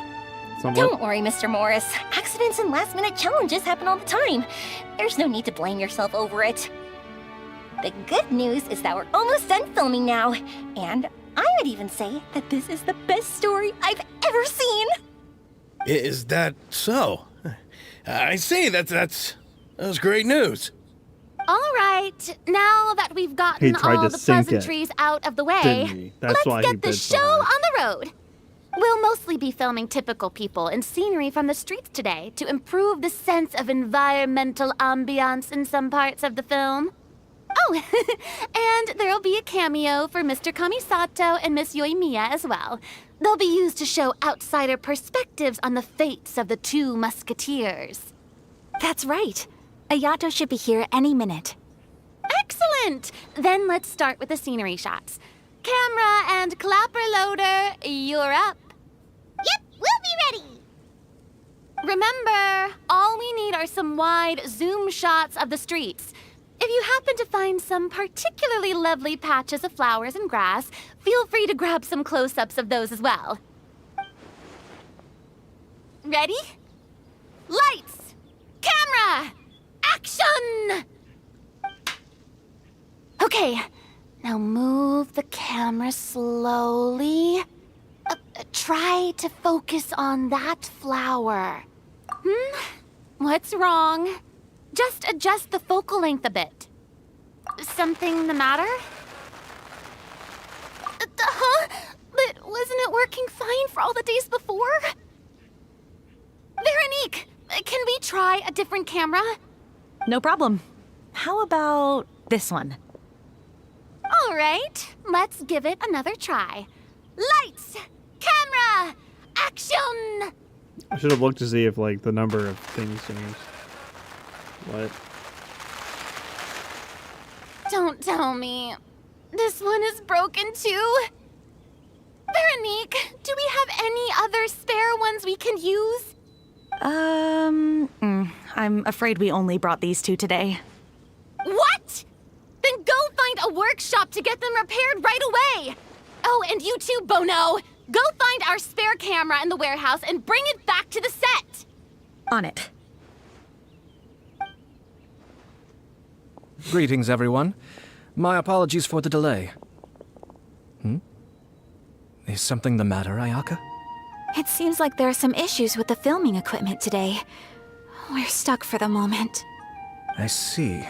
Don't worry, Mr. Morris. Accidents and last-minute challenges happen all the time. There's no need to blame yourself over it. The good news is that we're almost done filming now, and I would even say that this is the best story I've ever seen. Is that so? I see, that's great news. All right, now that we've gotten tried all to the sink it, pleasantries out of the way, didn't he? That's why let's he get the did show on the road. We'll mostly be filming typical people and scenery from the streets today to improve the sense of environmental ambiance in some parts of the film. Oh, and there'll be a cameo for Mr. Kamisato and Miss Yoimiya as well. They'll be used to show outsider perspectives on the fates of the 2 Musketeers. That's right. Ayato should be here any minute. Excellent! Then let's start with the scenery shots. Camera and clapper loader, you're up. Yep, we'll be ready. Remember, all we need are some wide zoom shots of the streets. If you happen to find some particularly lovely patches of flowers and grass, feel free to grab some close-ups of those as well. Ready? Lights! Camera! Action! Okay, now move the camera slowly. Try to focus on that flower. What's wrong? Just adjust the focal length a bit. Something the matter? Huh? But wasn't it working fine for all the days before? Veronique, can we try a different camera? No problem. How about this one? All right, let's give it another try. Lights, camera, action! I should have looked to see if, like, the number of things changed. What? Don't tell me. This one is broken too? Veronique, do we have any other spare ones we can use? I'm afraid we only brought these 2 today. workshop to get them repaired right away! Oh, and you too, Bono! Go find our spare camera in the warehouse and bring it back to the set! On it. Greetings, everyone. My apologies for the delay. Is something the matter, Ayaka? It seems like there are some issues with the filming equipment today. We're stuck for the moment. I see.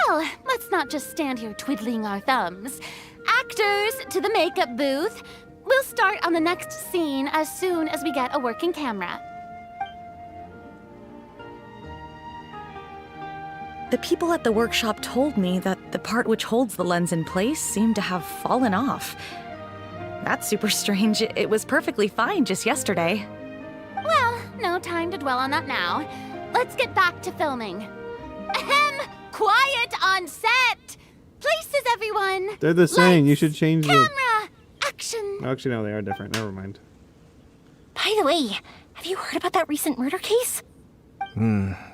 Well, let's not just stand here twiddling our thumbs. Actors, to the makeup booth. We'll start on the next scene as soon as we get a working camera. The people at the workshop told me that the part which holds the lens in place seemed to have fallen off. That's super strange. It was perfectly fine just yesterday. Well, no time to dwell on that now. Let's get back to filming. Ahem! Quiet on set! Places, everyone! They're the same. You should change the... Camera! Action! Actually, no, they are different. Never mind. By the way, have you heard about that recent murder case?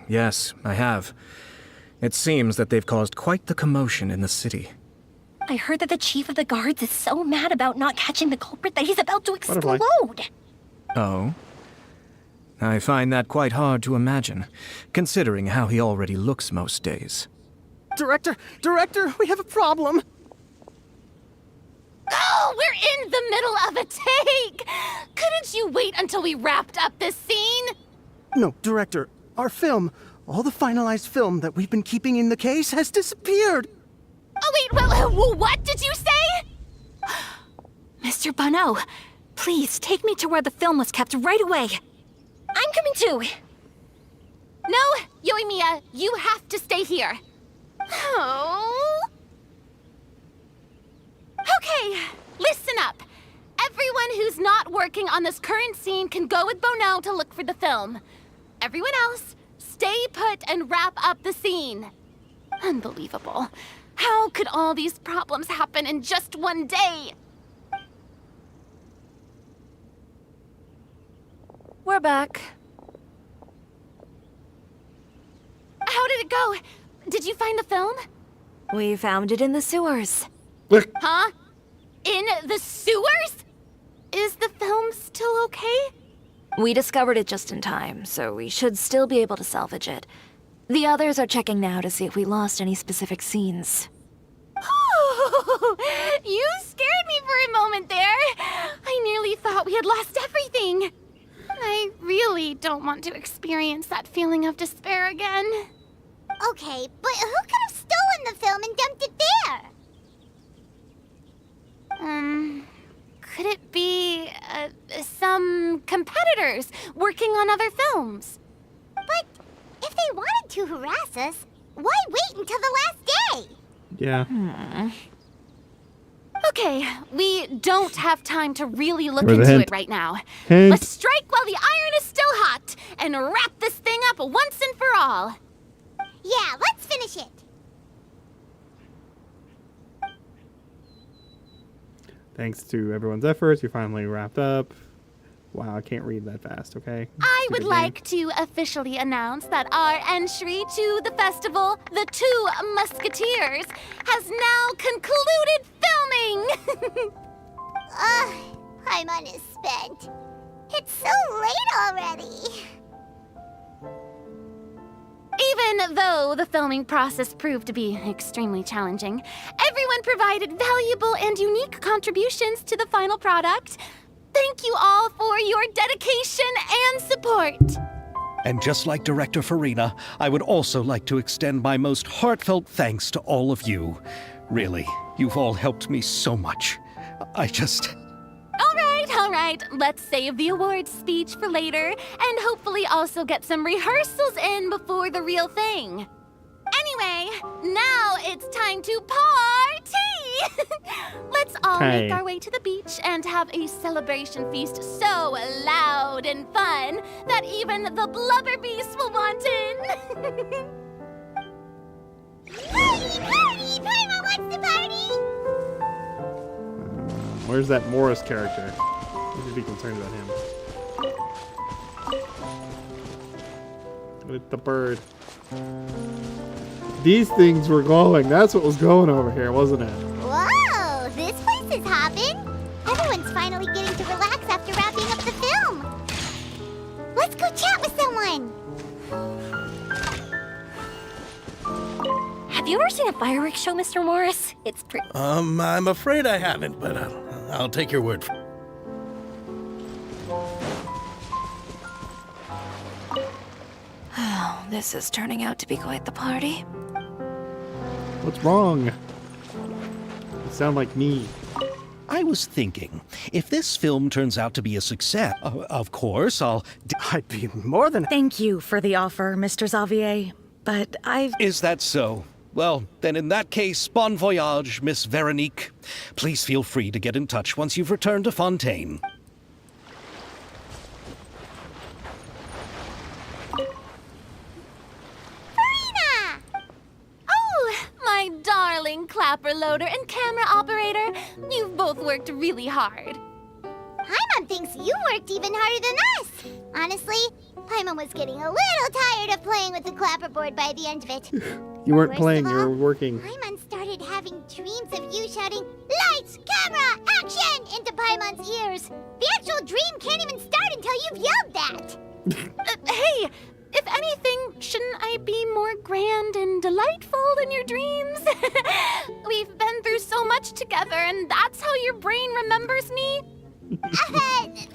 Yes, I have. It seems that they've caused quite the commotion in the city. I heard that the chief of the guards is so mad about not catching the culprit that he's about to explode. Oh? I find that quite hard to imagine, considering how he already looks most days. Director, we have a problem. Oh, we're in the middle of a take! Couldn't you wait until we wrapped up this scene? No, Director, our film, all the finalized film that we've been keeping in the case has disappeared. Oh, wait, what did you say? Mr. Bono, please take me to where the film was kept right away. I'm coming too. No, Yoimiya, you have to stay here. Oh. Okay, listen up. Everyone who's not working on this current scene can go with Bono to look for the film. Everyone else, stay put and wrap up the scene. Unbelievable. How could all these problems happen in just one day? We're back. How did it go? Did you find the film? We found it in the sewers. Huh? In the sewers? Is the film still okay? We discovered it just in time, so we should still be able to salvage it. The others are checking now to see if we lost any specific scenes. You scared me for a moment there. I nearly thought we had lost everything. I really don't want to experience that feeling of despair again. Okay, but who could have stolen the film and dumped it there? Could it be, some competitors working on other films? But if they wanted to harass us, why wait until the last day? Yeah. Okay, we don't have time to really look Where's the into hint? it right now. Hint. Let's strike while the iron is still hot and wrap this thing up once and for all. Yeah, let's finish it. Thanks to everyone's efforts, we finally wrapped up. Wow, I can't read that fast, okay? I would Stupid like to officially announce that our entry to the festival, The Two Musketeers, has now concluded filming! Paimon is spent. It's so late already. Even though the filming process proved to be extremely challenging, everyone provided valuable and unique contributions to the final product. Thank you all for your dedication and support. And just like Director Farina, I would also like to extend my most heartfelt thanks to all of you. Really, you've all helped me so much. All right, let's save the awards speech for later, and hopefully also get some rehearsals in before the real thing. Anyway, now it's time to party! Let's all make our way to the beach and have a celebration feast so loud and fun that even the blubber beast will want in. Party, party! Paimon wants to party! Where's that Morris character? You should be concerned about him. With the bird. These things were glowing. That's what was going over here, wasn't it? Whoa, this place is hopping. Everyone's finally getting to relax after wrapping up the film. Let's go chat with someone. Have you ever seen a fireworks show, Mr. Morris? It's pretty. I'm afraid I haven't, but I'll take your word for it. Oh, this is turning out to be quite the party. What's wrong? You sound like me. I was thinking, if this film turns out to be a success, of course, I'd be more than... Thank you for the offer, Mr. Xavier, but Is that so? Well, then in that case, bon voyage, Miss Veronique. Please feel free to get in touch once you've returned to Fontaine. My darling clapper loader and camera operator, you've both worked really hard. Paimon thinks you worked even harder than us. Honestly, Paimon was getting a little tired of playing with the clapperboard by the end of it. You weren't Worst playing, of you all, were working. Paimon started having dreams of you shouting, "Lights, camera, action!" into Paimon's ears. The actual dream can't even start until you've yelled that. Hey, if anything, shouldn't I be more grand and delightful than your dreams? We've been through so much together, and that's how your brain remembers me? That's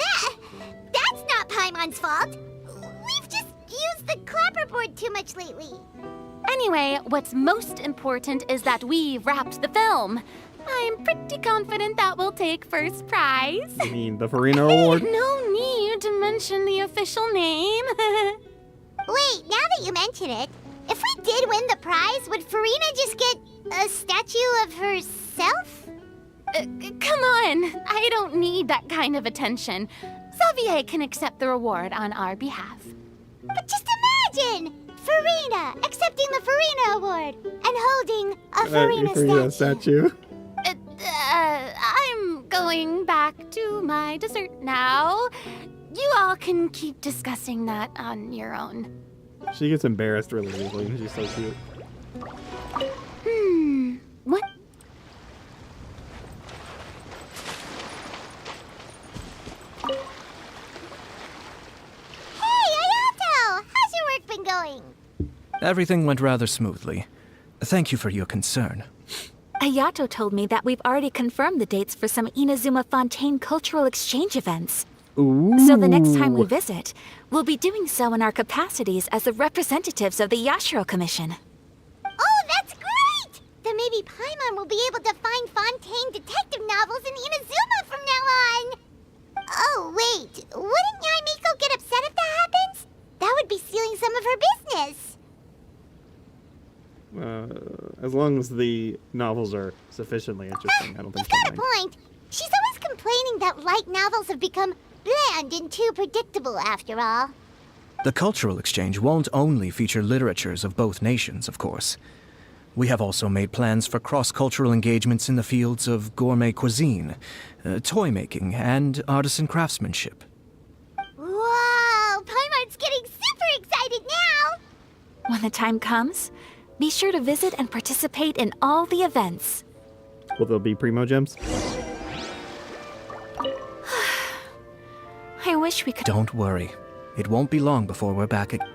not Paimon's fault. We've just used the clapperboard too much lately. Anyway, what's most important is that we wrapped the film. I'm pretty confident that we'll take first prize. You mean the Farina Award? No need to mention the official name. Wait, now that you mention it, if we did win the prize, would Farina just get a statue of herself? Come on, I don't need that kind of attention. Xavier can accept the reward on our behalf. But just imagine! Farina accepting the Farina Award and holding a Farina statue. I'm going back to my dessert now. You all can keep discussing that on your own. She gets embarrassed really easily, and she's so cute. What? Hey, Ayato! How's your work been going? Everything went rather smoothly. Thank you for your concern. Ayato told me that we've already confirmed the dates for some Inazuma Fontaine cultural exchange events. Ooh. So the next time we visit, we'll be doing so in our capacities as the representatives of the Yashiro Commission. Oh, that's great! Then maybe Paimon will be able to find Fontaine detective novels in Inazuma from now on! Oh, wait. Wouldn't Yae Miko get upset if that happens? That would be stealing some of her business. As long as the novels are sufficiently interesting, I don't think You've got a point. She's always complaining that light novels have become bland and too predictable after all. The cultural exchange won't only feature literatures of both nations, of course. We have also made plans for cross-cultural engagements in the fields of gourmet cuisine, toy making, and artisan craftsmanship. Whoa! Paimon's getting super excited now! When the time comes, be sure to visit and participate in all the events. Will there be Primo Gems? I wish we could... Don't worry. It won't be long before we're back again.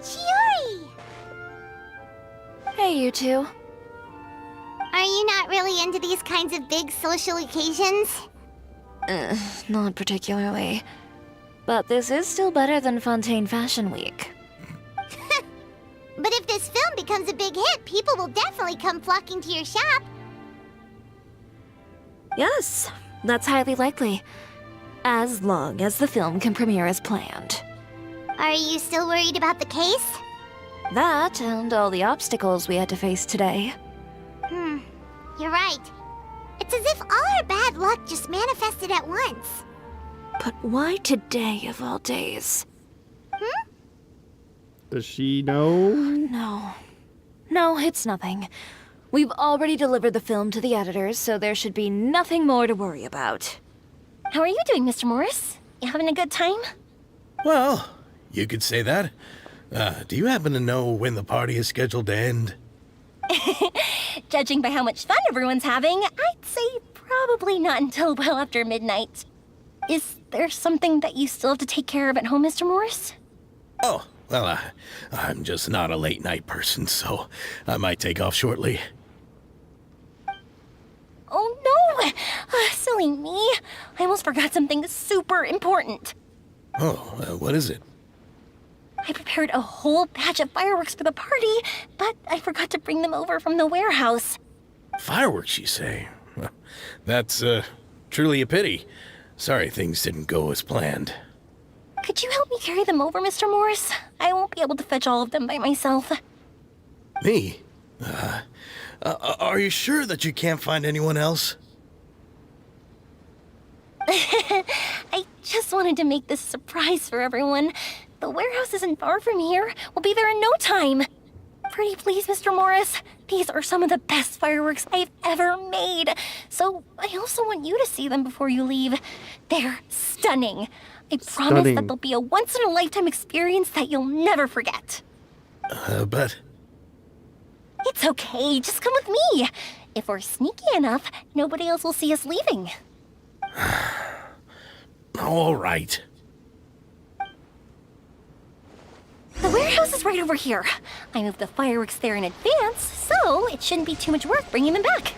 Chiori! Hey, you two. Are you not really into these kinds of big social occasions? Not particularly. But this is still better than Fontaine Fashion Week. But if this film becomes a big hit, people will definitely come flocking to your shop. Yes, that's highly likely. As long as the film can premiere as planned. Are you still worried about the case? That and all the obstacles we had to face today. You're right. It's as if all our bad luck just manifested at once. But why today of all days? Does she know? No. No, it's nothing. We've already delivered the film to the editors, so there should be nothing more to worry about. How are you doing, Mr. Morris? You having a good time? Well, you could say that. Do you happen to know when the party is scheduled to end? Judging by how much fun everyone's having, I'd say probably not until well after midnight. Is there something that you still have to take care of at home, Mr. Morris? Oh, well, I'm just not a late night person, so I might take off shortly. Oh no! Silly me. I almost forgot something super important. Oh, what is it? I prepared a whole batch of fireworks for the party, but I forgot to bring them over from the warehouse. Fireworks, you say? That's, truly a pity. Sorry things didn't go as planned. Could you help me carry them over, Mr. Morris? I won't be able to fetch all of them by myself. Me? Are you sure that you can't find anyone else? I just wanted to make this a surprise for everyone. The warehouse isn't far from here. We'll be there in no time. Pretty please, Mr. Morris. These are some of the best fireworks I've ever made. So I also want you to see them before you leave. They're stunning. I promise that they'll be a once-in-a-lifetime experience that you'll never forget. But... It's okay. Just come with me. If we're sneaky enough, nobody else will see us leaving. All right. The warehouse is right over here. I moved the fireworks there in advance, so it shouldn't be too much work bringing them back.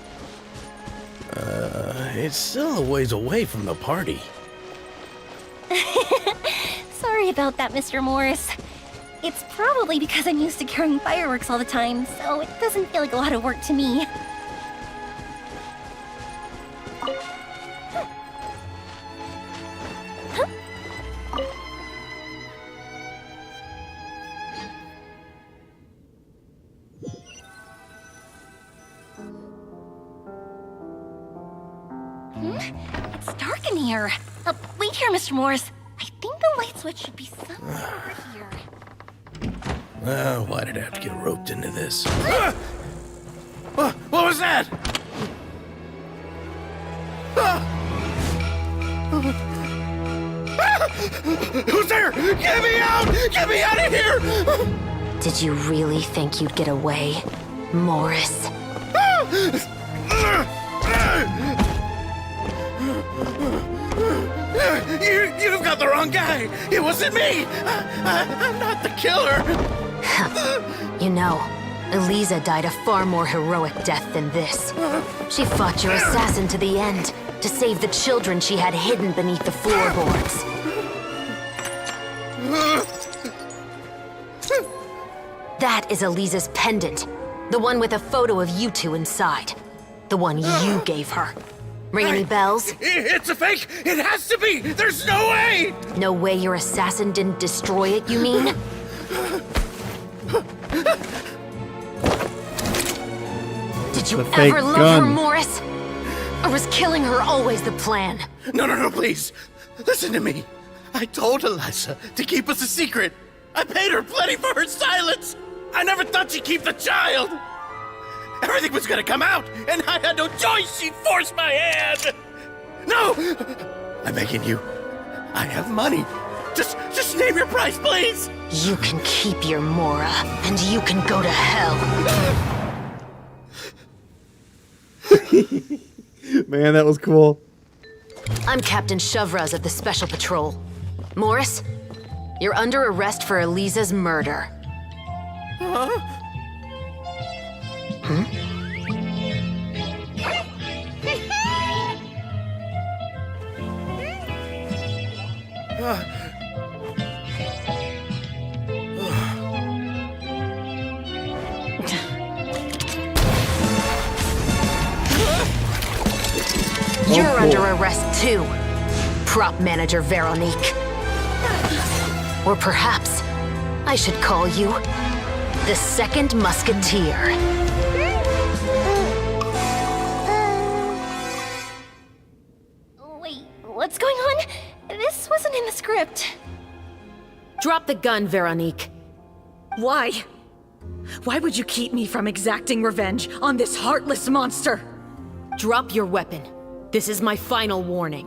It's still a ways away from the party. Sorry about that, Mr. Morris. It's probably because I'm used to carrying fireworks all the time, so it doesn't feel like a lot of work to me. It's dark in here. Wait here, Mr. Morris. I think the light switch should be somewhere over here. Why did I have to get roped into this? What was that? Who's there? Get me out! Get me out of here! Did you really think you'd get away, Morris? You've got the wrong guy! It wasn't me! I'm not the killer! You know, Eliza died a far more heroic death than this. She fought your assassin to the end, to save the children she had hidden beneath the floorboards. That is Eliza's pendant. The one with a photo of you two inside. The one you gave her. Ring any bells? It's a fake! It has to be! There's no way! No way your assassin didn't destroy it, you mean? Did you ever love her, Morris? Or was killing her always the plan? No, please. Listen to me. I told Eliza to keep us a secret. I paid her plenty for her silence. I never thought she'd keep the child. Everything was gonna come out, and I had no choice. She forced my hand. No! I'm begging you. I have money. Just name your price, please. You can keep your Mora, and you can go to hell. Man, that was cool. I'm Captain Shavraz of the Special Patrol. Morris, you're under arrest for Eliza's murder. Huh? You're under arrest too, prop manager Veronique. Or perhaps I should call you the Second Musketeer. Wait, what's going on? This wasn't in the script. Drop the gun, Veronique. Why? Why would you keep me from exacting revenge on this heartless monster? Drop your weapon. This is my final warning.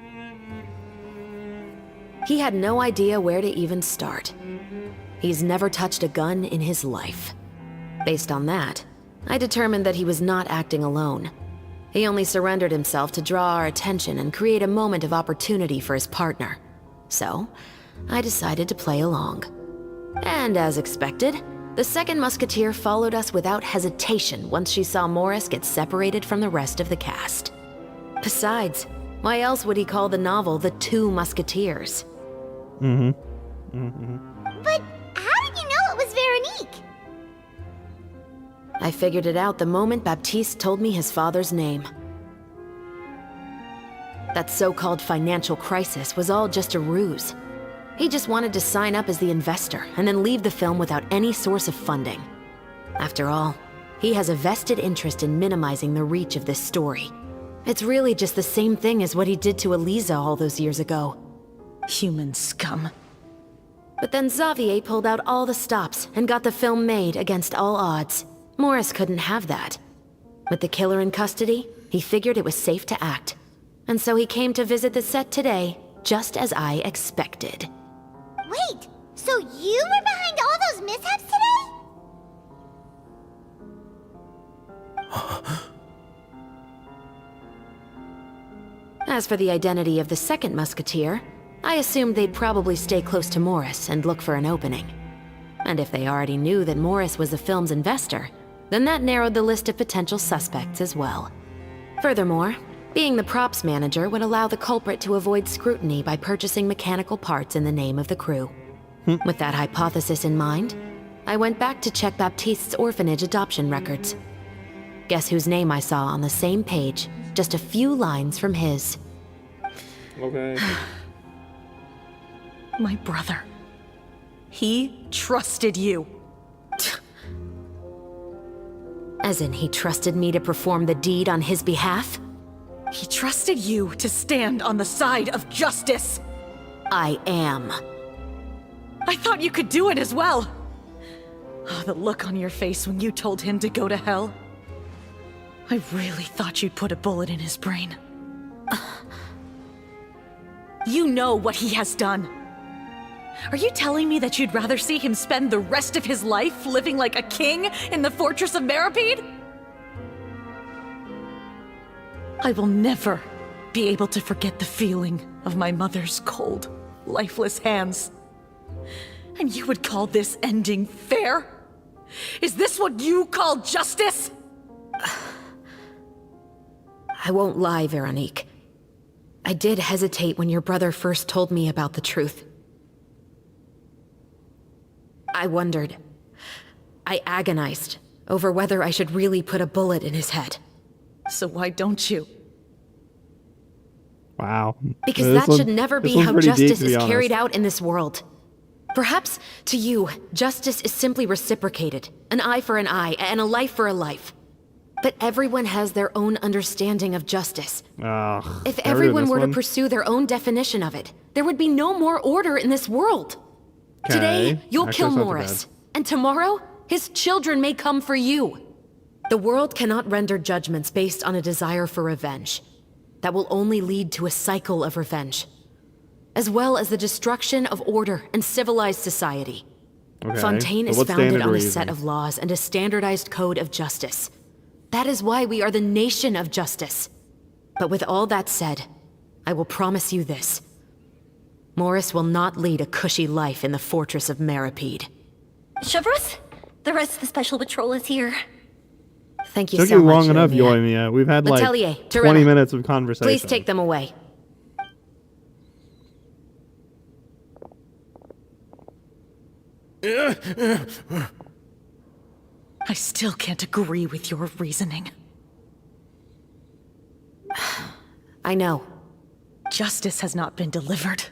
he had no idea where to even start. He's never touched a gun in his life. Based on that, I determined that he was not acting alone. He only surrendered himself to draw our attention and create a moment of opportunity for his partner. So, I decided to play along. And as expected, the second musketeer followed us without hesitation once she saw Morris get separated from the rest of the cast. Besides, why else would he call the novel The Two Musketeers? But how did you know it was Veronique? I figured it out the moment Baptiste told me his father's name. That so-called financial crisis was all just a ruse. He just wanted to sign up as the investor and then leave the film without any source of funding. After all, he has a vested interest in minimizing the reach of this story. It's really just the same thing as what he did to Eliza all those years ago. Human scum. But then Xavier pulled out all the stops and got the film made against all odds. Morris couldn't have that. With the killer in custody, he figured it was safe to act. And so he came to visit the set today, just as I expected. Wait, so you were behind all those mishaps today? As for the identity of the second musketeer, I assumed they'd probably stay close to Morris and look for an opening. And if they already knew that Morris was the film's investor, then that narrowed the list of potential suspects as well. Furthermore, being the props manager would allow the culprit to avoid scrutiny by purchasing mechanical parts in the name of the crew. With that hypothesis in mind, I went back to check Baptiste's orphanage adoption records. Guess whose name I saw on the same page, just a few lines from his. Okay. My brother. He trusted you. As in, he trusted me to perform the deed on his behalf? He trusted you to stand on the side of justice. I am. I thought you could do it as well. Oh, the look on your face when you told him to go to hell. I really thought you'd put a bullet in his brain. You know what he has done. Are you telling me that you'd rather see him spend the rest of his life living like a king in the fortress of Meripede? I will never be able to forget the feeling of my mother's cold, lifeless hands. And you would call this ending fair? Is this what you call justice? I won't lie, Veronique. I did hesitate when your brother first told me about the truth. I wondered. I agonized over whether I should really put a bullet in his head. So why don't you? Wow. Because This that should never be one's how pretty deep, justice to be is carried honest. out in this world. Perhaps, to you, justice is simply reciprocated. An eye for an eye, and a life for a life. But everyone has their own understanding of justice. Ugh, If are we doing everyone this were to one? pursue their own definition of it, there would be no more order in this world. Okay. Today, you'll Actually, kill it's not too Morris. bad. And tomorrow, his children may come for you. The world cannot render judgments based on a desire for revenge. That will only lead to a cycle of revenge, as well as the destruction of order and civilized society. Okay, Fontaine so is what's founded standard on a reason? set of laws and a standardized code of justice. That is why we are the nation of justice. But with all that said, I will promise you this. Morris will not lead a cushy life in the fortress of Meripede. Chevros, the rest of the special patrol is here. Thank you Took so you much, long enough, Yoimiya. Yoimiya. We've had like Letelier, 20 Terena, minutes of conversation. Please take them away. I still can't agree with your reasoning. I know. Justice has not been delivered.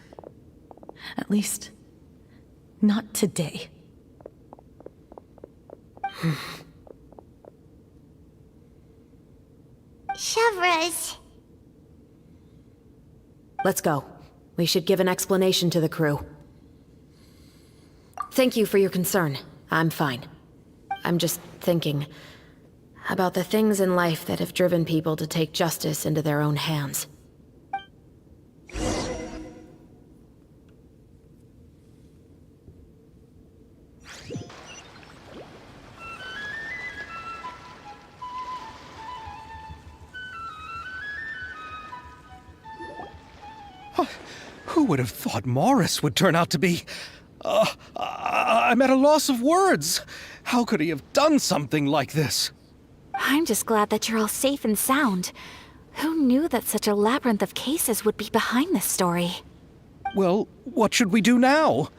At least, not today. Chevros. Let's go. We should give an explanation to the crew. Thank you for your concern. I'm fine. I'm just thinking about the things in life that have driven people to take justice into their own hands. Who would have thought Morris would turn out to be... I'm at a loss of words. How could he have done something like this? I'm just glad that you're all safe and sound. Who knew that such a labyrinth of cases would be behind this story? Well, what should we do now?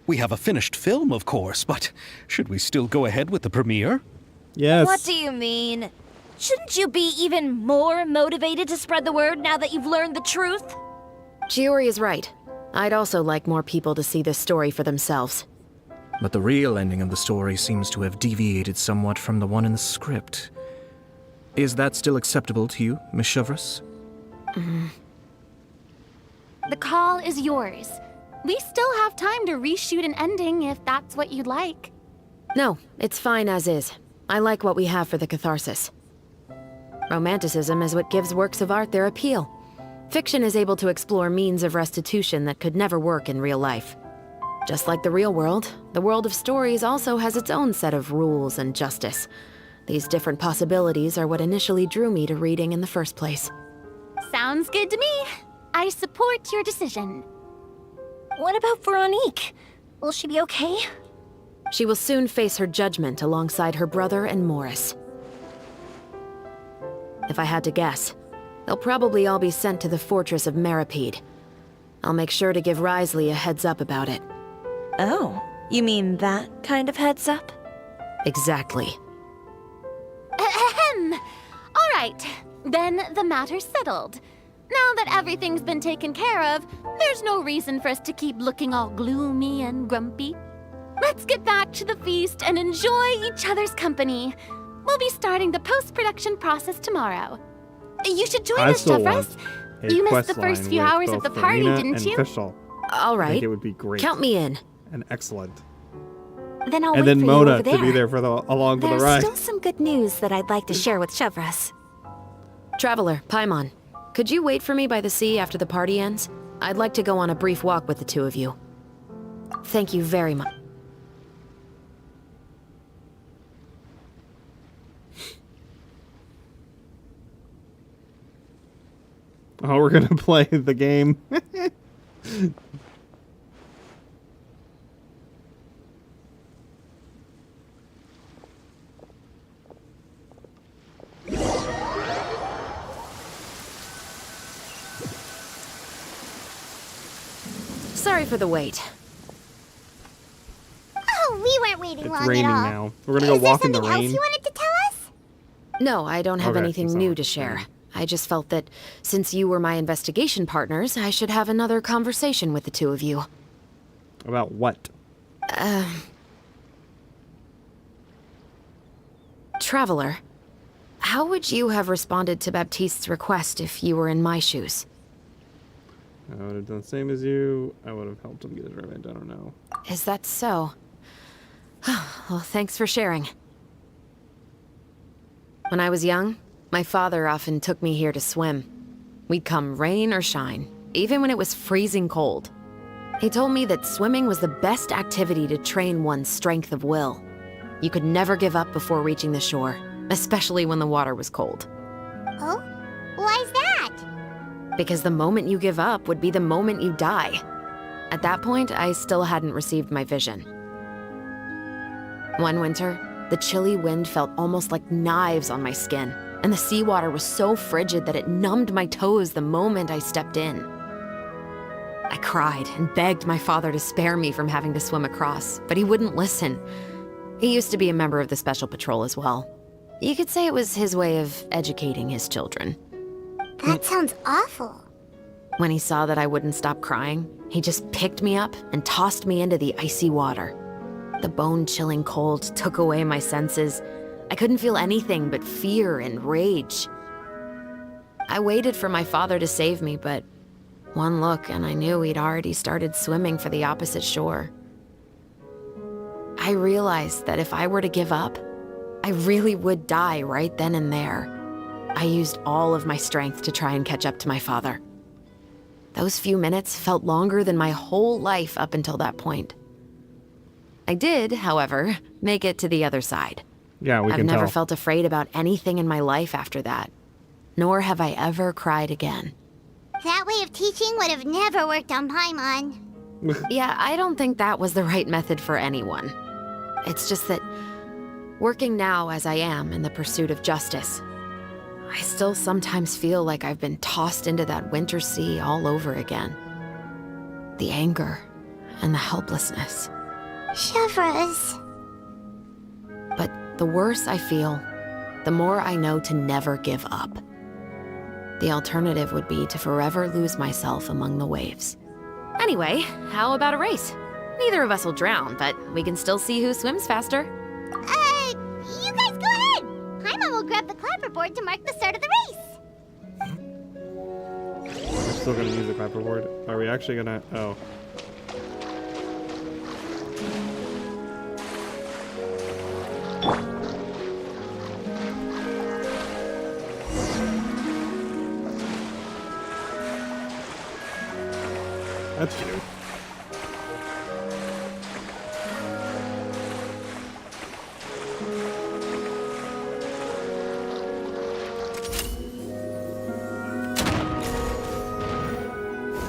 We have a finished film, of course, but should we still go ahead with the premiere? Yes. What do you mean? Shouldn't you be even more motivated to spread the word now that you've learned the truth? Chiori is right. I'd also like more people to see this story for themselves. But the real ending of the story seems to have deviated somewhat from the one in the script. Is that still acceptable to you, Miss Chevreuse? The call is yours. We still have time to reshoot an ending if that's what you'd like. No, it's fine as is. I like what we have for the catharsis. Romanticism is what gives works of art their appeal. Fiction is able to explore means of restitution that could never work in real life. Just like the real world, the world of stories also has its own set of rules and justice. These different possibilities are what initially drew me to reading in the first place. Sounds good to me. I support your decision. What about Veronique? Will she be okay? She will soon face her judgment alongside her brother and Morris. If I had to guess, they'll probably all be sent to the fortress of Meripede. I'll make sure to give Risley a heads up about it. Oh, you mean that kind of heads up? Exactly. Ahem. All right, then the matter's settled. Now that everything's been taken care of, there's no reason for us to keep looking all gloomy and grumpy. Let's get back to the feast and enjoy each other's company. We'll be starting the post-production process tomorrow. You should join us, Chevreuse. You missed the first few hours of the party, didn't you? All right. I think it would be great. Count me in. And excellent. Then I'll and wait then for Mona you over there. to be there for along for the There's ride. still some good news that I'd like to share with Chevreuse. Traveler, Paimon, could you wait for me by the sea after the party ends? I'd like to go on a brief walk with the two of you. Thank you very much. Oh, we're gonna play the game. Sorry for the wait. Oh, we weren't waiting long It's raining at all. now. We're gonna go walk in the Is there something else rain. you wanted to tell us? No, I don't have Okay, anything so- new to share. I just felt that since you were my investigation partners, I should have another conversation with the two of you. About what? Traveler, how would you have responded to Baptiste's request if you were in my shoes? I would have done the same as you. I would have helped him get his revenge. I don't know. Is that so? Well, thanks for sharing. When I was young, my father often took me here to swim. We'd come rain or shine, even when it was freezing cold. He told me that swimming was the best activity to train one's strength of will. You could never give up before reaching the shore, especially when the water was cold. Oh? Why's that? Because the moment you give up would be the moment you die. At that point, I still hadn't received my vision. One winter, the chilly wind felt almost like knives on my skin, and the seawater was so frigid that it numbed my toes the moment I stepped in. I cried and begged my father to spare me from having to swim across, but he wouldn't listen. He used to be a member of the Special Patrol as well. You could say it was his way of educating his children. That sounds awful. When he saw that I wouldn't stop crying, he just picked me up and tossed me into the icy water. The bone-chilling cold took away my senses. I couldn't feel anything but fear and rage. I waited for my father to save me, but one look and I knew he'd already started swimming for the opposite shore. I realized that if I were to give up, I really would die right then and there. I used all of my strength to try and catch up to my father. Those few minutes felt longer than my whole life up until that point. I did, however, make it to the other side. Yeah, we I've can never tell. felt afraid about anything in my life after that, nor have I ever cried again. That way of teaching would have never worked on Paimon. Yeah, I don't think that was the right method for anyone. It's just that, working now as I am in the pursuit of justice, I still sometimes feel like I've been tossed into that winter sea all over again. The anger and the helplessness. Chevres. But the worse I feel, the more I know to never give up. The alternative would be to forever lose myself among the waves. Anyway, how about a race? Neither of us will drown, but we can still see who swims faster. You guys go ahead! Paimon will grab the clapperboard to mark the start of the race. We're still gonna use the clapperboard. Are we actually gonna? Oh. That's cute.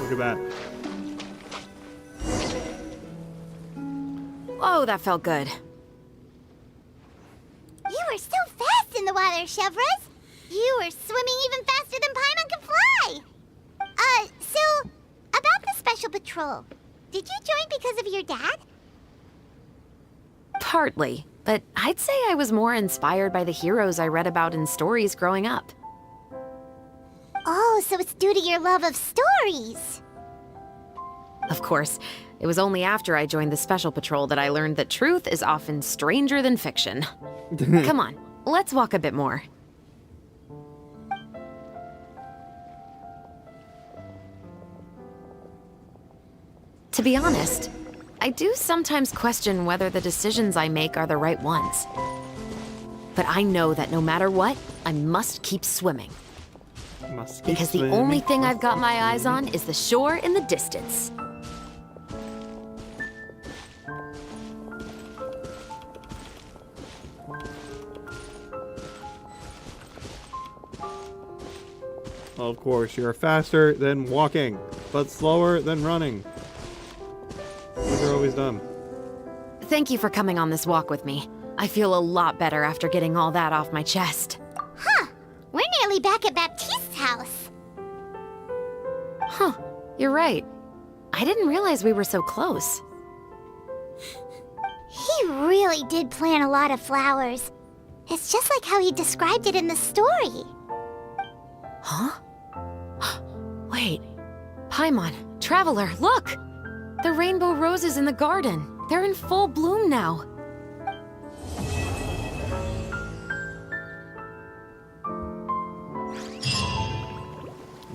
Look at that. Oh, that felt good. You were so fast in the water, Chevres. You were swimming even faster than Paimon can fly. So, about the Special Patrol, did you join because of your dad? Partly, but I'd say I was more inspired by the heroes I read about in stories growing up. Oh, so it's due to your love of stories. Of course, it was only after I joined the Special Patrol that I learned that truth is often stranger than fiction. Come on, let's walk a bit more. To be honest, I do sometimes question whether the decisions I make are the right ones. But I know that no matter what, I must keep swimming. Because the only thing I've got my eyes on is the shore in the distance. Of course, you're faster than walking, but slower than running. These are always dumb. Thank you for coming on this walk with me. I feel a lot better after getting all that off my chest. Huh. We're nearly back at Baptiste's house. Huh. You're right. I didn't realize we were so close. He really did plant a lot of flowers. It's just like how he described it in the story. Huh? Wait. Paimon, Traveler, look! The rainbow roses in the garden. They're in full bloom now.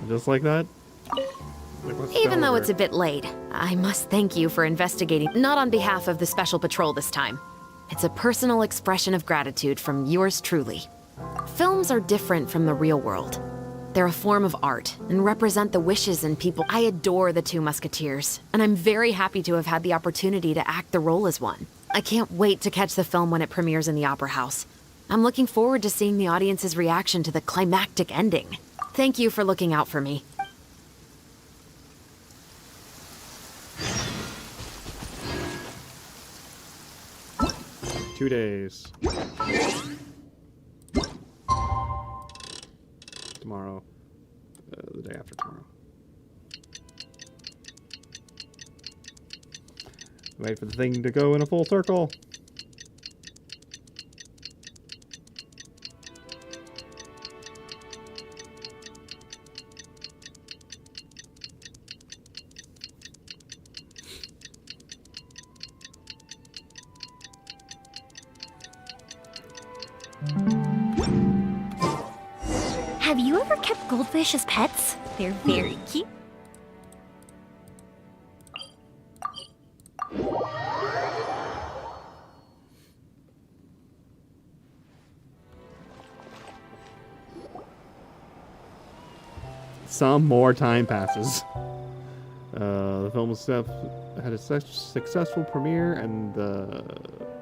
Just like that? Even though it's a bit late, I must thank you for investigating, not on behalf of the Special Patrol this time. It's a personal expression of gratitude from yours truly. Films are different from the real world. They're a form of art and represent the wishes and people. I adore the two Musketeers, and I'm very happy to have had the opportunity to act the role as one. I can't wait to catch the film when it premieres in the Opera House. I'm looking forward to seeing the audience's reaction to the climactic ending. Thank you for looking out for me. Two days. Tomorrow. The day after tomorrow. Wait for the thing to go in a full circle. Have you ever kept goldfish as pets? They're very cute. Some more time passes. The film had a successful premiere, and the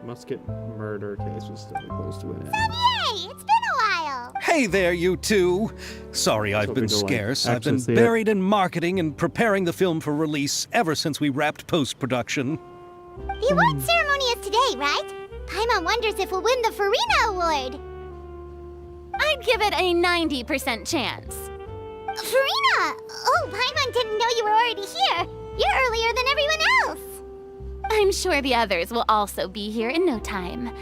Musket murder case was still close to an end. Yay! It's been a while! Hey there, you two! Sorry I've been scarce. I've been buried in marketing and preparing the film for release ever since we wrapped post-production. The award ceremony is today, right? Paimon wonders if we'll win the Farina Award. I'd give it a 90% chance. Farina! Oh, Paimon didn't know you were already here. You're earlier than everyone else. I'm sure the others will also be here in no time.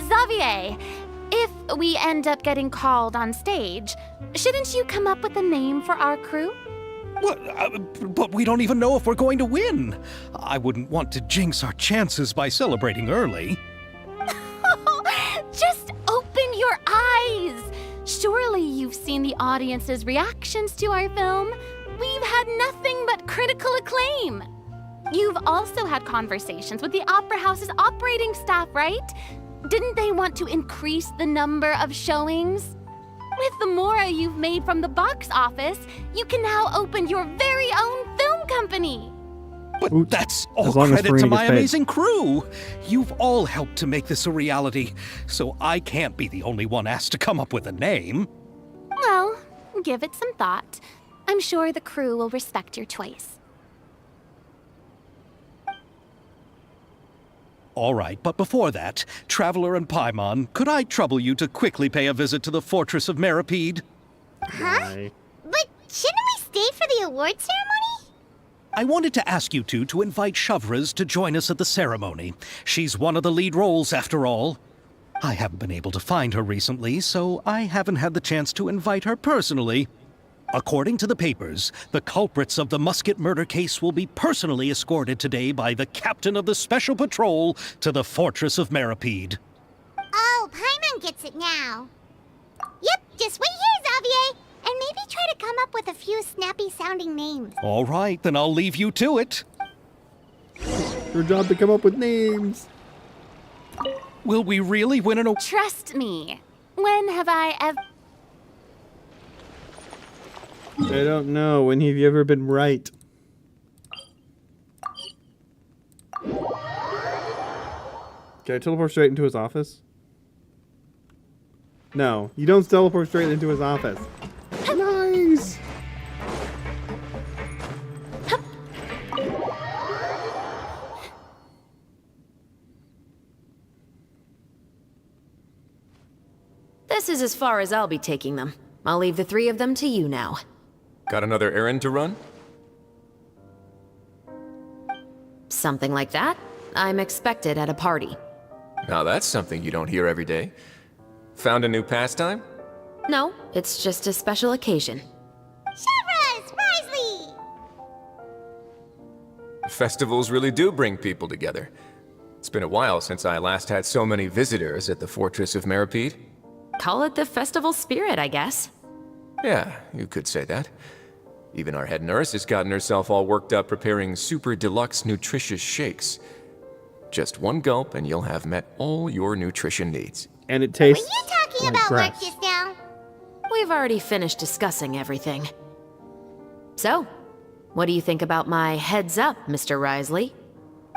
Xavier, if we end up getting called on stage, shouldn't you come up with a name for our crew? What? But we don't even know if we're going to win. I wouldn't want to jinx our chances by celebrating early. Just open your eyes! Surely you've seen the audience's reactions to our film. We've had nothing but critical acclaim. You've also had conversations with the Opera House's operating staff, right? Didn't they want to increase the number of showings? With the mora you've made from the box office, you can now open your very own film company. But that's all credit to my amazing crew. You've all helped to make this a reality, so I can't be the only one asked to come up with a name. Well, give it some thought. I'm sure the crew will respect your choice. All right, but before that, Traveler and Paimon, could I trouble you to quickly pay a visit to the Fortress of Meripede? Huh? But shouldn't we stay for the award ceremony? I wanted to ask you two to invite Shavraz to join us at the ceremony. She's one of the lead roles, after all. I haven't been able to find her recently, so I haven't had the chance to invite her personally. According to the papers, the culprits of the Musket murder case will be personally escorted today by the captain of the Special Patrol to the Fortress of Meripede. Oh, Paimon gets it now. Yep, just wait here, Xavier, and maybe try to come up with a few snappy-sounding names. All right, then I'll leave you to it. Your job to come up with names. Will we really win an award? Trust me. When have I ever... I don't know. When have you ever been right? Can I teleport straight into his office? No, you don't teleport straight into his office. Nice! This is as far as I'll be taking them. I'll leave the three of them to you now. Got another errand to run? Something like that. I'm expected at a party. Now that's something you don't hear every day. Found a new pastime? No, it's just a special occasion. Shavraz! Risley! Festivals really do bring people together. It's been a while since I last had so many visitors at the Fortress of Meripede. Call it the festival spirit, I guess. Yeah, you could say that. Even our head nurse has gotten herself all worked up preparing super deluxe nutritious shakes. Just one gulp and you'll have met all your nutrition needs. And it tastes Were you talking like about grass. work just now? We've already finished discussing everything. So, what do you think about my heads up, Mr. Risley?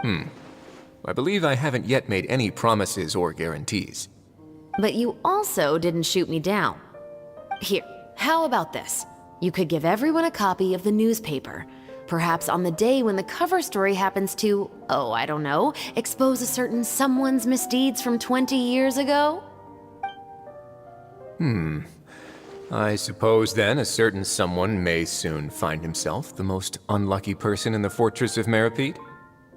I believe I haven't yet made any promises or guarantees. But you also didn't shoot me down. Here, how about this? You could give everyone a copy of the newspaper. Perhaps on the day when the cover story happens to, oh, I don't know, expose a certain someone's misdeeds from 20 years ago? I suppose then a certain someone may soon find himself the most unlucky person in the Fortress of Meripede?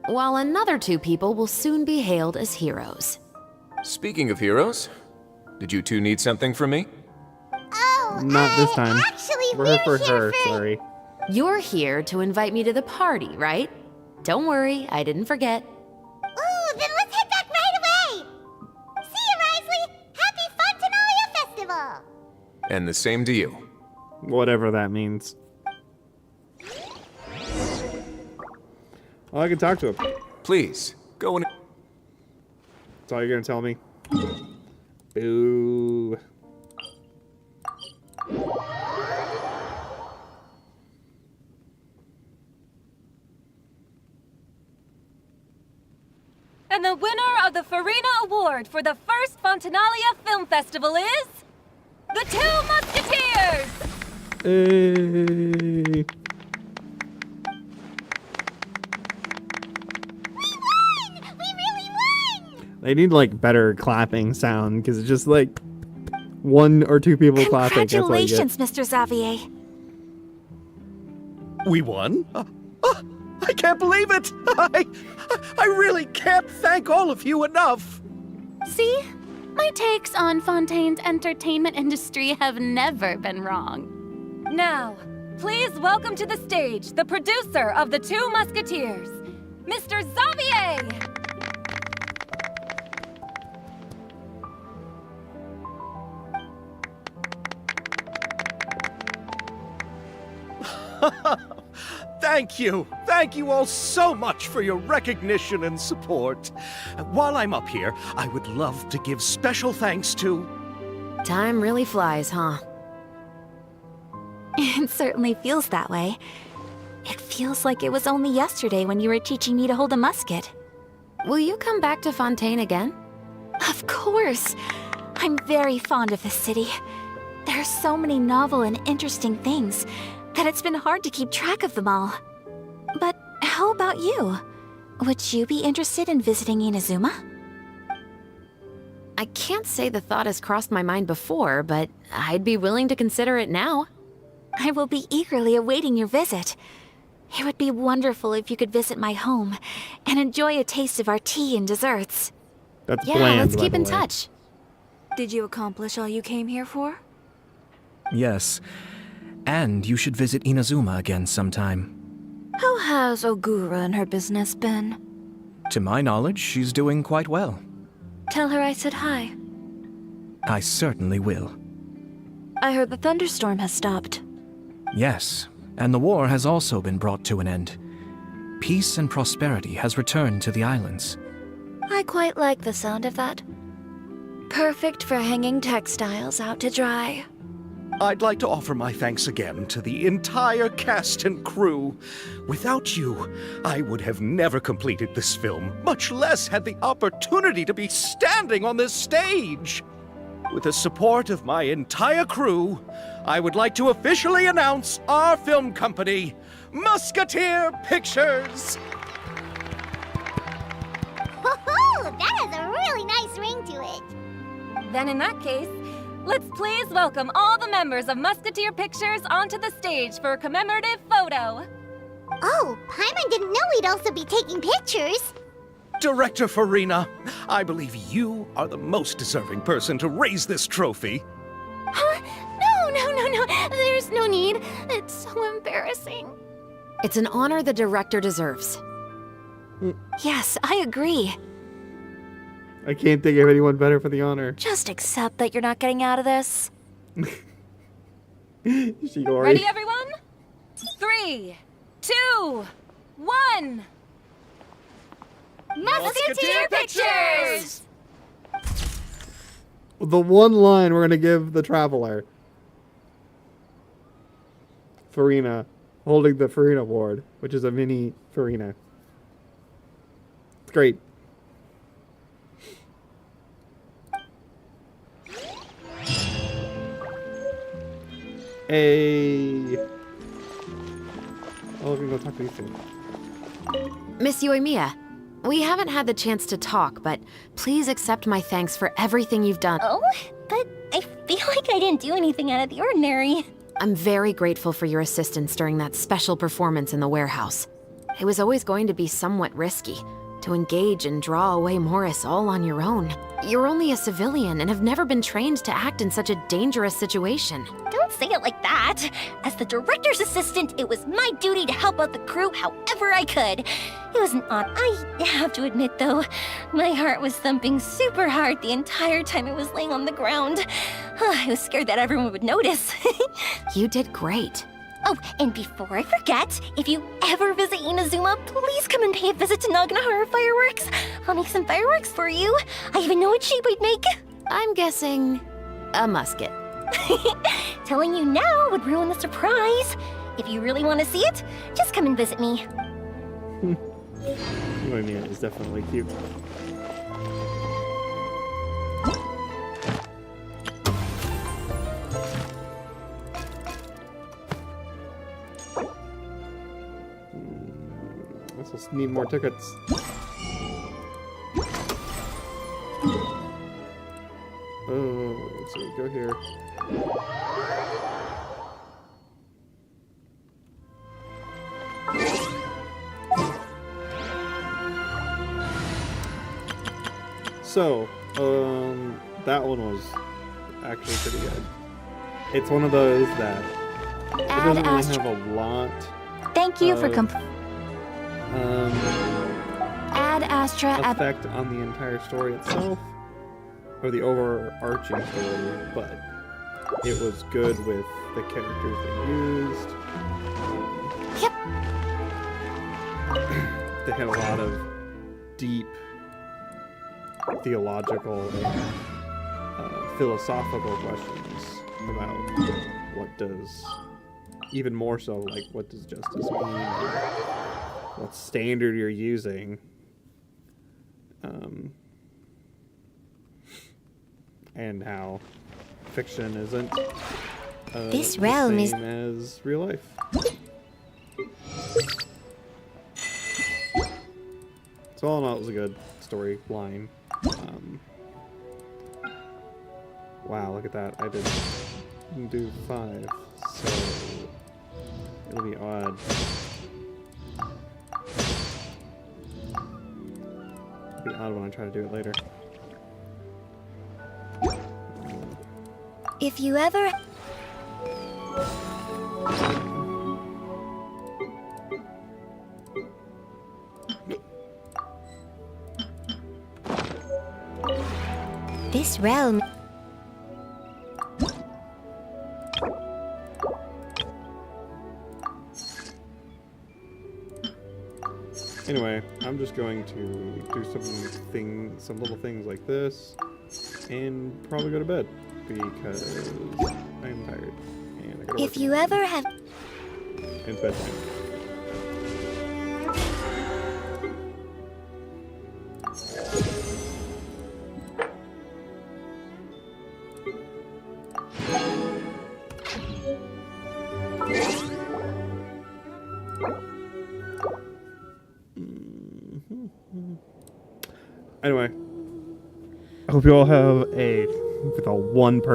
While another two people will soon be hailed as heroes. Speaking of heroes, did you two need something from me? Oh, Not this time. Actually, We're here for here her, sorry. You're here to invite me to the party, right? Don't worry, I didn't forget. Ooh, then let's head back right away! See you, Risley! Happy Fontanalia Festival! And the same to you. Whatever that means. Oh, I can talk to him. Please, go and... That's all you're gonna tell me? Boo. And the winner of the Farina Award for the first Fontanalia Film Festival is... the Two Musketeers! Hey. They need like better clapping sound because it's just like one or two people clapping. Congratulations, Mr. Xavier. We won? I can't believe it! I really can't thank all of you enough! See? My takes on Fontaine's entertainment industry have never been wrong. Now, please welcome to the stage the producer of the Two Musketeers, Mr. Xavier! Thank you! Thank you all so much for your recognition and support. While I'm up here, I would love to give special thanks to... Time really flies, huh? It certainly feels that way. It feels like it was only yesterday when you were teaching me to hold a musket. Will you come back to Fontaine again? Of course! I'm very fond of this city. There are so many novel and interesting things that it's been hard to keep track of them all. But how about you? Would you be interested in visiting Inazuma? I can't say the thought has crossed my mind before, but I'd be willing to consider it now. I will be eagerly awaiting your visit. It would be wonderful if you could visit my home and enjoy a taste of our tea and desserts. That's yeah, bland, let's by keep the in way. touch. Did you accomplish all you came here for? Yes. And you should visit Inazuma again sometime. How has Ogura and her business been? To my knowledge, she's doing quite well. Tell her I said hi. I certainly will. I heard the thunderstorm has stopped. Yes, and the war has also been brought to an end. Peace and prosperity has returned to the islands. I quite like the sound of that. Perfect for hanging textiles out to dry. I'd like to offer my thanks again to the entire cast and crew. Without you, I would have never completed this film, much less had the opportunity to be standing on this stage. With the support of my entire crew, I would like to officially announce our film company, Musketeer Pictures. Woohoo! That has a really nice ring to it. Then in that case, let's please welcome all the members of Musketeer Pictures onto the stage for a commemorative photo. Oh, Paimon didn't know we'd also be taking pictures. Director Farina, I believe you are the most deserving person to raise this trophy. Huh? No. There's no need. It's so embarrassing. It's an honor the director deserves. Yes, I agree. I can't think of anyone better for the honor. Just accept that you're not getting out of this. Shiori. Ready, everyone? 3, 2, 1. Musketeer Pictures! The one line we're gonna give the traveler. Farina, holding the Farina Award, which is a mini Farina. It's great. Hey. Oh, we can go talk to these two. Miss Yoimiya, we haven't had the chance to talk, but please accept my thanks for everything you've done. Oh, but I feel like I didn't do anything out of the ordinary. I'm very grateful for your assistance during that special performance in the warehouse. It was always going to be somewhat risky, to engage and draw away Morris all on your own. You're only a civilian and have never been trained to act in such a dangerous situation. Don't say it like that. As the director's assistant, it was my duty to help out the crew however I could. It was an honor. I have to admit, though, my heart was thumping super hard the entire time it was laying on the ground. I was scared that everyone would notice. You did great. Oh, and before I forget, if you ever visit Inazuma, please come and pay a visit to Naganohara Fireworks. I'll make some fireworks for you. I even know what shape I'd make. I'm guessing a musket. Telling you now would ruin the surprise. If you really want to see it, just come and visit me. Mimir is definitely cute. Let's just need more tickets. Oh, let's see, go here. So, that one was actually pretty good. It's one of those that it doesn't really have a lot. Thank you for Ad Astra effect on the entire story itself, or the overarching story, but it was good with the characters they used. Yep. They had a lot of deep theological and philosophical questions about what does, even more so, like what does justice mean, and what standard you're using. And how fiction isn't This the realm is- same as real life. So all in all, it was a good storyline. Wow, look at that! I didn't do 5, so it'll be odd. It'll be odd when I try to do it later. If you ever... This realm... Anyway, I'm just going to do some little things like this, and probably go to bed because I am tired and I gotta work. If you ever have... And it's bedtime. Anyway, I hope you all have a one person